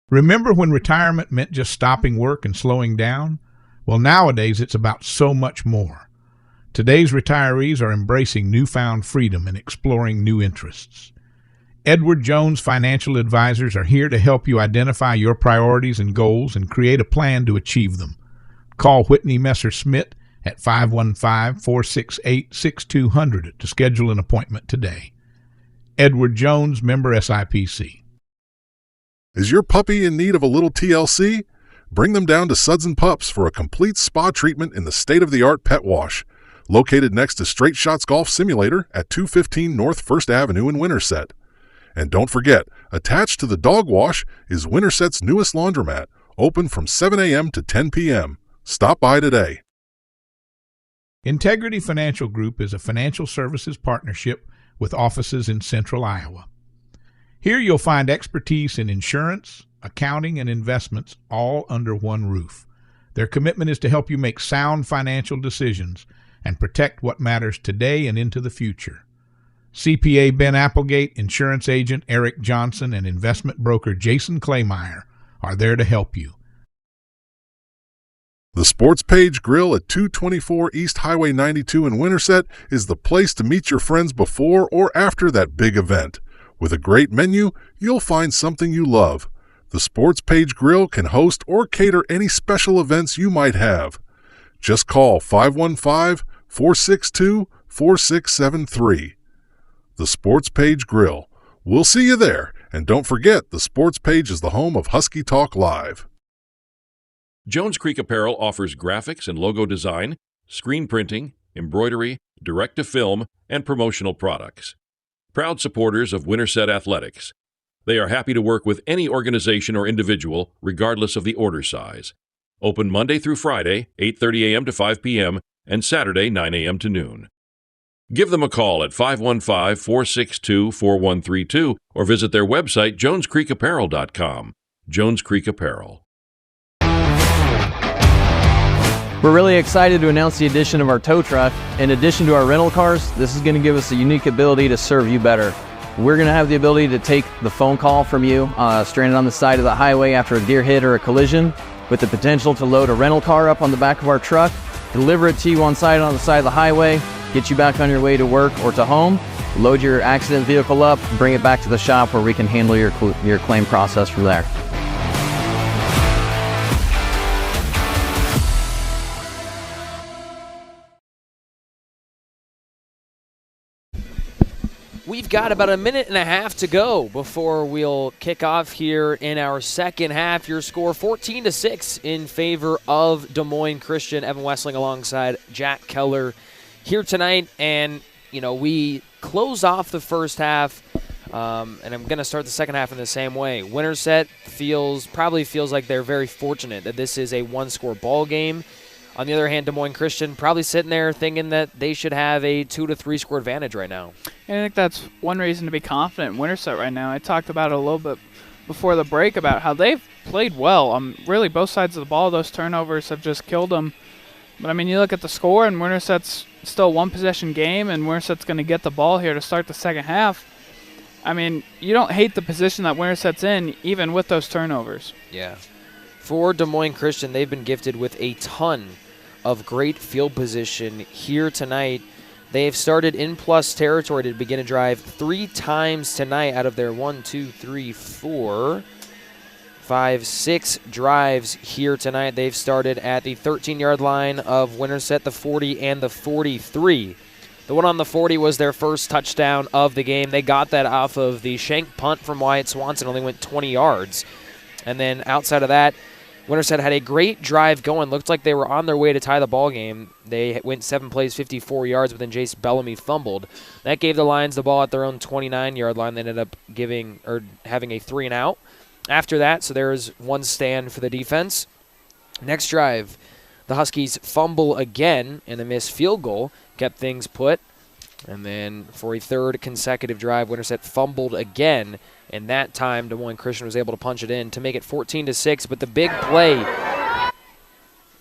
Remember when retirement meant just stopping work and slowing down? Well, nowadays it's about so much more. Today's retirees are embracing newfound freedom and exploring new interests. Edward Jones Financial Advisors are here to help you identify your priorities and goals and create a plan to achieve them. Call Whitney Messer-Schmidt at 515-468-6200 to schedule an appointment today. Edward Jones, member SIPC. Is your puppy in need of a little TLC? Bring them down to Suds & Pups for a complete spa treatment in the state-of-the-art pet wash, located next to Straight Shots Golf Simulator at 215 North 1st Avenue in Winterset. And don't forget, attached to the dog wash is Winterset's newest laundromat, open from 7 a.m. to 10 p.m. Stop by today. Integrity Financial Group is a financial services partnership with offices in central Iowa. Here you'll find expertise in insurance, accounting, and investments all under one roof. Their commitment is to help you make sound financial decisions and protect what matters today and into the future. CPA Ben Applegate, insurance agent Eric Johnson, and investment broker Jason Claymeyer are there to help you. The Sports Page Grill at 224 East Highway 92 in Winterset is the place to meet your friends before or after that big event. With a great menu, you'll find something you love. The Sports Page Grill can host or cater any special events you might have. Just call 515-462-4673. The Sports Page Grill. We'll see you there, and don't forget the Sports Page is the home of Husky Talk Live. Jones Creek Apparel offers graphics and logo design, screen printing, embroidery, direct-to-film, and promotional products. Proud supporters of Winterset Athletics. They are happy to work with any organization or individual, regardless of the order size. Open Monday through Friday, 8:30 a.m. to 5 p.m., and Saturday, 9 a.m. to noon. Give them a call at 515-462-4132 or visit their website, jonescreekapparel.com. Jones Creek Apparel. We're really excited to announce the addition of our tow truck. In addition to our rental cars, this is going to give us a unique ability to serve you better. We're going to have the ability to take the phone call from you stranded on the side of the highway after a deer hit or a collision, with the potential to load a rental car up on the back of our truck, deliver it to you on the side of the highway, get you back on your way to work or to home, load your accident vehicle up, bring it back to the shop where we can handle your claim process from there. We've got about a minute and a half to go before we'll kick off here in our second half. Your score 14-6 in favor of Des Moines Christian. Evan Wessling alongside Jack Keller here tonight. And, we close off the first half, and I'm going to start the second half in the same way. Winterset probably feels like they're very fortunate that this is a one-score ball game. On the other hand, Des Moines Christian probably sitting there thinking that they should have a 2 to 3 score advantage right now. And I think that's one reason to be confident in Winterset right now. I talked about it a little bit before the break about how they've played well. Really, both sides of the ball, those turnovers have just killed them. But, you look at the score, and Winterset's still a one-possession game, and Winterset's going to get the ball here to start the second half. You don't hate the position that Winterset's in, even with those turnovers. Yeah. For Des Moines Christian, they've been gifted with a ton of great field position here tonight. They have started in plus territory to begin a drive 3 times tonight out of their 6 drives here tonight. They've started at the 13-yard line of Winterset, the 40, and the 43. The one on the 40 was their first touchdown of the game. They got that off of the shank punt from Wyatt Swanson, only went 20 yards. And then outside of that, Winterset had a great drive going. Looked like they were on their way to tie the ball game. They went 7 plays, 54 yards, but then Jace Bellamy fumbled. That gave the Lions the ball at their own 29-yard line. They ended up having a 3-and-out. After that, so there's one stand for the defense. Next drive, the Huskies fumble again, and a missed field goal kept things put. And then for a third consecutive drive, Winterset fumbled again, and that time Des Moines Christian was able to punch it in to make it 14-6. But the big play,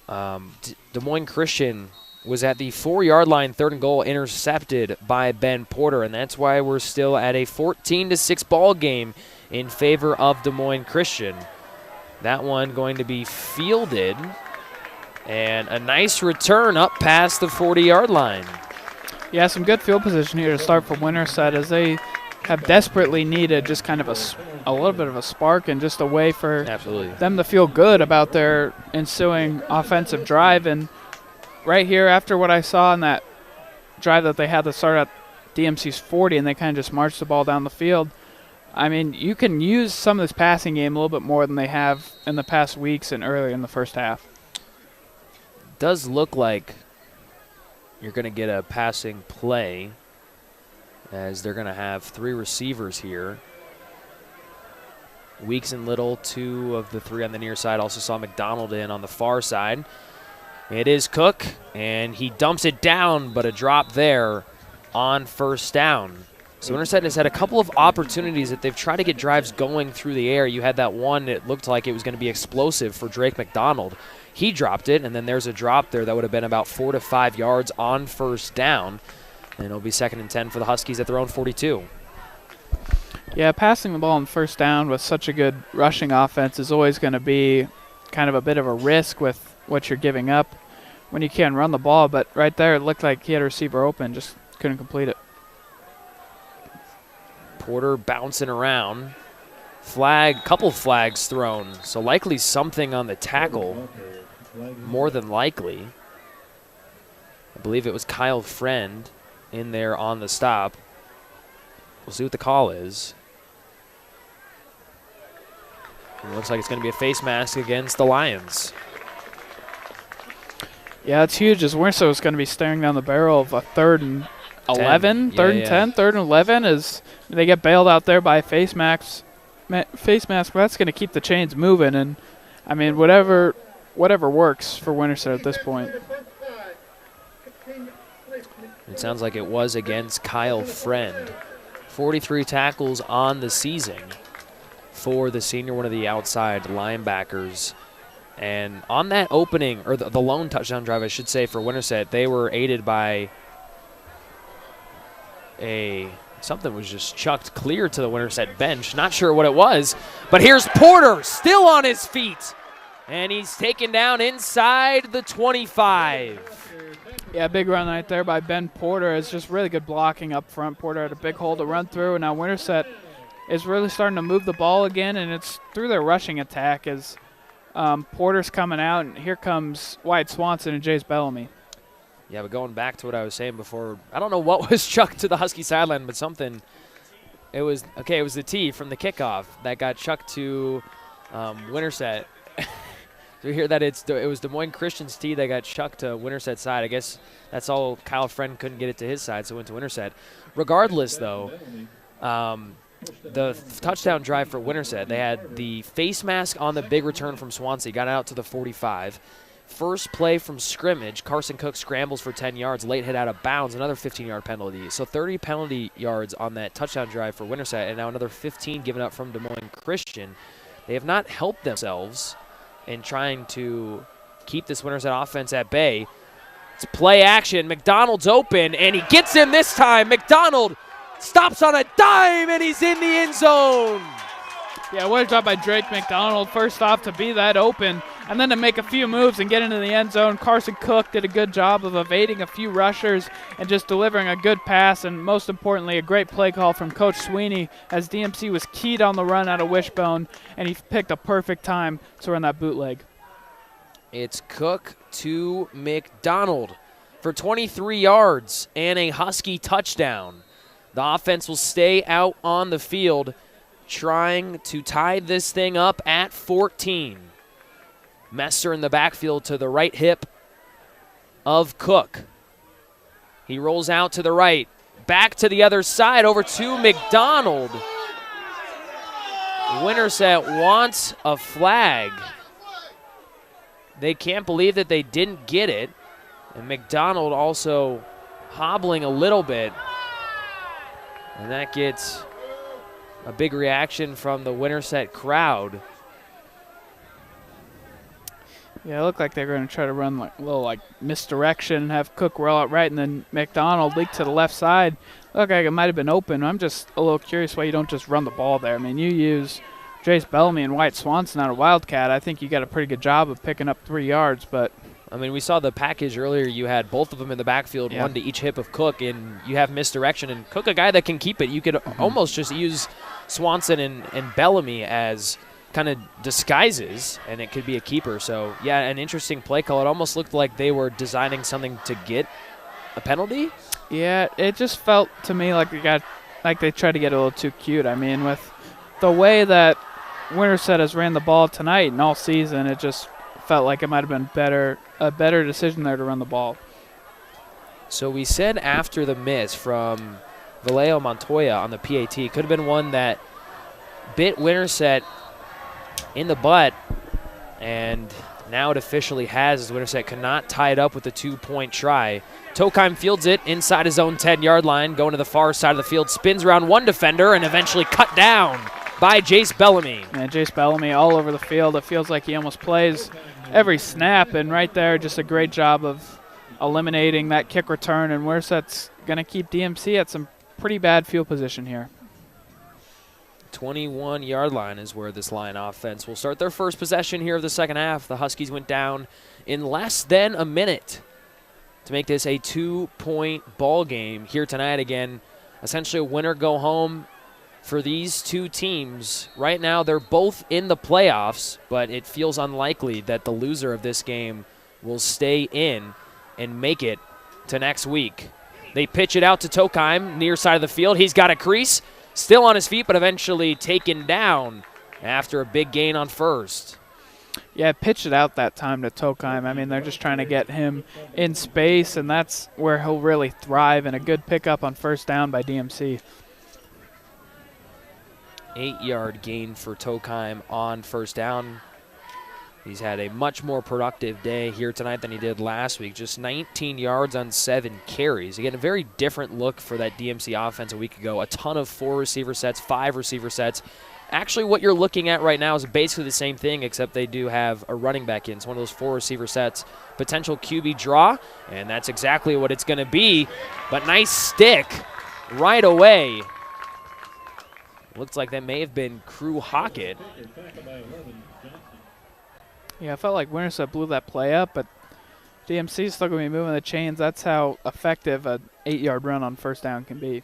Des Moines Christian was at the 4-yard line, 3rd and goal, intercepted by Ben Porter, and that's why we're still at a 14-6 ball game in favor of Des Moines Christian. That one going to be fielded, and a nice return up past the 40-yard line. Yeah, some good field position here to start for Winterset, as they have desperately needed just kind of a little bit of a spark and just a way for them to feel good about their ensuing offensive drive. And right here, after what I saw in that drive that they had to start at DMC's 40, and they kind of just marched the ball down the field, I mean, you can use some of this passing game a little bit more than they have in the past weeks and earlier in the first half. Does look like you're going to get a passing play, as they're going to have 3 receivers here. Weeks and Little, 2 of the 3 on the near side. Also saw McDonald in on the far side. It is Cook, and he dumps it down, but a drop there on first down. So Winterset has had a couple of opportunities that they've tried to get drives going through the air. You had that one, it looked like it was going to be explosive for Drake McDonald. He dropped it, and then there's a drop there that would have been about 4 to 5 yards on first down. And it'll be 2nd and 10 for the Huskies at their own 42. Yeah, passing the ball on first down with such a good rushing offense is always going to be kind of a bit of a risk with what you're giving up when you can run the ball. But right there, it looked like he had a receiver open, just couldn't complete it. Porter bouncing around. Couple flags thrown, so likely something on the tackle, more than likely. I believe it was Kyle Friend in there on the stop. We'll see what the call is. It looks like it's going to be a face mask against the Lions. Yeah, it's huge, as Winterset was going to be staring down the barrel of a 3rd and 11, 3rd and 10, 3rd and 11, as they get bailed out there by face mask. Face mask, well, that's going to keep the chains moving, and I mean, whatever works for Winterset at this point. It sounds like it was against Kyle Friend. 43 tackles on the season for the senior, one of the outside linebackers. And on that opening, or the lone touchdown drive, I should say, for Winterset, they were aided by something was just chucked clear to the Winterset bench. Not sure what it was, but here's Porter still on his feet, and he's taken down inside the 25. Yeah, big run right there by Ben Porter. It's just really good blocking up front. Porter had a big hole to run through, and now Winterset is really starting to move the ball again, and it's through their rushing attack as Porter's coming out, and here comes Wyatt Swanson and Jace Bellamy. Yeah, but going back to what I was saying before, I don't know what was chucked to the Husky sideline, but something. It was the tee from the kickoff that got chucked to Winterset. So we hear that it was Des Moines Christian's tee that got chucked to Winterset's side. I guess that's all. Kyle Friend couldn't get it to his side, so it went to Winterset. Regardless, though, the touchdown drive for Winterset, they had the face mask on the big return from Swansea, got out to the 45. First play from scrimmage, Carson Cook scrambles for 10 yards, late hit out of bounds, another 15-yard penalty. So 30 penalty yards on that touchdown drive for Winterset, and now another 15 given up from Des Moines Christian. They have not helped themselves in trying to keep this Winterset offense at bay. It's play action. McDonald's open, and he gets him this time. McDonald stops on a dime, and he's in the end zone. Yeah, what a job by Drake McDonald, first off, to be that open, and then to make a few moves and get into the end zone. Carson Cook did a good job of evading a few rushers and just delivering a good pass, and most importantly, a great play call from Coach Sweeney as DMC was keyed on the run out of Wishbone, and he picked a perfect time to run that bootleg. It's Cook to McDonald for 23 yards and a Husky touchdown. The offense will stay out on the field trying to tie this thing up at 14. Messer in the backfield to the right hip of Cook. He rolls out to the right, back to the other side, over to McDonald. Winterset wants a flag. They can't believe that they didn't get it. And McDonald also hobbling a little bit. And that gets a big reaction from the Winterset crowd. Yeah, it looked like they were going to try to run like a little misdirection, have Cook roll out right, and then McDonald leak to the left side. Looked like it might have been open. I'm just a little curious why you don't just run the ball there. I mean, you use Jace Bellamy and Wyatt Swanson out of Wildcat. I think you got a pretty good job of picking up 3 yards, but I mean, we saw the package earlier. You had both of them in the backfield, one to each hip of Cook, and you have misdirection. And Cook, a guy that can keep it, you could almost just use Swanson and Bellamy as kind of disguises, and it could be a keeper. So, yeah, an interesting play call. It almost looked like they were designing something to get a penalty. Yeah, it just felt to me like they tried to get a little too cute. I mean, with the way that Winterset has ran the ball tonight and all season, it just felt like it might have been a better decision there to run the ball. So we said after the miss from Vallejo Montoya on the PAT, could have been one that bit Winterset in the butt, and now it officially has, as Winterset cannot tie it up with a 2-point try. Tokheim fields it inside his own 10-yard line, going to the far side of the field, spins around one defender, and eventually cut down by Jace Bellamy. And Jace Bellamy all over the field. It feels like he almost plays every snap, and right there, just a great job of eliminating that kick return, and Winterset's going to keep DMC at some pretty bad field position here. 21-yard line is where this Lion offense will start their first possession here of the second half. The Huskies went down in less than a minute to make this a 2-point ball game here tonight. Again, essentially a winner go home for these two teams. Right now they're both in the playoffs, but it feels unlikely that the loser of this game will stay in and make it to next week. They pitch it out to Tokheim, near side of the field. He's got a crease. Still on his feet, but eventually taken down after a big gain on first. Yeah, pitched it out that time to Tokheim. I mean, they're just trying to get him in space, and that's where he'll really thrive, and a good pickup on first down by DMC. 8-yard gain for Tokheim on first down. He's had a much more productive day here tonight than he did last week. Just 19 yards on 7 carries. Again, a very different look for that DMC offense a week ago. A ton of 4 receiver sets, 5 receiver sets. Actually, what you're looking at right now is basically the same thing, except they do have a running back in. It's one of those 4 receiver sets. Potential QB draw, and that's exactly what it's going to be. But nice stick right away. Looks like that may have been Crew Hockett. Yeah, I felt like Winterset blew that play up, but DMC's still going to be moving the chains. That's how effective an 8-yard run on first down can be.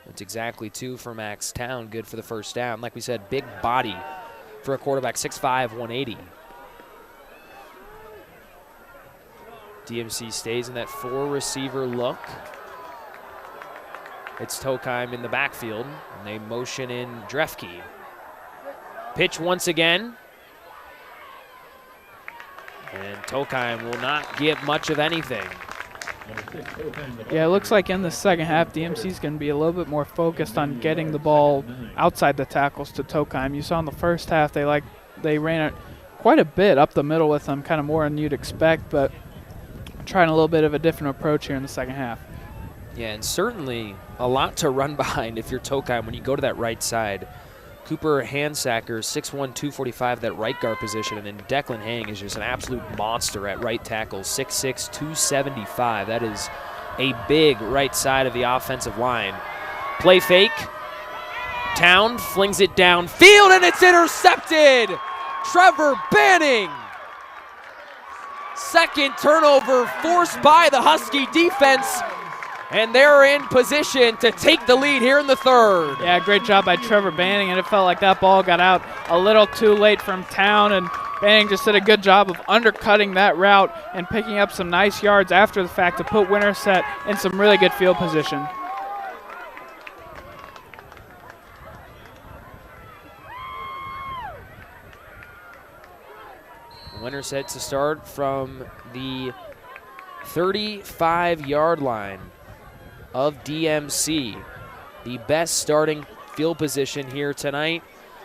That's exactly 2 for Max Town. Good for the first down. Like we said, big body for a quarterback, 6'5", 180. DMC stays in that 4-receiver look. It's Tokheim in the backfield, and they motion in Drefke. Pitch once again. And Tokheim will not get much of anything. Yeah, it looks like in the second half, DMC's going to be a little bit more focused on getting the ball outside the tackles to Tokheim. You saw in the first half they ran it quite a bit up the middle with them, kind of more than you'd expect, but trying a little bit of a different approach here in the second half. Yeah, and certainly a lot to run behind if you're Tokheim when you go to that right side. Cooper Handsacker, 6'1", 245, that right guard position, and then Declan Hang is just an absolute monster at right tackle, 6'6", 275. That is a big right side of the offensive line. Play fake. Town flings it downfield, and it's intercepted! Trevor Banning! Second turnover forced by the Husky defense. And they're in position to take the lead here in the third. Yeah, great job by Trevor Banning, and it felt like that ball got out a little too late from Town, and Banning just did a good job of undercutting that route and picking up some nice yards after the fact to put Winterset in some really good field position. Winterset to start from the 35-yard line of DMC. The best starting field position here tonight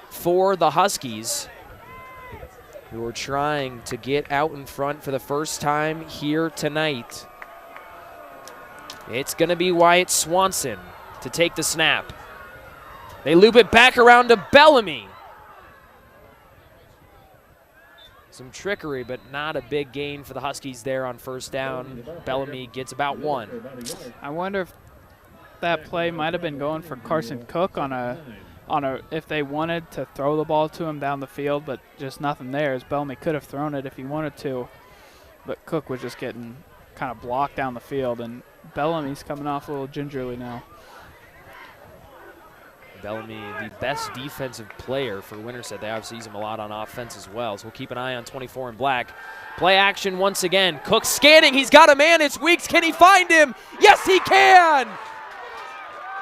for the Huskies, who are trying to get out in front for the first time here tonight. It's going to be Wyatt Swanson to take the snap. They loop it back around to Bellamy. Some trickery, but not a big gain for the Huskies there on first down. Bellamy gets about 1. I wonder if that play might have been going for Carson Cook on a if they wanted to throw the ball to him down the field, but just nothing there, as Bellamy could have thrown it if he wanted to, but Cook was just getting kind of blocked down the field, and Bellamy's coming off a little gingerly now. Bellamy, the best defensive player for Winterset. They obviously use him a lot on offense as well, so we'll keep an eye on 24 in black. Play action once again. Cook scanning. He's got a man. It's Weeks. Can he find him? Yes, he can!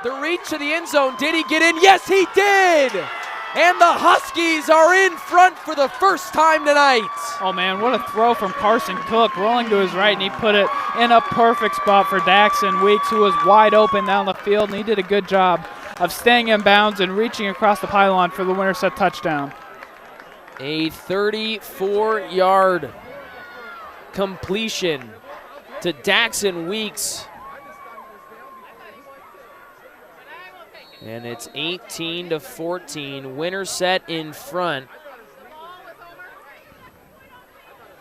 The reach to the end zone. Did he get in? Yes, he did! And the Huskies are in front for the first time tonight. Oh, man, what a throw from Carson Cook, rolling to his right, and he put it in a perfect spot for Daxon Weeks, who was wide open down the field, and he did a good job of staying in bounds and reaching across the pylon for the Winterset touchdown. A 34-yard completion to Daxon Weeks. And it's 18-14. Winterset in front.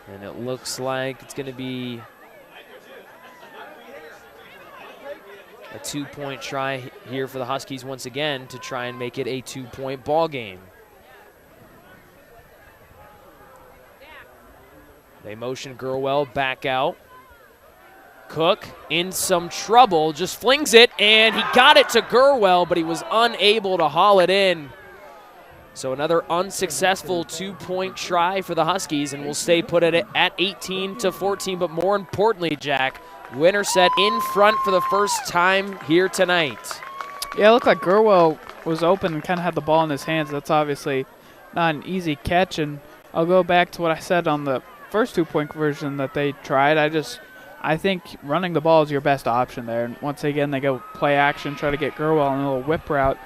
And it looks like it's going to be a 2-point try here for the Huskies once again to try and make it a 2-point ball game. They motion Gurwell back out. Cook in some trouble, just flings it, and he got it to Gurwell, but he was unable to haul it in. So another unsuccessful 2-point try for the Huskies, and we'll stay put at 18-14. But more importantly, Jack, Winterset in front for the first time here tonight. Yeah, it looked like Gurwell was open and kind of had the ball in his hands. That's obviously not an easy catch, and I'll go back to what I said on the first 2-point conversion that they tried. I think running the ball is your best option there. And once again, they go play action, try to get Gurwell on a little whip route.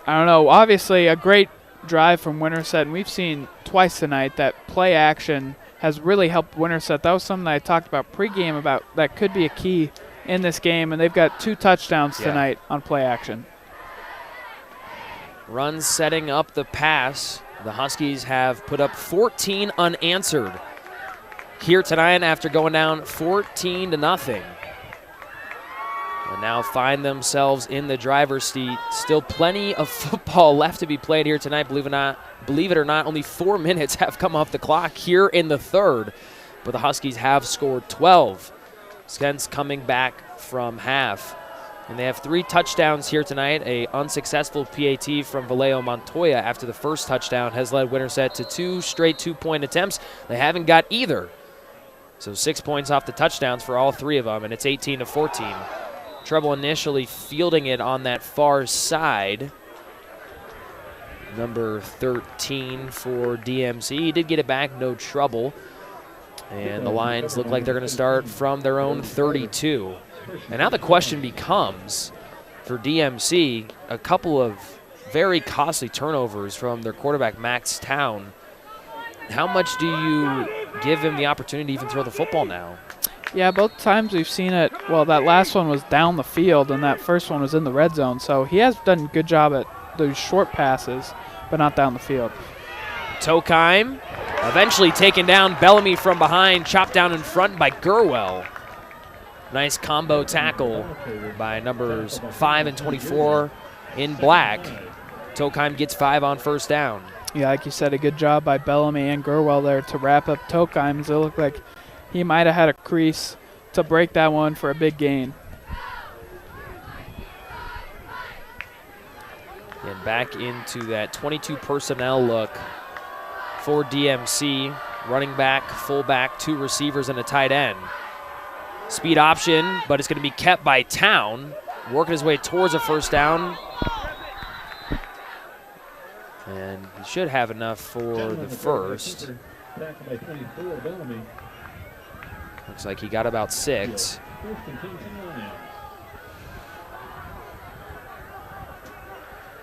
I don't know. Obviously, a great drive from Winterset, and we've seen twice tonight that play action has really helped Winterset. That was something that I talked about pregame about that could be a key in this game, and they've got 2 touchdowns tonight on play action. Run setting up the pass. The Huskies have put up 14 unanswered here tonight after going down 14-0. And now find themselves in the driver's seat. Still plenty of football left to be played here tonight. Believe it or not, only 4 minutes have come off the clock here in the third. But the Huskies have scored 12 since coming back from half. And they have 3 touchdowns here tonight. A unsuccessful PAT from Vallejo Montoya after the first touchdown has led Winterset to 2 straight 2-point attempts. They haven't got either. So 6 points off the touchdowns for all 3 of them, and it's 18-14. Trouble initially fielding it on that far side. Number 13 for DMC. He did get it back, no trouble. And the Lions look like they're going to start from their own 32. And now the question becomes, for DMC, a couple of very costly turnovers from their quarterback, Max Town. How much do you give him the opportunity to even throw the football now? Yeah, both times we've seen it. Well, that last one was down the field, and that first one was in the red zone. So he has done a good job at those short passes, but not down the field. Tokheim eventually taken down. Bellamy from behind, chopped down in front by Gurwell. Nice combo tackle by numbers 5 and 24 in black. Tokheim gets 5 on first down. Yeah, like you said, a good job by Bellamy and Gurwell there to wrap up Tokheim. It looked like he might have had a crease to break that one for a big gain. And back into that 22 personnel look for DMC. Running back, fullback, 2 receivers, and a tight end. Speed option, but it's going to be kept by Town. Working his way towards a first down. And he should have enough for the first. Looks like he got about 6.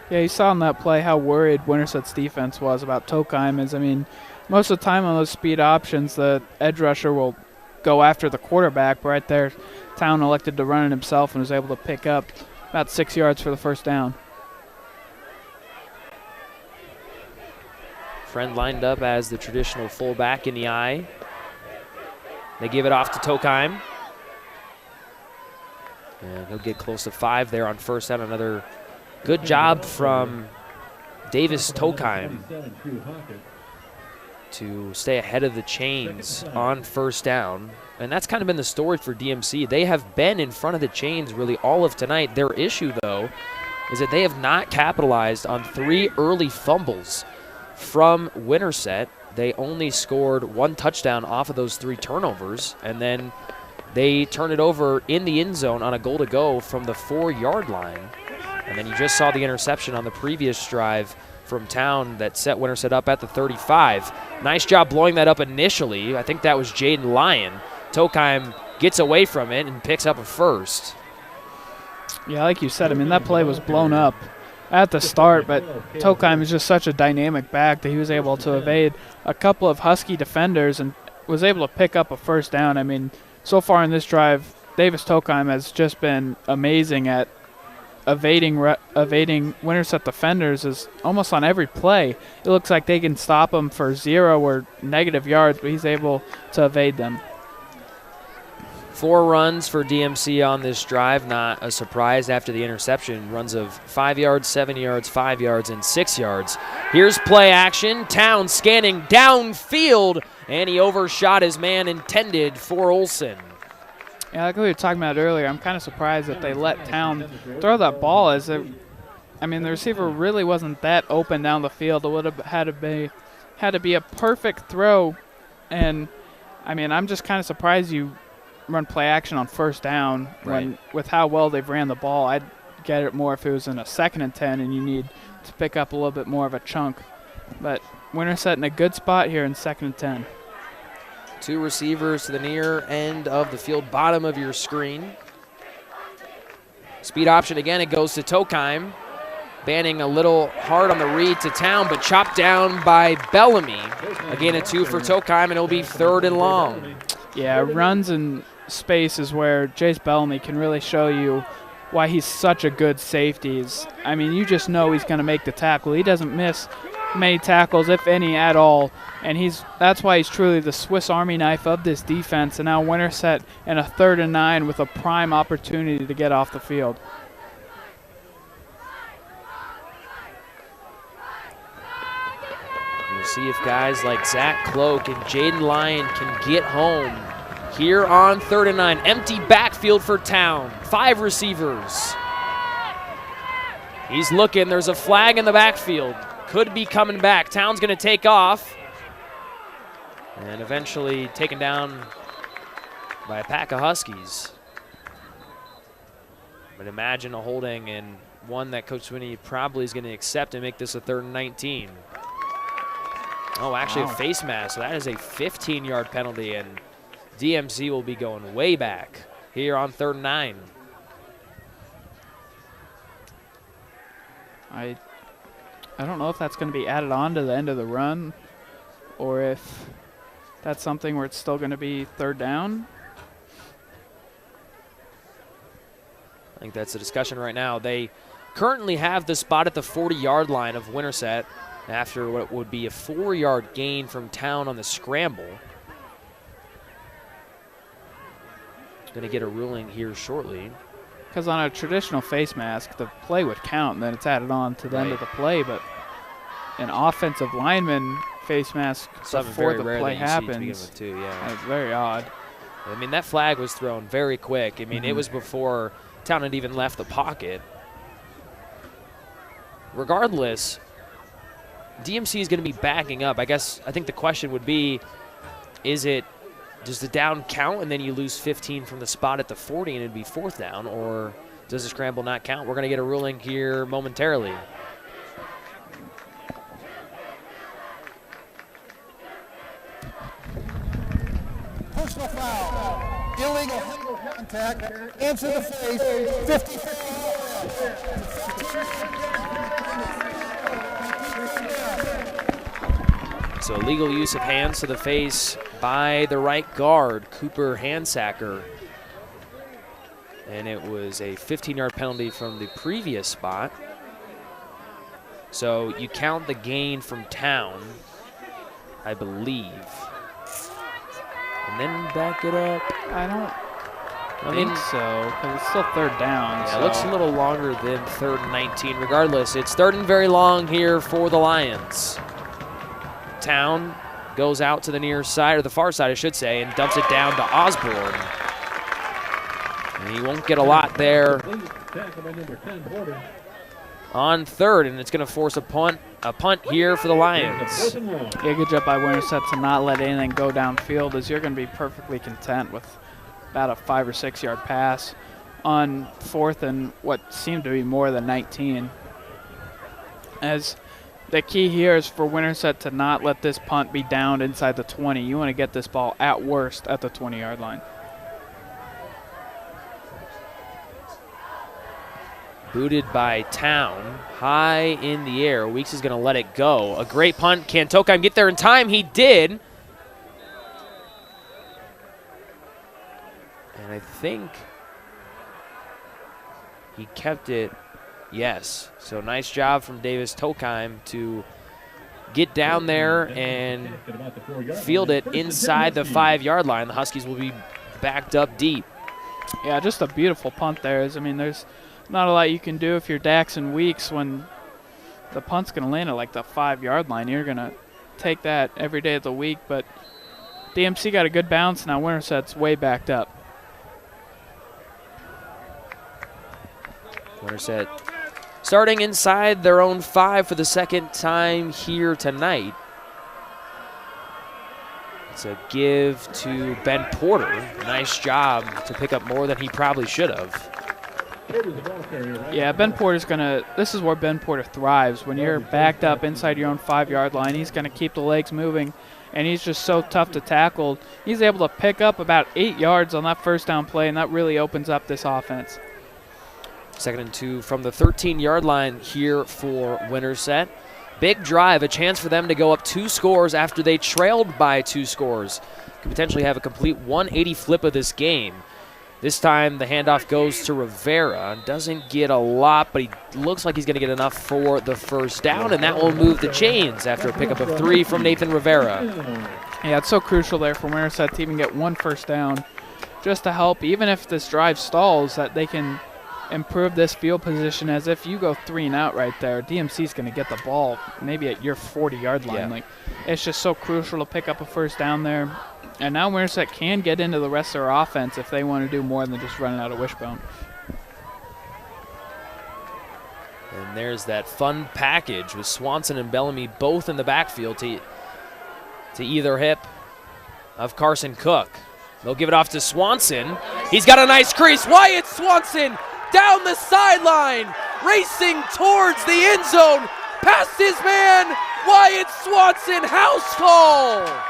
Yeah, you saw in that play how worried Winterset's defense was about Tokheim. Most of the time on those speed options, the edge rusher will go after the quarterback, but right there, Town elected to run it himself and was able to pick up about 6 yards for the first down. Friend lined up as the traditional fullback in the eye. They give it off to Tokheim. And he'll get close to 5 there on first down. Another good job from Davis Tokheim to stay ahead of the chains on first down. And that's kind of been the story for DMC. They have been in front of the chains really all of tonight. Their issue, though, is that they have not capitalized on 3 early fumbles from Winterset. They only scored 1 touchdown off of those 3 turnovers, and then they turn it over in the end zone on a goal to go from the 4-yard line. And then you just saw the interception on the previous drive from Town that set Winterset up at the 35. Nice job blowing that up initially. I think that was Jaden Lyon. Tokheim gets away from it and picks up a first. Yeah, like you said, that play was blown up at the start, but Tokheim is just such a dynamic back that he was able to evade a couple of Husky defenders and was able to pick up a first down. So far in this drive, Davis Tokheim has just been amazing at evading Winterset defenders is almost on every play. It looks like they can stop him for 0 or negative yards, but he's able to evade them. 4 runs for DMC on this drive, not a surprise after the interception. Runs of 5 yards, 7 yards, 5 yards, and 6 yards. Here's play action. Town scanning downfield, and he overshot his man intended for Olsen. Yeah, like we were talking about earlier, I'm kind of surprised that they let Town throw that ball. The receiver really wasn't that open down the field. It would have had to be a perfect throw, and I'm just kind of surprised you run play action on first down with how well they've ran the ball. I'd get it more if it was in a 2nd and 10 and you need to pick up a little bit more of a chunk. But Winterset in a good spot here in 2nd and 10. 2 receivers to the near end of the field, bottom of your screen. Speed option again, it goes to Tokheim. Banning a little hard on the read to Town, but chopped down by Bellamy. Again, a 2 for Tokheim, and it'll be 3rd and long. Yeah, runs in space is where Jace Bellamy can really show you why he's such a good safety. You just know he's going to make the tackle. He doesn't miss many tackles, if any, at all. And that's why he's truly the Swiss Army knife of this defense. And now Winterset in a 3rd and 9 with a prime opportunity to get off the field. We'll see if guys like Zach Cloak and Jaden Lyon can get home here on 3rd and 9. Empty backfield for Town. 5 receivers. He's looking. There's a flag in the backfield. Could be coming back. Town's going to take off. And eventually taken down by a pack of Huskies. But imagine a holding, and one that Coach Swinney probably is going to accept and make this a 3rd and 19. Oh, actually a face mask. So that is a 15-yard penalty, and DMC will be going way back here on 3rd and 9. I don't know if that's going to be added on to the end of the run or if that's something where it's still going to be 3rd down. I think that's the discussion right now. They currently have the spot at the 40-yard line of Winterset after what would be a 4-yard gain from Town on the scramble. Going to get a ruling here shortly. Because on a traditional face mask, the play would count, and then it's added on to the end of the play. But an offensive lineman face mask before the play happens, it's very odd. That flag was thrown very quick. It was before Town had even left the pocket. Regardless, DMC is going to be backing up. I think the question would be, does the down count and then you lose 15 from the spot at the 40 and it'd be 4th down, or does the scramble not count? We're going to get a ruling here momentarily. Personal foul. Illegal contact. Answer the face. 50. So illegal use of hands to the face by the right guard, Cooper Handsacker. And it was a 15-yard penalty from the previous spot. So you count the gain from Town, I believe. And then back it up. I don't think so, because it's still third down. Yeah, so. it looks a little longer than 3rd and 19. Regardless, it's 3rd and very long here for the Lions. Town goes out to the near side, or the far side, I should say, and dumps it down to Osborne. And he won't get a lot there on 3rd, and it's going to force a punt here for the Lions. Yeah, good job by Winterset to not let anything go downfield, as you're going to be perfectly content with about a 5 or 6 yard pass on 4th and what seemed to be more than 19. As the key here is for Winterset to not let this punt be downed inside the 20. You want to get this ball at worst at the 20-yard line. Booted by Town, high in the air. Weeks is going to let it go. A great punt. Can Tokheim get there in time? He did. And I think he kept it. Yes. So nice job from Davis Tokheim to get down there and field it inside the 5-yard line. The Huskies will be backed up deep. Yeah, just a beautiful punt there. I mean, there's not a lot you can do if you're Dax and Weeks when the punt's going to land at like the 5-yard line. You're going to take that every day of the week, but DMC got a good bounce. Now Winterset's way backed up. Winterset starting inside their own 5 for the 2nd time here tonight. It's a give to Ben Porter. Nice job to pick up more than he probably should have. Yeah, Ben Porter's this is where Ben Porter thrives. When you're backed up inside your own 5-yard line, he's going to keep the legs moving, and he's just so tough to tackle. He's able to pick up about 8 yards on that first down play, and that really opens up this offense. 2nd and 2 from the 13-yard line here for Winterset. Big drive, a chance for them to go up 2 scores after they trailed by 2 scores. Could potentially have a complete 180 flip of this game. This time the handoff goes to Rivera. Doesn't get a lot, but he looks like he's going to get enough for the first down, and that will move the chains after a pickup of 3 from Nathan Rivera. Yeah, it's so crucial there for Winterset to even get 1 first down just to help, even if this drive stalls, that they can improve this field position. As if you go 3 and out right there, DMC's going to get the ball maybe at your 40-yard line. Yeah. Like, it's just so crucial to pick up a first down there. And now Winterset can get into the rest of their offense if they want to do more than just running out of wishbone. And there's that fun package with Swanson and Bellamy both in the backfield to either hip of Carson Cook. They'll give it off to Swanson. He's got a nice crease. Wyatt Swanson down the sideline, racing towards the end zone. Past his man, Wyatt Swanson, house call.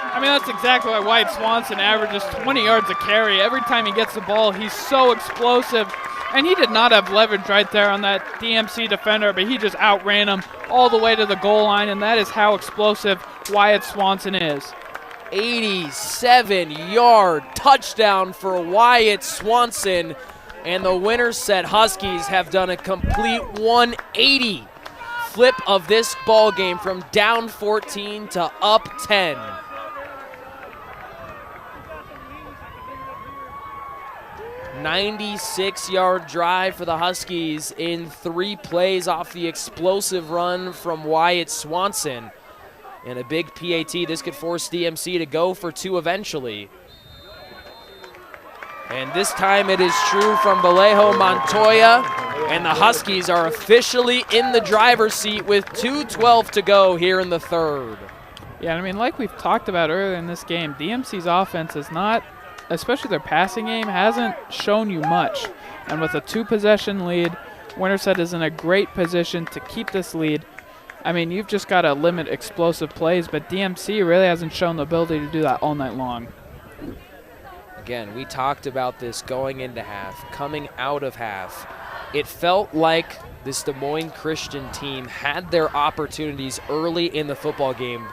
I mean, that's exactly why Wyatt Swanson averages 20 yards a carry. Every time he gets the ball, he's so explosive. And he did not have leverage right there on that DMC defender, but he just outran him all the way to the goal line, and that is how explosive Wyatt Swanson is. 87-yard touchdown for Wyatt Swanson, and the Winterset Huskies have done a complete 180 flip of this ball game from down 14 to up 10. $96-yard drive for the Huskies in 3 plays off the explosive run from Wyatt Swanson. And a big PAT. This could force DMC to go for 2 eventually. And this time it is true from Vallejo Montoya. And the Huskies are officially in the driver's seat with 2:12 to go here in the 3rd. Yeah, I mean, like we've talked about earlier in this game, DMC's offense is not, especially their passing game, hasn't shown you much. And with a 2-possession lead, Winterset is in a great position to keep this lead. I mean, you've just got to limit explosive plays, but DMC really hasn't shown the ability to do that all night long. Again, we talked about this going into half, coming out of half. It felt like this Des Moines Christian team had their opportunities early in the football game,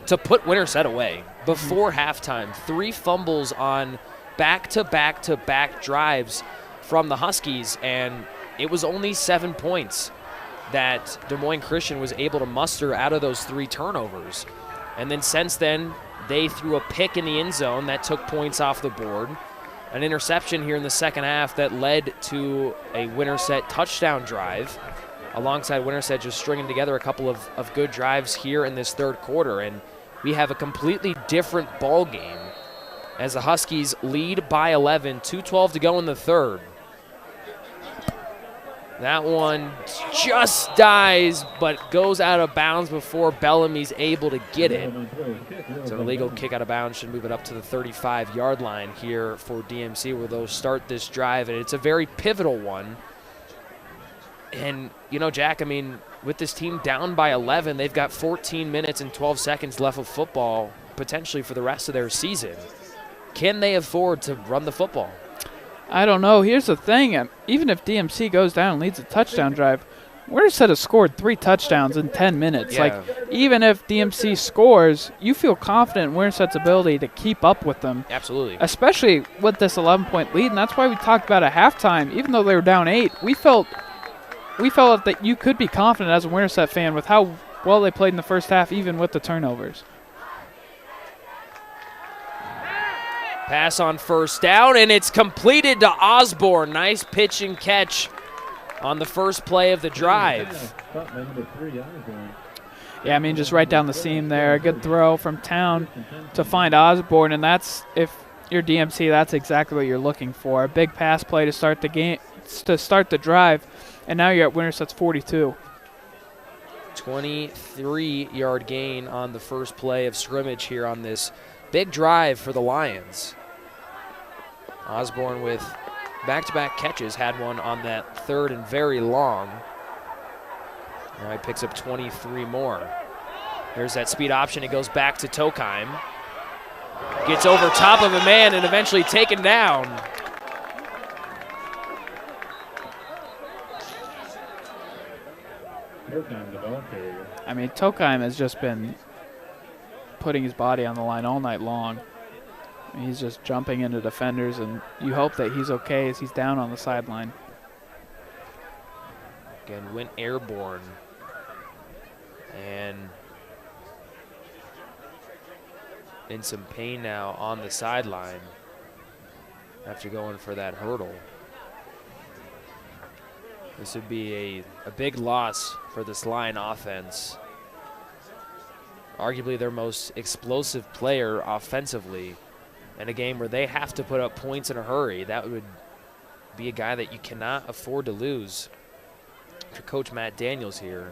to put Winterset away before halftime. 3 fumbles on back-to-back-to-back drives from the Huskies, and it was only 7 points that Des Moines Christian was able to muster out of those 3 turnovers. And then since then, they threw a pick in the end zone that took points off the board. An interception here in the second half that led to a Winterset touchdown drive, alongside Winterset just stringing together a couple of good drives here in this third quarter. And we have a completely different ball game as the Huskies lead by 11, 2:12 to go in the third. That one just dies, but goes out of bounds before Bellamy's able to get it. So an illegal kick out of bounds should move it up to the 35-yard line here for DMC, where they'll start this drive, and it's a very pivotal one. And, you know, Jack, I mean, with this team down by 11, they've got 14 minutes and 12 seconds left of football, potentially for the rest of their season. Can they afford to run the football? I don't know. Here's the thing. Even if DMC goes down and leads a touchdown drive, Winterset has scored 3 touchdowns in 10 minutes. Yeah. Like, even if DMC scores, you feel confident in Winterset's ability to keep up with them. Absolutely. Especially with this 11-point lead, and that's why we talked about at halftime, even though they were down 8, we felt that you could be confident as a Winterset fan with how well they played in the first half, even with the turnovers. Pass on first down, and it's completed to Osborne. Nice pitch and catch on the first play of the drive. Yeah, I mean, just right down the seam there. A good throw from Town to find Osborne, and that's, if you're DMC, that's exactly what you're looking for. A big pass play to start the game, to start the drive, and now you're at Winterset's 42. 23-yard gain on the first play of scrimmage here on this big drive for the Lions. Osborne with back-to-back catches, had one on that third and very long. Now he picks up 23 more. There's that speed option. It goes back to Tokheim. Gets over top of a man and eventually taken down. I mean, Tokheim has just been putting his body on the line all night long. He's just jumping into defenders, and you hope that he's okay as he's down on the sideline. Again, went airborne. And in some pain now on the sideline after going for that hurdle. This would be a big loss for this Lion offense. Arguably their most explosive player offensively in a game where they have to put up points in a hurry. That would be a guy that you cannot afford to lose for Coach Matt Daniels here.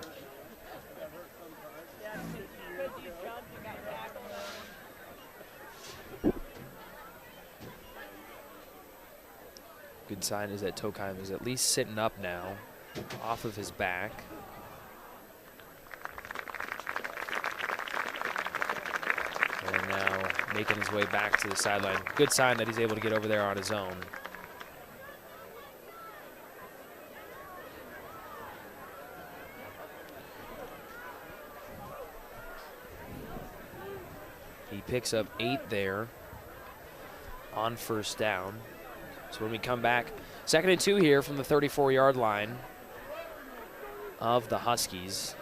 Good sign is that Tokheim is at least sitting up now, off of his back. And now making his way back to the sideline. Good sign that he's able to get over there on his own. He picks up 8 there on first down. So when we come back, 2nd and 2 here from the 34-yard line of the Huskies.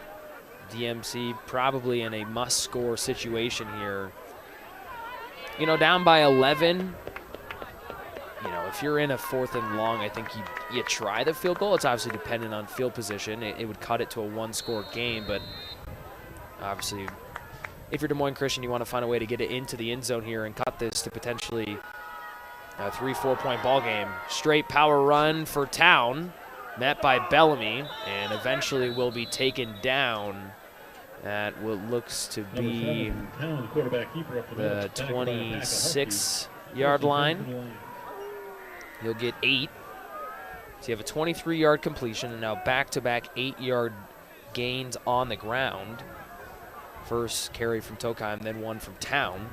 DMC probably in a must-score situation here. You know, down by 11, you know, if you're in a 4th and long, I think you try the field goal. It's obviously dependent on field position. It would cut it to a 1-score game, but obviously if you're Des Moines Christian, you want to find a way to get it into the end zone here and cut this to potentially a 3-4 point ball game. Straight power run for Town, met by Bellamy, and eventually will be taken down at what looks to be the 26-yard line. He'll get 8. So you have a 23-yard completion and now back-to-back 8-yard gains on the ground. First carry from Tokheim, then one from Town.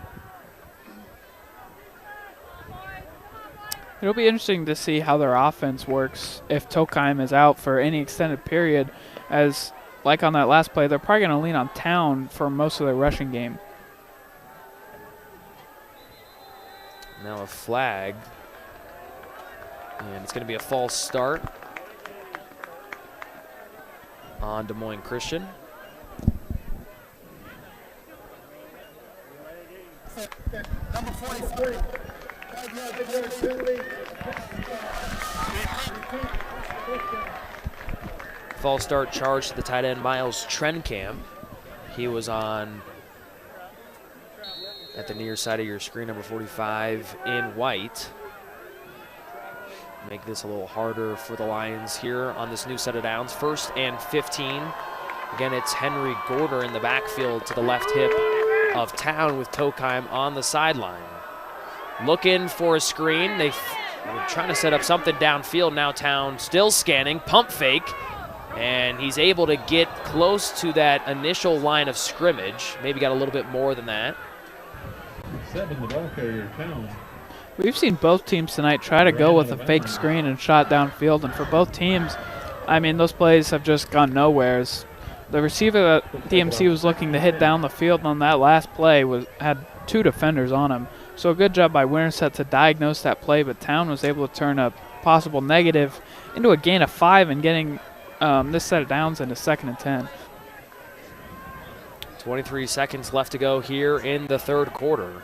It'll be interesting to see how their offense works if Tokheim is out for any extended period, as like on that last play, they're probably going to lean on Town for most of their rushing game. Now a flag. And it's going to be a false start on Des Moines Christian. Number 44. False start charge to the tight end Miles Trenkamp. He was on at the near side of your screen, number 45 in white. Make this a little harder for the Lions here on this new set of downs. 1st and 15. Again, it's Henry Gorder in the backfield to the left hip of Town with Tokheim on the sideline. Looking for a screen. They're trying to set up something downfield. Now Town still scanning, pump fake, and he's able to get close to that initial line of scrimmage. Maybe got a little bit more than that. 7, the ball carrier, Town. We've seen both teams tonight try to go with a fake screen and shot downfield, and for both teams, I mean, those plays have just gone nowheres. The receiver that DMC was looking to hit down the field on that last play had 2 defenders on him. So a good job by Winterset to diagnose that play, but Town was able to turn a possible negative into a gain of 5 and getting this set of downs into 2nd and 10. 23 seconds left to go here in the 3rd quarter.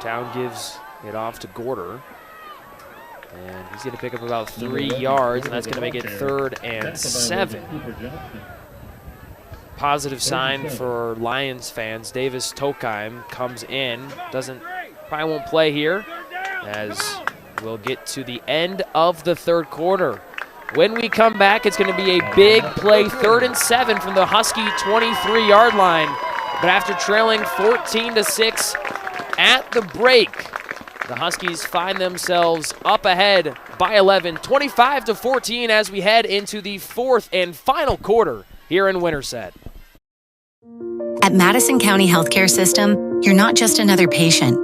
Town gives it off to Gorder. And he's going to pick up about 3 yards, and that's going to make it 3rd and 7. Positive sign for Lions fans. Davis Tokheim comes in. Probably won't play here, as we'll get to the end of the 3rd quarter. When we come back, it's going to be a big play, 3rd and 7 from the Husky 23-yard line. But after trailing 14-6 at the break, the Huskies find themselves up ahead by 11, 25-14 as we head into the 4th and final quarter here in Winterset. At Madison County Healthcare System, you're not just another patient.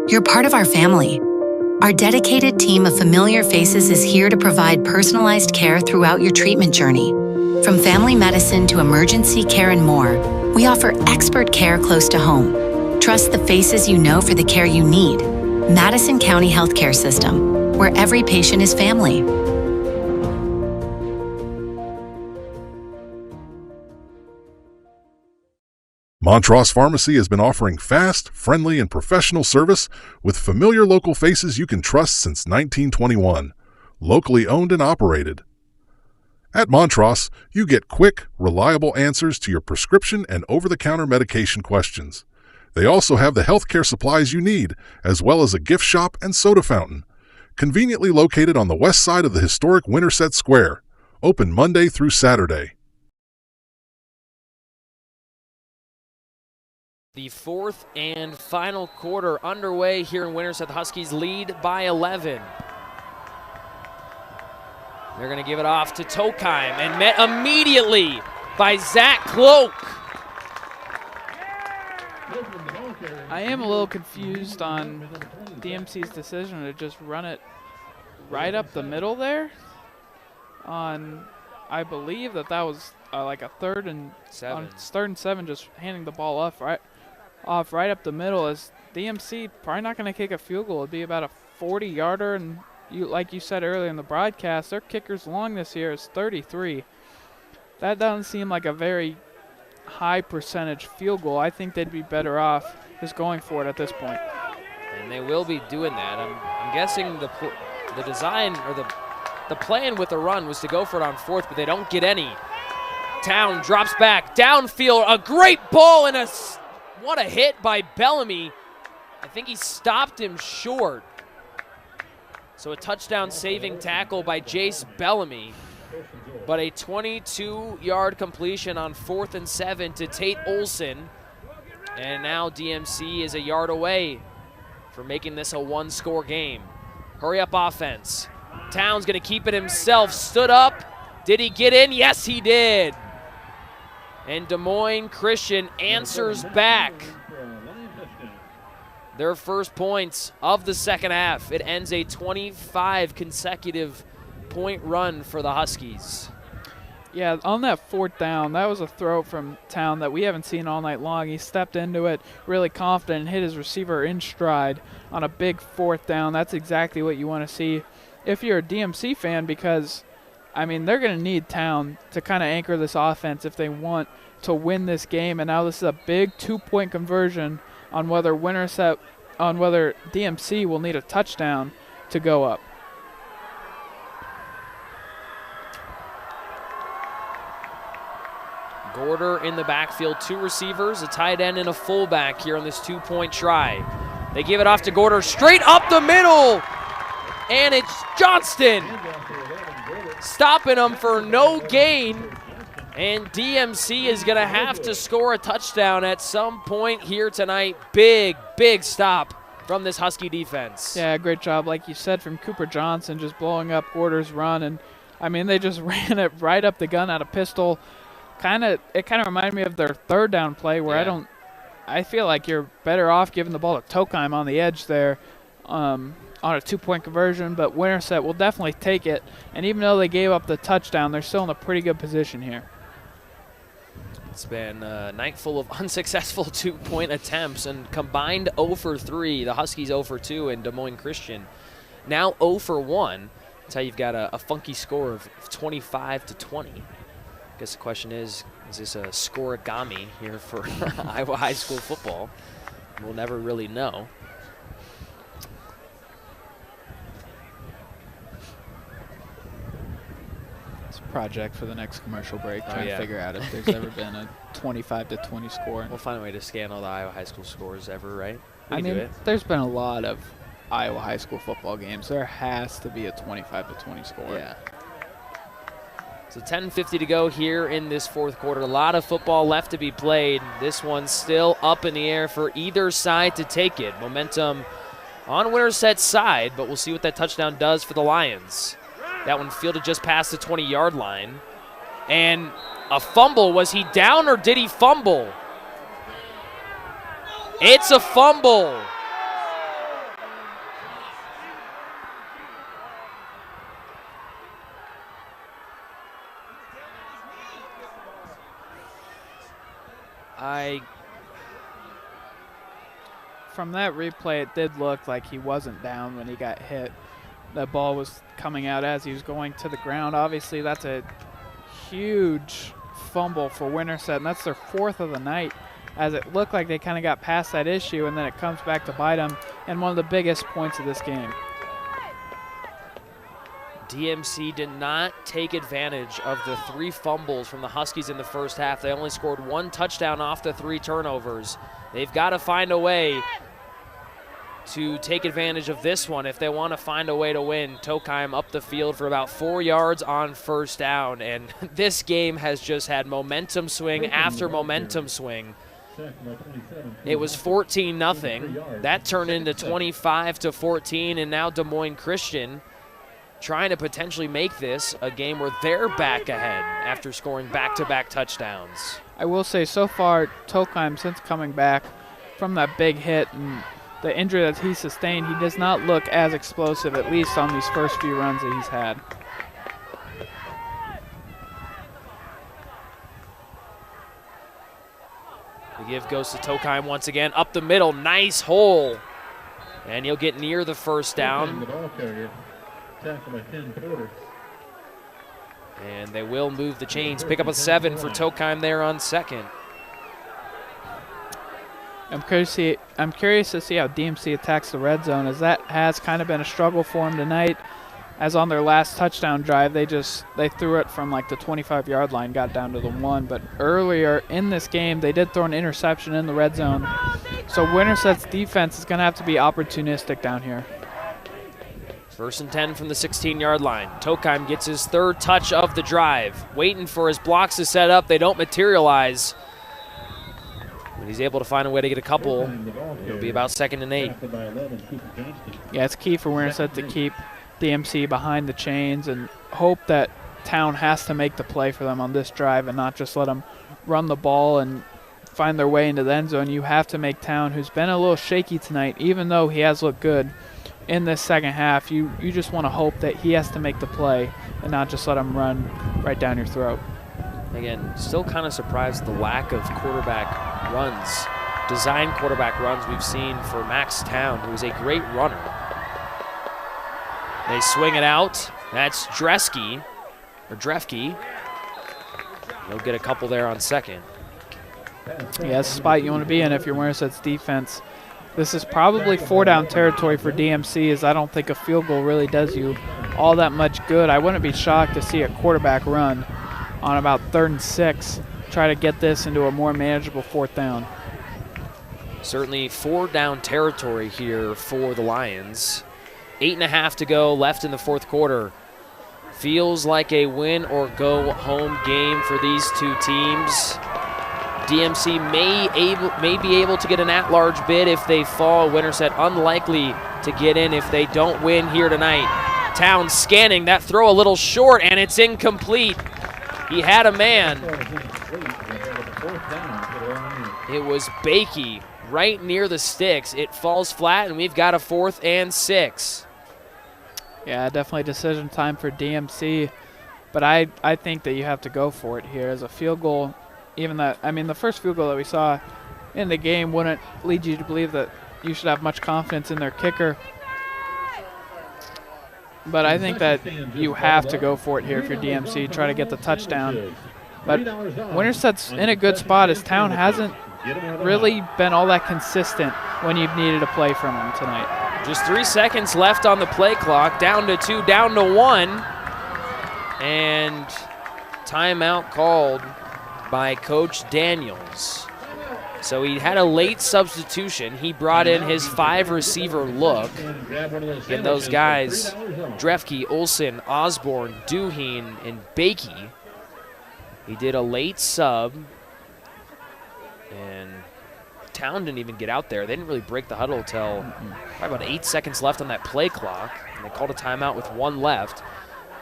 You're part of our family. Our dedicated team of familiar faces is here to provide personalized care throughout your treatment journey. From family medicine to emergency care and more, we offer expert care close to home. Trust the faces you know for the care you need. Madison County Healthcare System, where every patient is family. Montross Pharmacy has been offering fast, friendly, and professional service with familiar local faces you can trust since 1921. Locally owned and operated. At Montross, you get quick, reliable answers to your prescription and over-the-counter medication questions. They also have the healthcare supplies you need, as well as a gift shop and soda fountain. Conveniently located on the west side of the historic Winterset Square. Open Monday through Saturday. The 4th and final quarter underway here in Winterset. The Huskies lead by 11. They're going to give it off to Tokheim and met immediately by Zach Cloak. I am a little confused on DMC's decision to just run it right up the middle there. I believe that was like a 3rd and 7. 3rd and 7, just handing the ball off right up the middle. As DMC probably not going to kick a field goal. It'd be about a 40-yarder, and like you said earlier in the broadcast, their kickers long this year is 33. That doesn't seem like a very high percentage field goal. I think they'd be better off just going for it at this point. And they will be doing that. I'm guessing the design or the plan with the run was to go for it on 4th, but they don't get any. Town drops back downfield, a great ball, and what a hit by Bellamy. I think he stopped him short. So a touchdown saving tackle by Jace Bellamy. But a 22-yard completion on 4th and 7 to Tate Olson. And now DMC is a yard away from making this a 1-score game. Hurry up offense. Town's going to keep it himself. Stood up. Did he get in? Yes, he did. And Des Moines Christian answers back. Their first points of the second half. It ends a 25 consecutive point run for the Huskies. Yeah, on that fourth down, that was a throw from Town that we haven't seen all night long. He stepped into it really confident and hit his receiver in stride on a big fourth down. That's exactly what you want to see if you're a DMC fan, because, I mean, they're going to need Town to kind of anchor this offense if they want to win this game. And now this is a big 2-point conversion on whether DMC will need a touchdown to go up. Gorder in the backfield, 2 receivers, a tight end and a fullback here on this 2-point try. They give it off to Gorder, straight up the middle, and it's Johnston stopping them for no gain, and DMC is going to have to score a touchdown at some point here tonight. Big, big stop from this Husky defense. Yeah, great job, like you said, from Cooper Johnson, just blowing up Gorder's run, and I mean, they just ran it right up the gun out of pistol. It kind of reminded me of their third down play where I feel like you're better off giving the ball to Tokheim on the edge there on a 2-point conversion, but Winterset will definitely take it. And even though they gave up the touchdown, they're still in a pretty good position here. It's been a night full of unsuccessful 2-point attempts and combined 0 for 3. The Huskies 0 for 2 and Des Moines Christian now 0 for 1. That's how you've got a funky score of 25-20. I guess the question is this a scoregami here for Iowa high school football? We'll never really know. It's a project for the next commercial break, trying to figure out if there's ever been a 25-20 score. We'll find a way to scan all the Iowa high school scores ever, right? I mean, there's been a lot of Iowa high school football games. There has to be a 25-20 score. Yeah. So 10:50 to go here in this fourth quarter. A lot of football left to be played. This one's still up in the air for either side to take it. Momentum on Winterset's side, but we'll see what that touchdown does for the Lions. That one fielded just past the 20-yard line. And a fumble. Was he down or did he fumble? It's a fumble. From that replay, it did look like he wasn't down when he got hit. The ball was coming out as he was going to the ground. Obviously, that's a huge fumble for Winterset, and that's their 4th of the night, as it looked like they kind of got past that issue, and then it comes back to bite them in one of the biggest points of this game. DMC did not take advantage of the 3 fumbles from the Huskies in the first half. They only scored 1 touchdown off the 3 turnovers. They've got to find a way to take advantage of this one if they want to find a way to win. Tokheim up the field for about 4 yards on first down, and this game has just had momentum swing after momentum swing. It was 14-0. That turned into 25-14, and now Des Moines Christian trying to potentially make this a game where they're back ahead after scoring back-to-back touchdowns. I will say, so far, Tokheim, since coming back from that big hit and the injury that he sustained, he does not look as explosive, at least on these first few runs that he's had. The give goes to Tokheim once again, up the middle, nice hole. And he'll get near the first down. And they will move the chains, pick up a 7 for Tokheim there on second. I'm curious to see how DMC attacks the red zone, as that has kind of been a struggle for them tonight. As on their last touchdown drive, they threw it from like the 25-yard line, got down to the 1. But earlier in this game, they did throw an interception in the red zone. So Winterset's defense is going to have to be opportunistic down here. 1st and 10 from the 16-yard line. Tokheim gets his 3rd touch of the drive. Waiting for his blocks to set up. They don't materialize. But he's able to find a way to get a couple. It'll be about 2nd and 8. Yeah, it's key for Winterset to keep DMC behind the chains and hope that Town has to make the play for them on this drive and not just let them run the ball and find their way into the end zone. You have to make Town, who's been a little shaky tonight, even though he has looked good in this second half, you just want to hope that he has to make the play and not just let him run right down your throat. Again, still kind of surprised at the lack of quarterback runs, design quarterback runs we've seen for Max Town, who is a great runner. They swing it out. That's Drefke. He'll get a couple there on second. Yeah, that's the spot you want to be in if you're Winterset's defense. This is probably 4-down territory for DMC, as I don't think a field goal really does you all that much good. I wouldn't be shocked to see a quarterback run on about 3rd and 6, try to get this into a more manageable 4th down. Certainly 4-down territory here for the Lions. 8.5 to go left in the 4th quarter. Feels like a win or go home game for these two teams. DMC may be able to get an at-large bid if they fall. Winterset unlikely to get in if they don't win here tonight. Town scanning, that throw a little short, and it's incomplete. He had a man. It was Bakey right near the sticks. It falls flat, and we've got a 4th and 6. Yeah, definitely decision time for DMC, but I think that you have to go for it here as a field goal. Even that, I mean, the first field goal that we saw in the game wouldn't lead you to believe that you should have much confidence in their kicker. But I think that you have to go for it here if you're DMC, try to get the touchdown. But Winterset's in a good spot as Town hasn't really been all that consistent when you've needed a play from them tonight. Just 3 seconds left on the play clock, down to 2, down to 1. And timeout called by Coach Daniels. So he had a late substitution. He brought in his 5-receiver look. And those guys, Drefke, Olsen, Osborne, Duheen, and Bakey. He did a late sub. And Town didn't even get out there. They didn't really break the huddle until probably about 8 seconds left on that play clock. And they called a timeout with 1 left.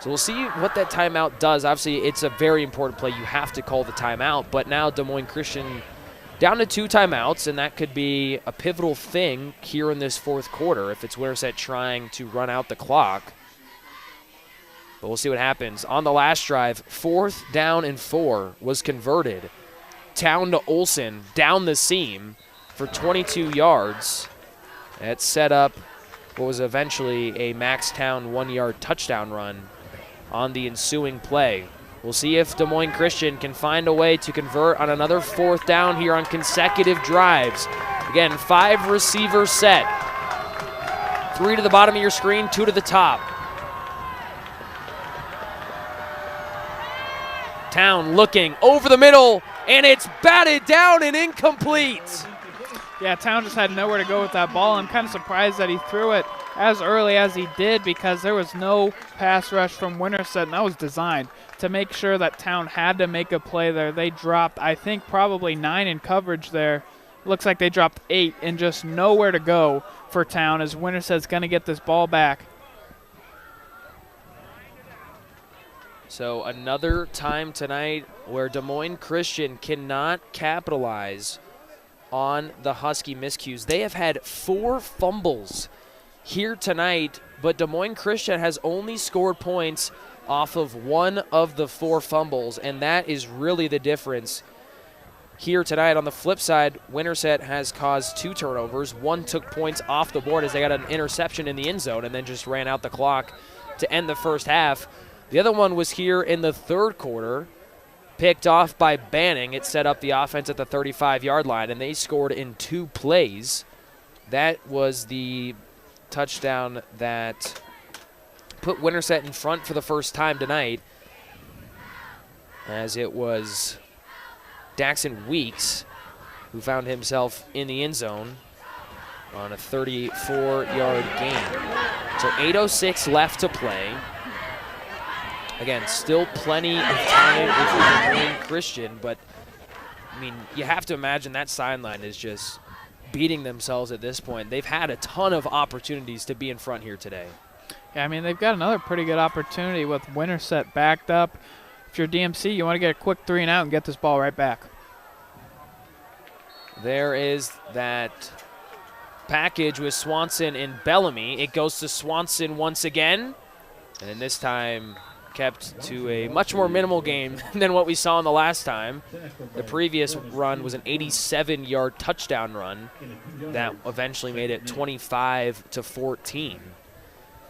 So we'll see what that timeout does. Obviously, it's a very important play. You have to call the timeout. But now Des Moines Christian down to 2 timeouts, and that could be a pivotal thing here in this 4th quarter if it's Winterset trying to run out the clock. But we'll see what happens. On the last drive, 4th down and 4 was converted. Town to Olsen, down the seam for 22 yards. That set up what was eventually a Max Town 1-yard touchdown run on the ensuing play. We'll see if Des Moines Christian can find a way to convert on another 4th down here on consecutive drives. Again, 5-receiver set. 3 to the bottom of your screen, 2 to the top. Town looking over the middle, and it's batted down and incomplete. Yeah, Town just had nowhere to go with that ball. I'm kind of surprised that he threw it as early as he did because there was no pass rush from Winterset, and that was designed to make sure that Town had to make a play there. They dropped, I think, probably 9 in coverage there. Looks like they dropped 8 and just nowhere to go for Town as Winterset's going to get this ball back. So another time tonight where Des Moines Christian cannot capitalize on the Husky miscues. They have had 4 fumbles here tonight, but Des Moines Christian has only scored points off of 1 of the 4 fumbles, and that is really the difference here tonight. On the flip side, Winterset has caused 2 turnovers. 1 took points off the board as they got an interception in the end zone and then just ran out the clock to end the first half. The other one was here in the 3rd quarter, picked off by Banning. It set up the offense at the 35-yard line, and they scored in 2 plays. That was the touchdown that put Winterset in front for the first time tonight, as it was Daxon Weeks who found himself in the end zone on a 34-yard gain. So 8:06 left to play. Again, still plenty of time with Des Moines Christian, but, I mean, you have to imagine that sideline is just beating themselves at this point. They've had a ton of opportunities to be in front here today. Yeah, I mean, they've got another pretty good opportunity with Winterset backed up. If you're DMC, you want to get a quick 3 and out and get this ball right back. There is that package with Swanson and Bellamy. It goes to Swanson once again, and then this time kept to a much more minimal game than what we saw in the last time. The previous run was an 87-yard touchdown run that eventually made it 25-14.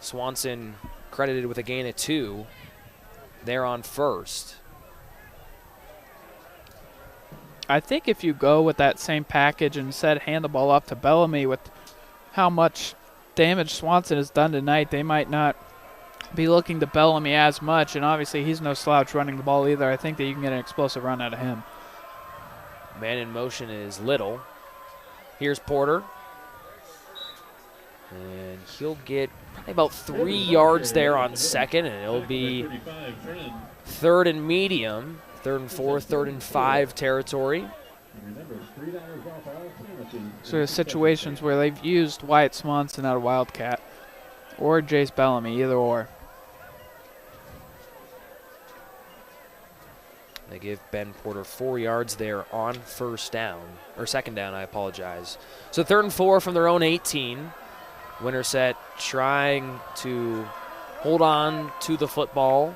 Swanson credited with a gain of 2. They're on first. I think if you go with that same package and instead hand the ball off to Bellamy with how much damage Swanson has done tonight, they might not be looking to Bellamy as much, and obviously he's no slouch running the ball either. I think that you can get an explosive run out of him. Man in motion is Little. Here's Porter. And he'll get probably about 3 yards there on second, and it'll be 3rd and medium, 3rd and 4, 3rd and 5 territory. So there's situations where they've used Wyatt Swanson out of Wildcat or Jace Bellamy, either or. They give Ben Porter 4 yards there on first down, or second down, I apologize. So 3rd and 4 from their own 18. Winterset trying to hold on to the football,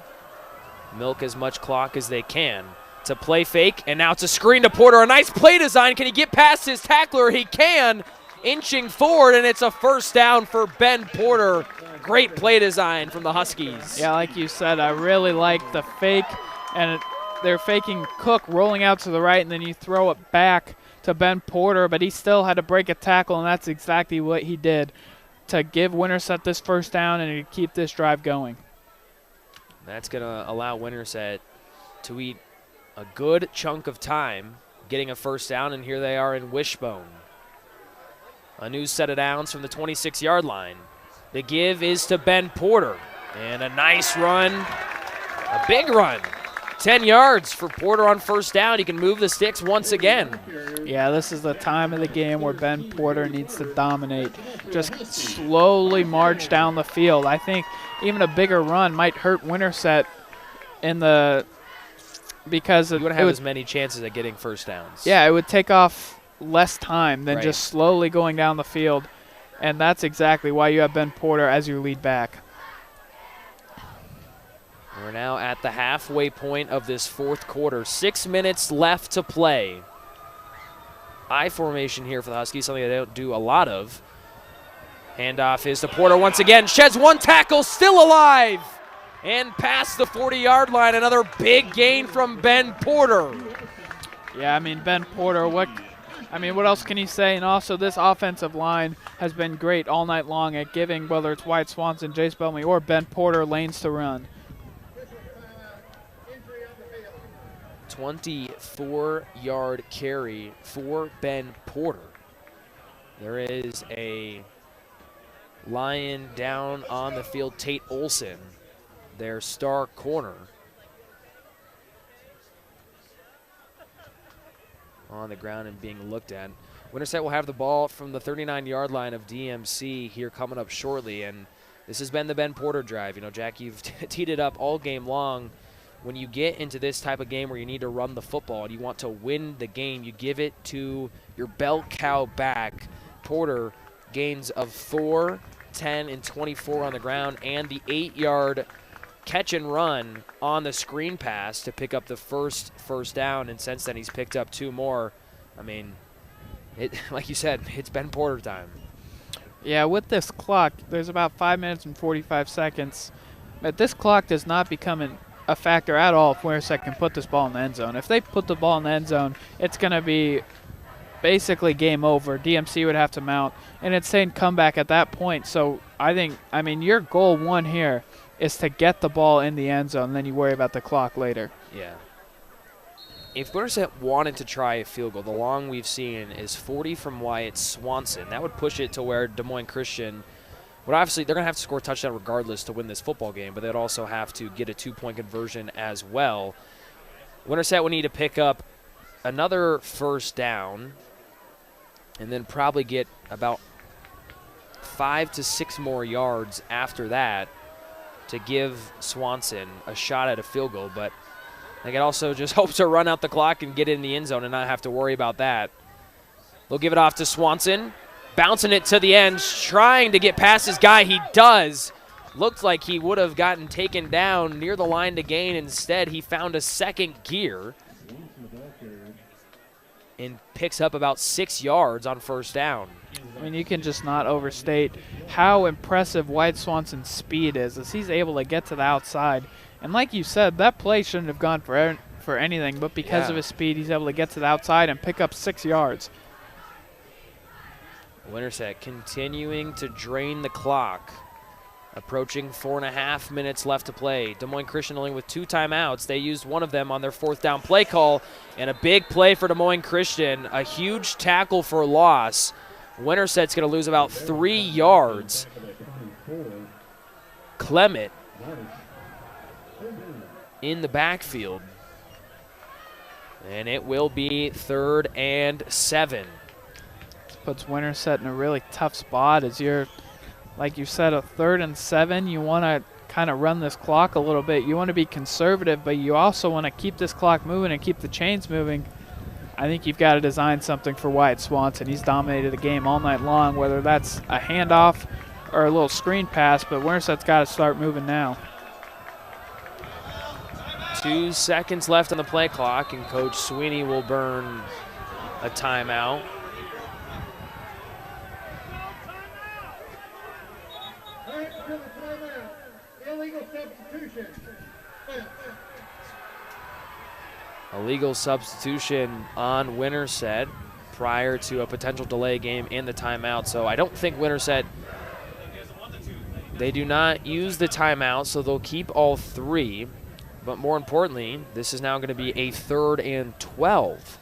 milk as much clock as they can. It's a play fake, and now it's a screen to Porter. A nice play design. Can he get past his tackler? He can, inching forward, and it's a first down for Ben Porter. Great play design from the Huskies. Yeah, like you said, I really like the fake, and they're faking Cook rolling out to the right, and then you throw it back to Ben Porter, but he still had to break a tackle, and that's exactly what he did to give Winterset this first down and to keep this drive going. That's going to allow Winterset to eat a good chunk of time getting a first down, and here they are in Wishbone. A new set of downs from the 26-yard line. The give is to Ben Porter, and a nice run, a big run. 10 yards for Porter on first down. He can move the sticks once again. Yeah, this is the time of the game where Ben Porter needs to dominate. Just slowly march down the field. I think even a bigger run might hurt Winterset in the because you wouldn't have as many chances at getting first downs. Yeah, it would take off less time than right. just slowly going down the field, and that's exactly why you have Ben Porter as your lead back. We're now at the halfway point of this fourth quarter. 6 minutes left to play. I formation here for the Huskies, something they don't do a lot of. Handoff is to Porter once again. Sheds one tackle, still alive. And past the 40-yard line, another big gain from Ben Porter. Yeah, I mean, Ben Porter, what else can you say? And also, this offensive line has been great all night long at giving, whether it's Wyatt Swanson, Jace Bellamy, or Ben Porter, lanes to run. 24-yard carry for Ben Porter. There is a Lion down on the field, Tate Olson, their star corner. On the ground and being looked at. Winterset will have the ball from the 39-yard line of DMC here coming up shortly, and this has been the Ben Porter drive. You know, Jack, you've teed it up all game long. When you get into this type of game where you need to run the football and you want to win the game, you give it to your bell cow back. Porter gains of 4, 10, and 24 on the ground, and the 8-yard catch and run on the screen pass to pick up the first down, and since then he's picked up 2 more. I mean, like you said, it's Ben Porter time. Yeah, with this clock, there's about 5 minutes and 45 seconds. But this clock does not become a factor at all if Winterset can put this ball in the end zone. If they put the ball in the end zone, it's going to be basically game over. DMC would have to mount an insane comeback at that point. So I mean, your goal one here is to get the ball in the end zone, and then you worry about the clock later. Yeah. If Winterset wanted to try a field goal, the long we've seen is 40 from Wyatt Swanson. That would push it to where Des Moines Christian would obviously, they're going to have to score a touchdown regardless to win this football game, but they'd also have to get a 2-point conversion as well. Winterset would need to pick up another first down and then probably get about 5 to 6 more yards after that to give Swanson a shot at a field goal, but they could also just hope to run out the clock and get in the end zone and not have to worry about that. They'll give it off to Swanson, bouncing it to the end, trying to get past his guy. He does. looked like he would have gotten taken down near the line to gain. Instead, he found a second gear and picks up about 6 yards on first down. I mean, you can just not overstate how impressive Wyatt Swanson's speed is as he's able to get to the outside. And like you said, that play shouldn't have gone for anything, but because of his speed, he's able to get to the outside and pick up 6 yards. Winterset continuing to drain the clock. Approaching 4.5 minutes left to play. Des Moines Christian only with 2 timeouts. They used one of them on their 4th down play call, and a big play for Des Moines Christian. A huge tackle for loss. Winterset's going to lose about 3 yards. Clement in the backfield. And it will be 3rd and 7. This puts Winterset in a really tough spot as you're, like you said, a 3rd and 7. You want to kind of run this clock a little bit. You want to be conservative, but you also want to keep this clock moving and keep the chains moving. I think you've got to design something for Wyatt Swanson. He's dominated the game all night long, whether that's a handoff or a little screen pass, but Winterset's got to start moving now. 2 seconds left on the play clock, and Coach Sweeney will burn a timeout. Illegal substitution on Winterset prior to a potential delay game and the timeout. So I don't think Winterset, they do not use the timeout, so they'll keep all 3. But more importantly, this is now going to be a 3rd and 12.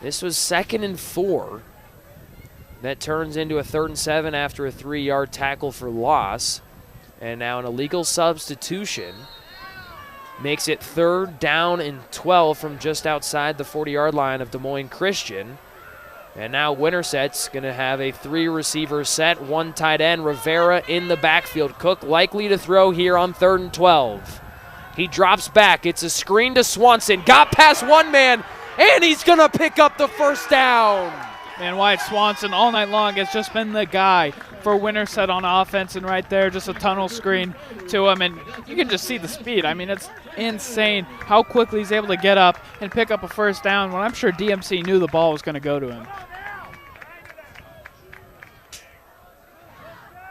This was 2nd and 4. That turns into a 3rd and 7 after a 3-yard tackle for loss. And now an illegal substitution makes it 3rd down and 12 from just outside the 40-yard line of Des Moines Christian. And now Winterset's going to have a 3-receiver set, 1 tight end, Rivera in the backfield. Cook likely to throw here on 3rd and 12. He drops back. It's a screen to Swanson. Got past one man, and he's going to pick up the first down. Man, Wyatt Swanson all night long has just been the guy for Winterset on offense, and right there, just a tunnel screen to him, and you can just see the speed. I mean, it's insane how quickly he's able to get up and pick up a first down when I'm sure DMC knew the ball was going to go to him.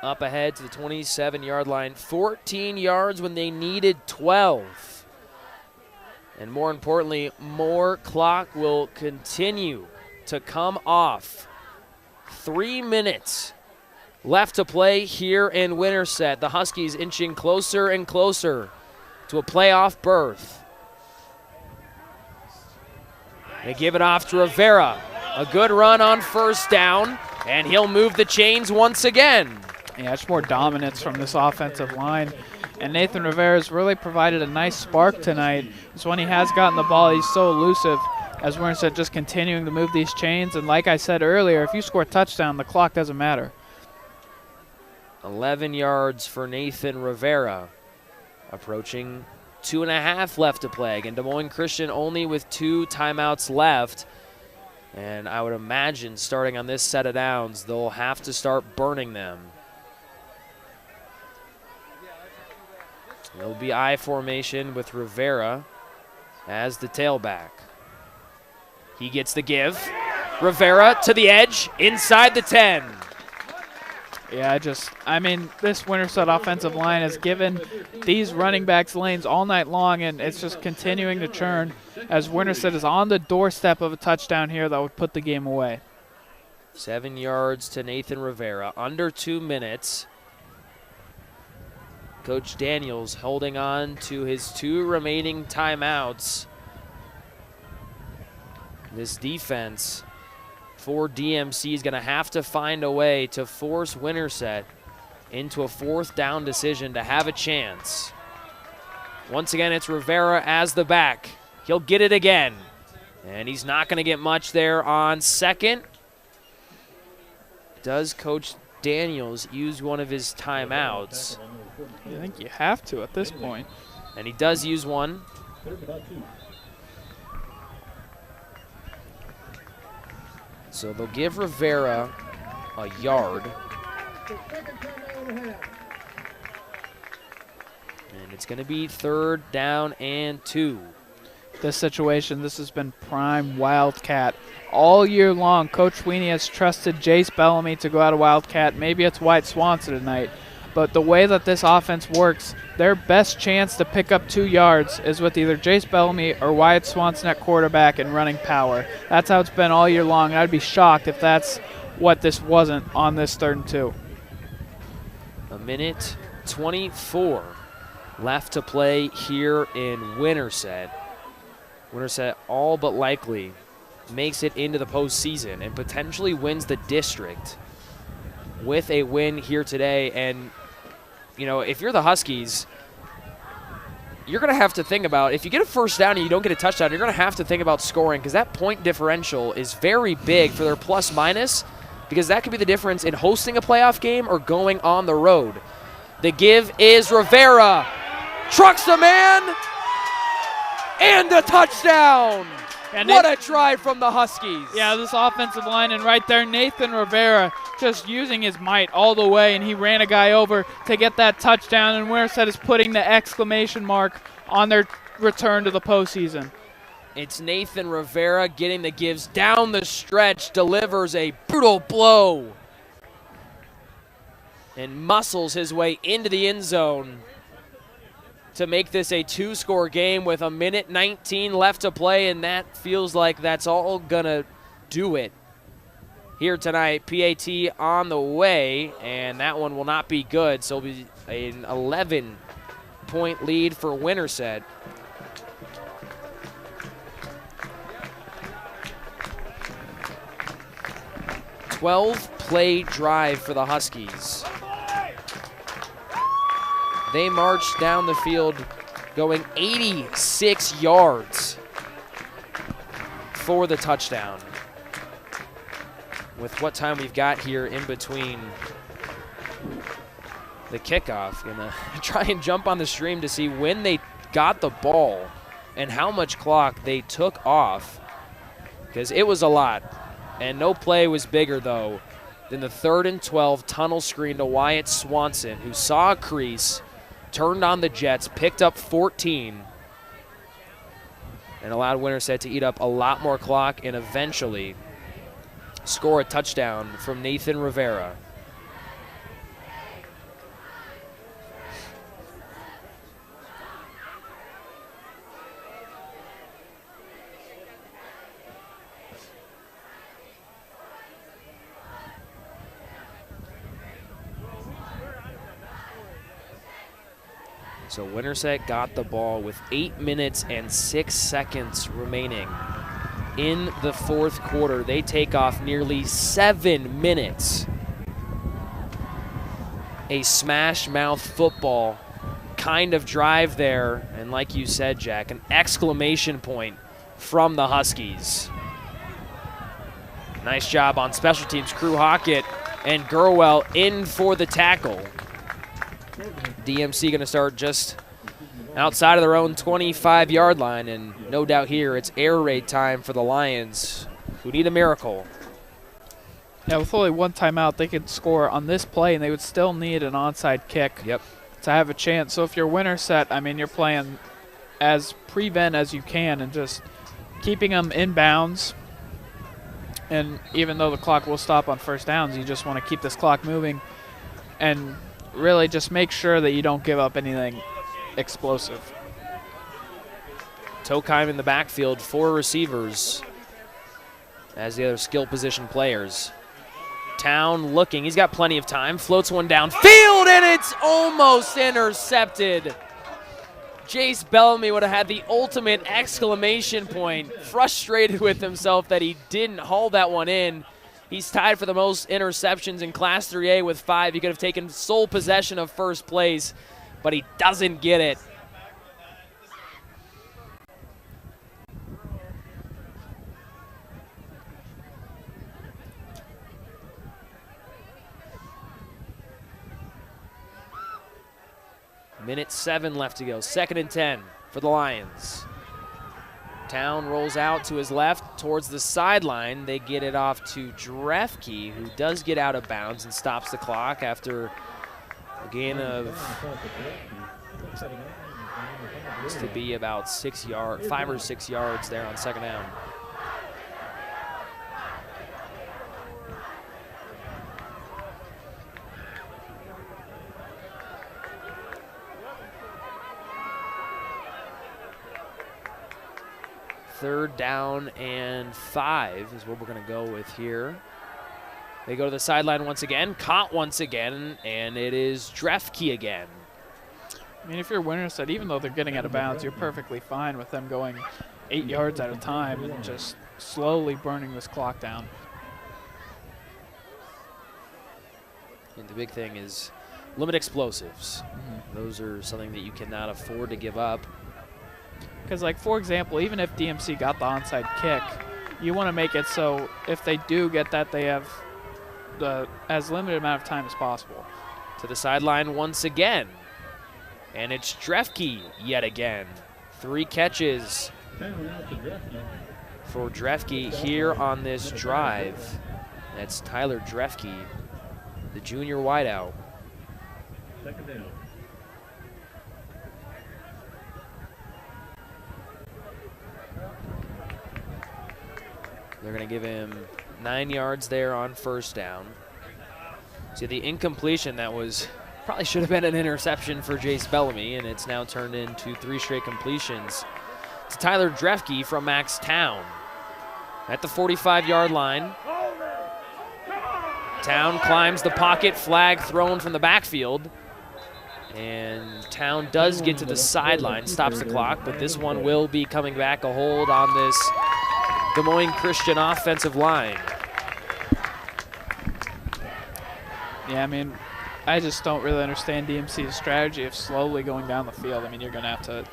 Up ahead to the 27-yard line, 14 yards when they needed 12. And more importantly, more clock will continue to come off. 3 minutes left to play here in Winterset. The Huskies inching closer and closer to a playoff berth. They give it off to Rivera. A good run on first down, and he'll move the chains once again. Yeah, it's more dominance from this offensive line. And Nathan Rivera's really provided a nice spark tonight. It's when he has gotten the ball, he's so elusive as Winterset just continuing to move these chains. And like I said earlier, if you score a touchdown, the clock doesn't matter. 11 yards for Nathan Rivera. Approaching 2.5 left to play. And Des Moines Christian only with 2 timeouts left. And I would imagine starting on this set of downs, they'll have to start burning them. It'll be I formation with Rivera as the tailback. He gets the give. Rivera to the edge, inside the 10. Yeah, I mean, this Winterset offensive line has given these running backs lanes all night long, and it's just continuing to churn as Winterset is on the doorstep of a touchdown here that would put the game away. 7 yards to Nathan Rivera, under 2 minutes. Coach Daniels holding on to his 2 remaining timeouts. This defense for DMC is going to have to find a way to force Winterset into a 4th down decision to have a chance. Once again, it's Rivera as the back. He'll get it again. And he's not going to get much there on 2nd. Does Coach Daniels use one of his timeouts? I think you have to at this point. And he does use one. So they'll give Rivera a yard. And it's going to be 3rd down and 2. This situation, this has been prime Wildcat. All year long, Coach Sweeney has trusted Jace Bellamy to go out of Wildcat. Maybe it's Wyatt Swanson tonight. But the way that this offense works, their best chance to pick up 2 yards is with either Jace Bellamy or Wyatt Swanson at quarterback and running power. That's how it's been all year long. I'd be shocked if that's what this wasn't on this 3rd and 2. A minute 24 left to play here in Winterset. Winterset all but likely makes it into the postseason and potentially wins the district with a win here today. And, you know, if you're the Huskies, you're going to have to think about, if you get a 1st down and you don't get a touchdown, you're going to have to think about scoring, because that point differential is very big for their plus-minus, because that could be the difference in hosting a playoff game or going on the road. The give is Rivera. Trucks the man. And a touchdown. And what a drive from the Huskies. Yeah, this offensive line, and right there, Nathan Rivera just using his might all the way, and he ran a guy over to get that touchdown, and Winterset is putting the exclamation mark on their return to the postseason. It's Nathan Rivera getting the gives down the stretch, delivers a brutal blow, and muscles his way into the end zone to make this a 2-score game with a minute 19 left to play, and that feels like that's all gonna do it here tonight. PAT on the way, and that one will not be good, so it'll be an 11-point lead for Winterset. A 12-play drive for the Huskies. They marched down the field going 86 yards for the touchdown. With what time we've got here in between the kickoff, gonna try and jump on the stream to see when they got the ball and how much clock they took off, because it was a lot. And no play was bigger, though, than the 3rd and 12 tunnel screen to Wyatt Swanson, who saw a crease, turned on the Jets, picked up 14, and allowed Winterset to eat up a lot more clock and eventually score a touchdown from Nathan Rivera. So Winterset got the ball with 8 minutes and 6 seconds remaining in the 4th quarter. They take off nearly 7 minutes. A smash mouth football kind of drive there. And like you said, Jack, an exclamation point from the Huskies. Nice job on special teams. Crew Hockett and Gurwell in for the tackle. DMC going to start just outside of their own 25-yard line, and no doubt here it's air raid time for the Lions, who need a miracle. Yeah, with only one timeout, they could score on this play, and they would still need an onside kick to have a chance. So if you're Winterset, I mean, you're playing as prevent as you can and just keeping them in bounds. And even though the clock will stop on 1st downs, you just want to keep this clock moving and really just make sure that you don't give up anything explosive. Tokheim in the backfield, 4 receivers as the other skill position players. Town looking, he's got plenty of time, floats one downfield, and it's almost intercepted. Jace Bellamy would have had the ultimate exclamation point, frustrated with himself that he didn't haul that one in. He's tied for the most interceptions in Class 3A with 5. He could have taken sole possession of 1st place, but he doesn't get it. Minute 7 left to go. 2nd and 10 for the Lions. Town rolls out to his left towards the sideline. They get it off to Drefke, who does get out of bounds and stops the clock after a gain of Looks to be about 5 or 6 yards there on second down. Third down and 5 is what we're going to go with here. They go to the sideline once again, caught once again, and it is Drefke again. I mean, if you're Winterset, even though they're getting out of bounds, you're perfectly fine with them going 8 yards at a time and just slowly burning this clock down. And the big thing is limit explosives. Those are something that you cannot afford to give up. Because, like, for example, even if DMC got the onside kick, you want to make it so if they do get that, they have as limited amount of time as possible. To the sideline once again. And it's Drefke yet again. 3 catches for Drefke here on this drive. That's Tyler Drefke, the junior wideout. Second down. They're going to give him 9 yards there on first down. See, the incompletion that was probably should have been an interception for Jace Bellamy, and it's now turned into 3 straight completions to Tyler Drefke from Max Town. At the 45-yard line, Town climbs the pocket, flag thrown from the backfield, and Town does get to the sideline, stops the clock, but this one will be coming back, a hold on this Des Moines Christian offensive line. Yeah, I mean, I just don't really understand DMC's strategy of slowly going down the field. I mean, you're going to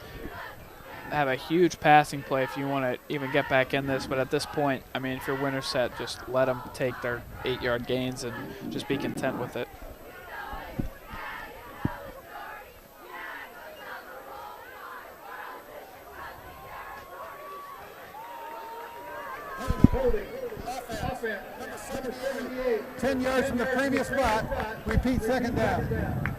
have a huge passing play if you want to even get back in this. But at this point, I mean, if you're Winterset, just let them take their 8-yard gains and just be content with it. Offense. 10 yards from the previous spot. Repeat, second down.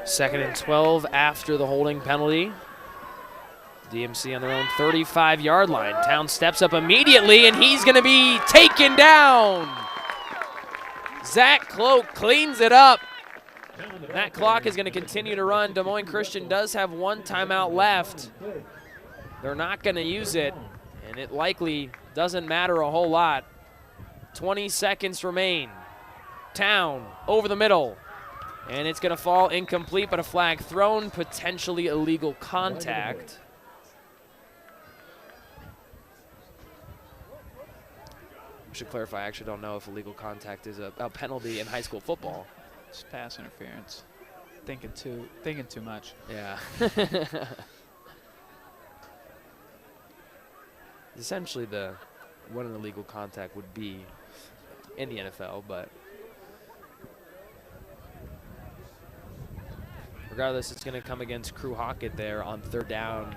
Second and 12 after the holding penalty. DMC on their own 35-yard line. Town steps up immediately, and he's going to be taken down. Zach Cloak cleans it up. That clock is going to continue to run. Des Moines Christian does have 1 timeout left. They're not going to use it, and it likely doesn't matter a whole lot. 20 seconds remain. Town over the middle, and it's going to fall incomplete, but a flag thrown, potentially illegal contact. I should clarify, I actually don't know if illegal contact is a penalty in high school football. It's pass interference. Thinking too much. Yeah. Essentially what an illegal contact would be in the NFL, but regardless, it's going to come against Crew Hockett there on third down.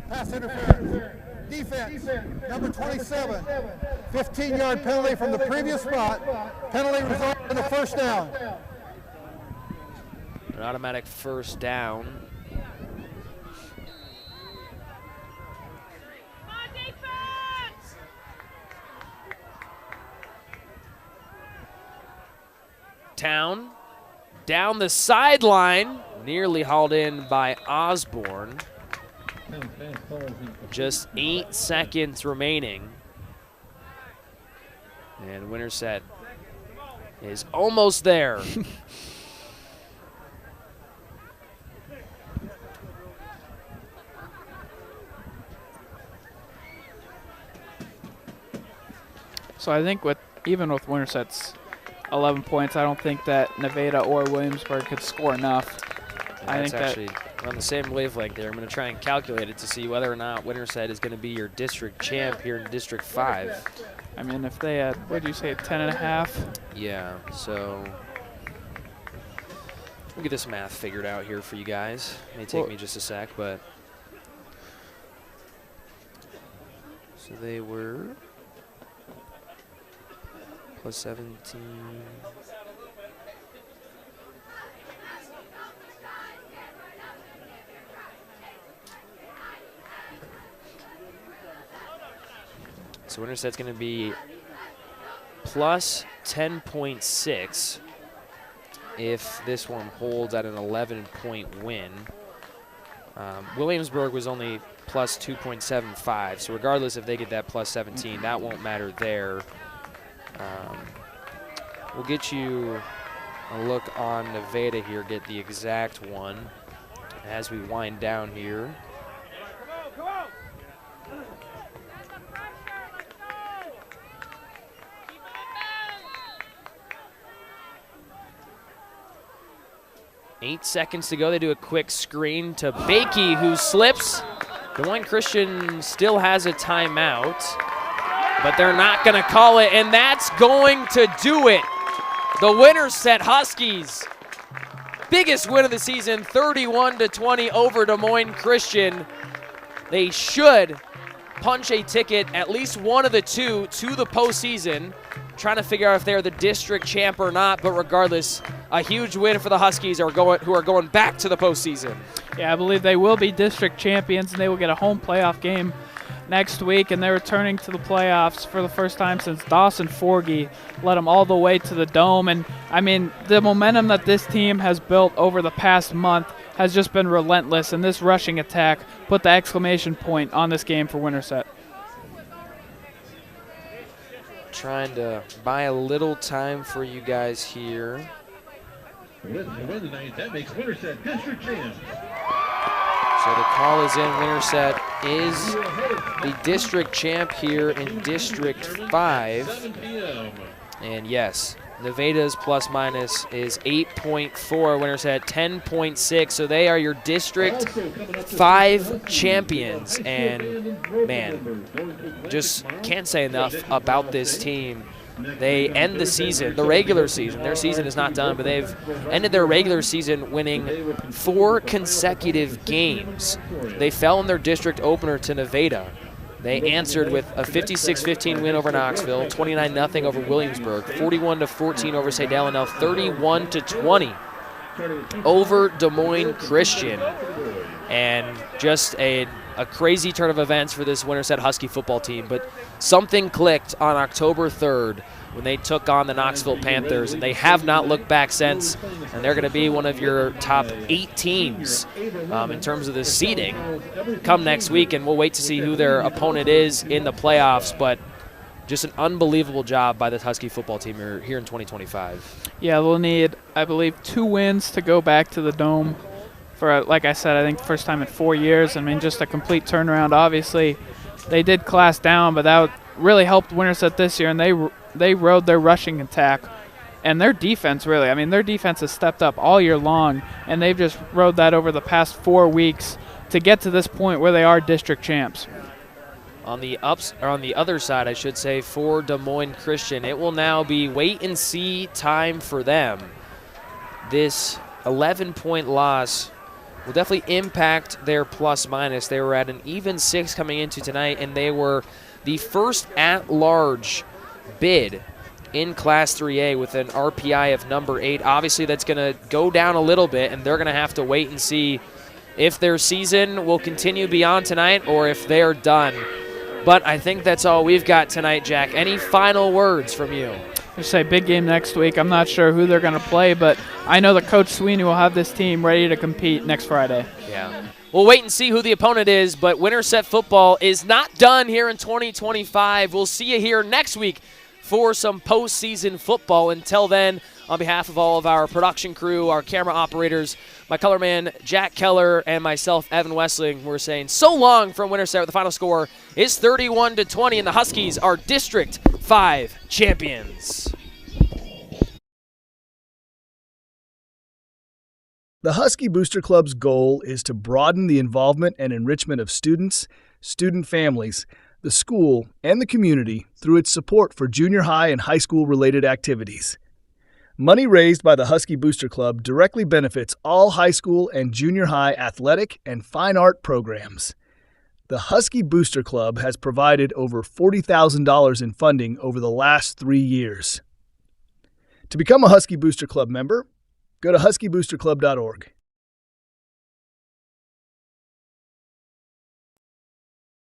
Pass interference. Defense, number 27. 15-yard penalty from the previous spot. Penalty resulting in a first down. An automatic first down. Town down the sideline, nearly hauled in by Osborne. Just 8 seconds remaining. And Winterset is almost there. So I think even with Winterset's 11 points, I don't think that Nevada or Williamsburg could score enough. I think actually we're on the same wavelength there. I'm going to try and calculate it to see whether or not Winterset is going to be your district champ here in District 5. I mean, if they had, what did you say, 10.5? Yeah, so we'll get this math figured out here for you guys. It may take me just a sec, but so they were Plus 17. So Winterset's going to be plus 10.6 if this one holds at an 11-point win. Williamsburg was only plus 2.75, so regardless if they get that plus 17, that won't matter there. We'll get you a look on Nevada here, get the exact one as we wind down here. Come on. 8 seconds to go. They do a quick screen to Bakey, who slips. Des Moines Christian still has a timeout, but they're not going to call it, and that's going to do it. The Winterset Huskies, biggest win of the season, 31-20 over Des Moines Christian. They should punch a ticket, at least one of the two, to the postseason. Trying to figure out if they're the district champ or not, but regardless, a huge win for the Huskies who are going back to the postseason. Yeah, I believe they will be district champions, and they will get a home playoff game next week, and they're returning to the playoffs for the first time since Dawson Forgey led them all the way to the Dome. And, I mean, the momentum that this team has built over the past month has just been relentless, and this rushing attack put the exclamation point on this game for Winterset. Trying to buy a little time for you guys here. That makes Winterset district champ. So the call is in. Winterset is the district champ here in District 5. And yes, Nevada's plus minus is 8.4. Winterset 10.6. So they are your District 5 champions. And man, just can't say enough about this team. They end the season, the regular season. Their season is not done, but they've ended their regular season winning 4 consecutive games. They fell in their district opener to Nevada. They answered with a 56-15 win over Knoxville, 29-0 over Williamsburg, 41-14 over St. Helens, now 31-20 over Des Moines Christian. And just a crazy turn of events for this Winterset Husky football team. But something clicked on October 3rd when they took on the Knoxville Panthers, and they have not looked back since. And they're going to be one of your top 8 teams in terms of the seeding come next week. And we'll wait to see who their opponent is in the playoffs. But just an unbelievable job by the Husky football team here in 2025. Yeah, they'll need, I believe, 2 wins to go back to the Dome. For, like I said, I think first time in 4 years. I mean, just a complete turnaround. Obviously, they did class down, but that really helped Winterset this year, and they rode their rushing attack. And their defense, really, I mean, their defense has stepped up all year long, and they've just rode that over the past 4 weeks to get to this point where they are district champs. On the other side, I should say, for Des Moines Christian, it will now be wait-and-see time for them. This 11-point loss will definitely impact their plus-minus. They were at an even 6 coming into tonight, and they were the first at-large bid in Class 3A with an RPI of number 8. Obviously, that's going to go down a little bit, and they're going to have to wait and see if their season will continue beyond tonight or if they're done. But I think that's all we've got tonight, Jack. Any final words from you? I say big game next week. I'm not sure who they're going to play, but I know that Coach Sweeney will have this team ready to compete next Friday. Yeah. We'll wait and see who the opponent is, but Winterset football is not done here in 2025. We'll see you here next week for some postseason football. Until then, on behalf of all of our production crew, our camera operators, my color man, Jack Keller, and myself, Evan Wessling, we're saying so long from Winterset. The final score is 31-20, and the Huskies are District 5 champions. The Husky Booster Club's goal is to broaden the involvement and enrichment of students, student families, the school, and the community through its support for junior high and high school-related activities. Money raised by the Husky Booster Club directly benefits all high school and junior high athletic and fine art programs. The Husky Booster Club has provided over $40,000 in funding over the last 3 years. To become a Husky Booster Club member, go to huskyboosterclub.org.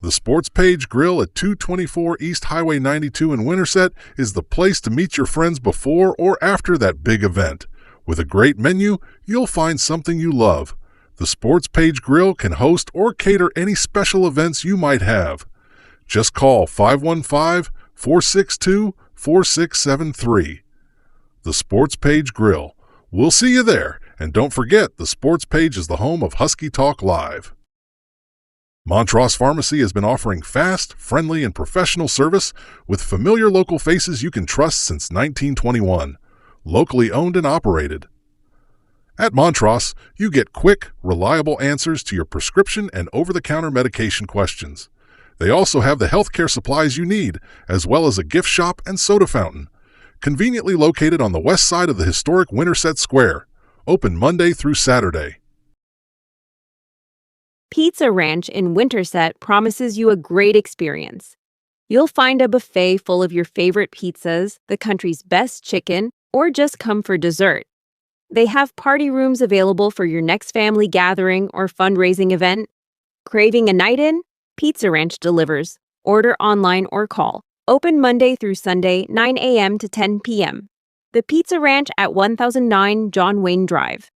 The Sports Page Grill at 224 East Highway 92 in Winterset is the place to meet your friends before or after that big event. With a great menu, you'll find something you love. The Sports Page Grill can host or cater any special events you might have. Just call 515-462-4673. The Sports Page Grill. We'll see you there, and don't forget the Sports Page is the home of Husky Talk Live. Montross Pharmacy has been offering fast, friendly, and professional service with familiar local faces you can trust since 1921. Locally owned and operated. At Montross, you get quick, reliable answers to your prescription and over-the-counter medication questions. They also have the healthcare supplies you need, as well as a gift shop and soda fountain. Conveniently located on the west side of the historic Winterset Square. Open Monday through Saturday. Pizza Ranch in Winterset promises you a great experience. You'll find a buffet full of your favorite pizzas, the country's best chicken, or just come for dessert. They have party rooms available for your next family gathering or fundraising event. Craving a night in? Pizza Ranch delivers. Order online or call. Open Monday through Sunday, 9 a.m. to 10 p.m. The Pizza Ranch at 1009 John Wayne Drive.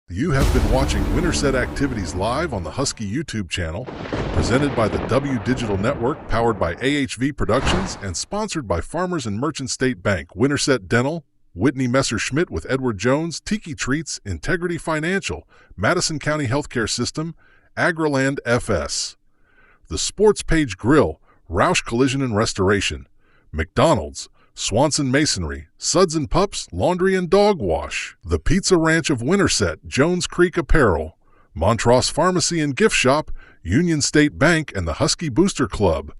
You have been watching Winterset Activities live on the Husky YouTube channel, presented by the W Digital Network, powered by AHV Productions, and sponsored by Farmers and Merchant State Bank, Winterset Dental, Whitney Messerschmidt with Edward Jones, Tiki Treats, Integrity Financial, Madison County Healthcare System, Agriland FS. The Sports Page Grill, Roush Collision and Restoration, McDonald's, Swanson Masonry, Suds and Pups, Laundry and Dog Wash, the Pizza Ranch of Winterset, Jones Creek Apparel, Montross Pharmacy and Gift Shop, Union State Bank, and the Husky Booster Club.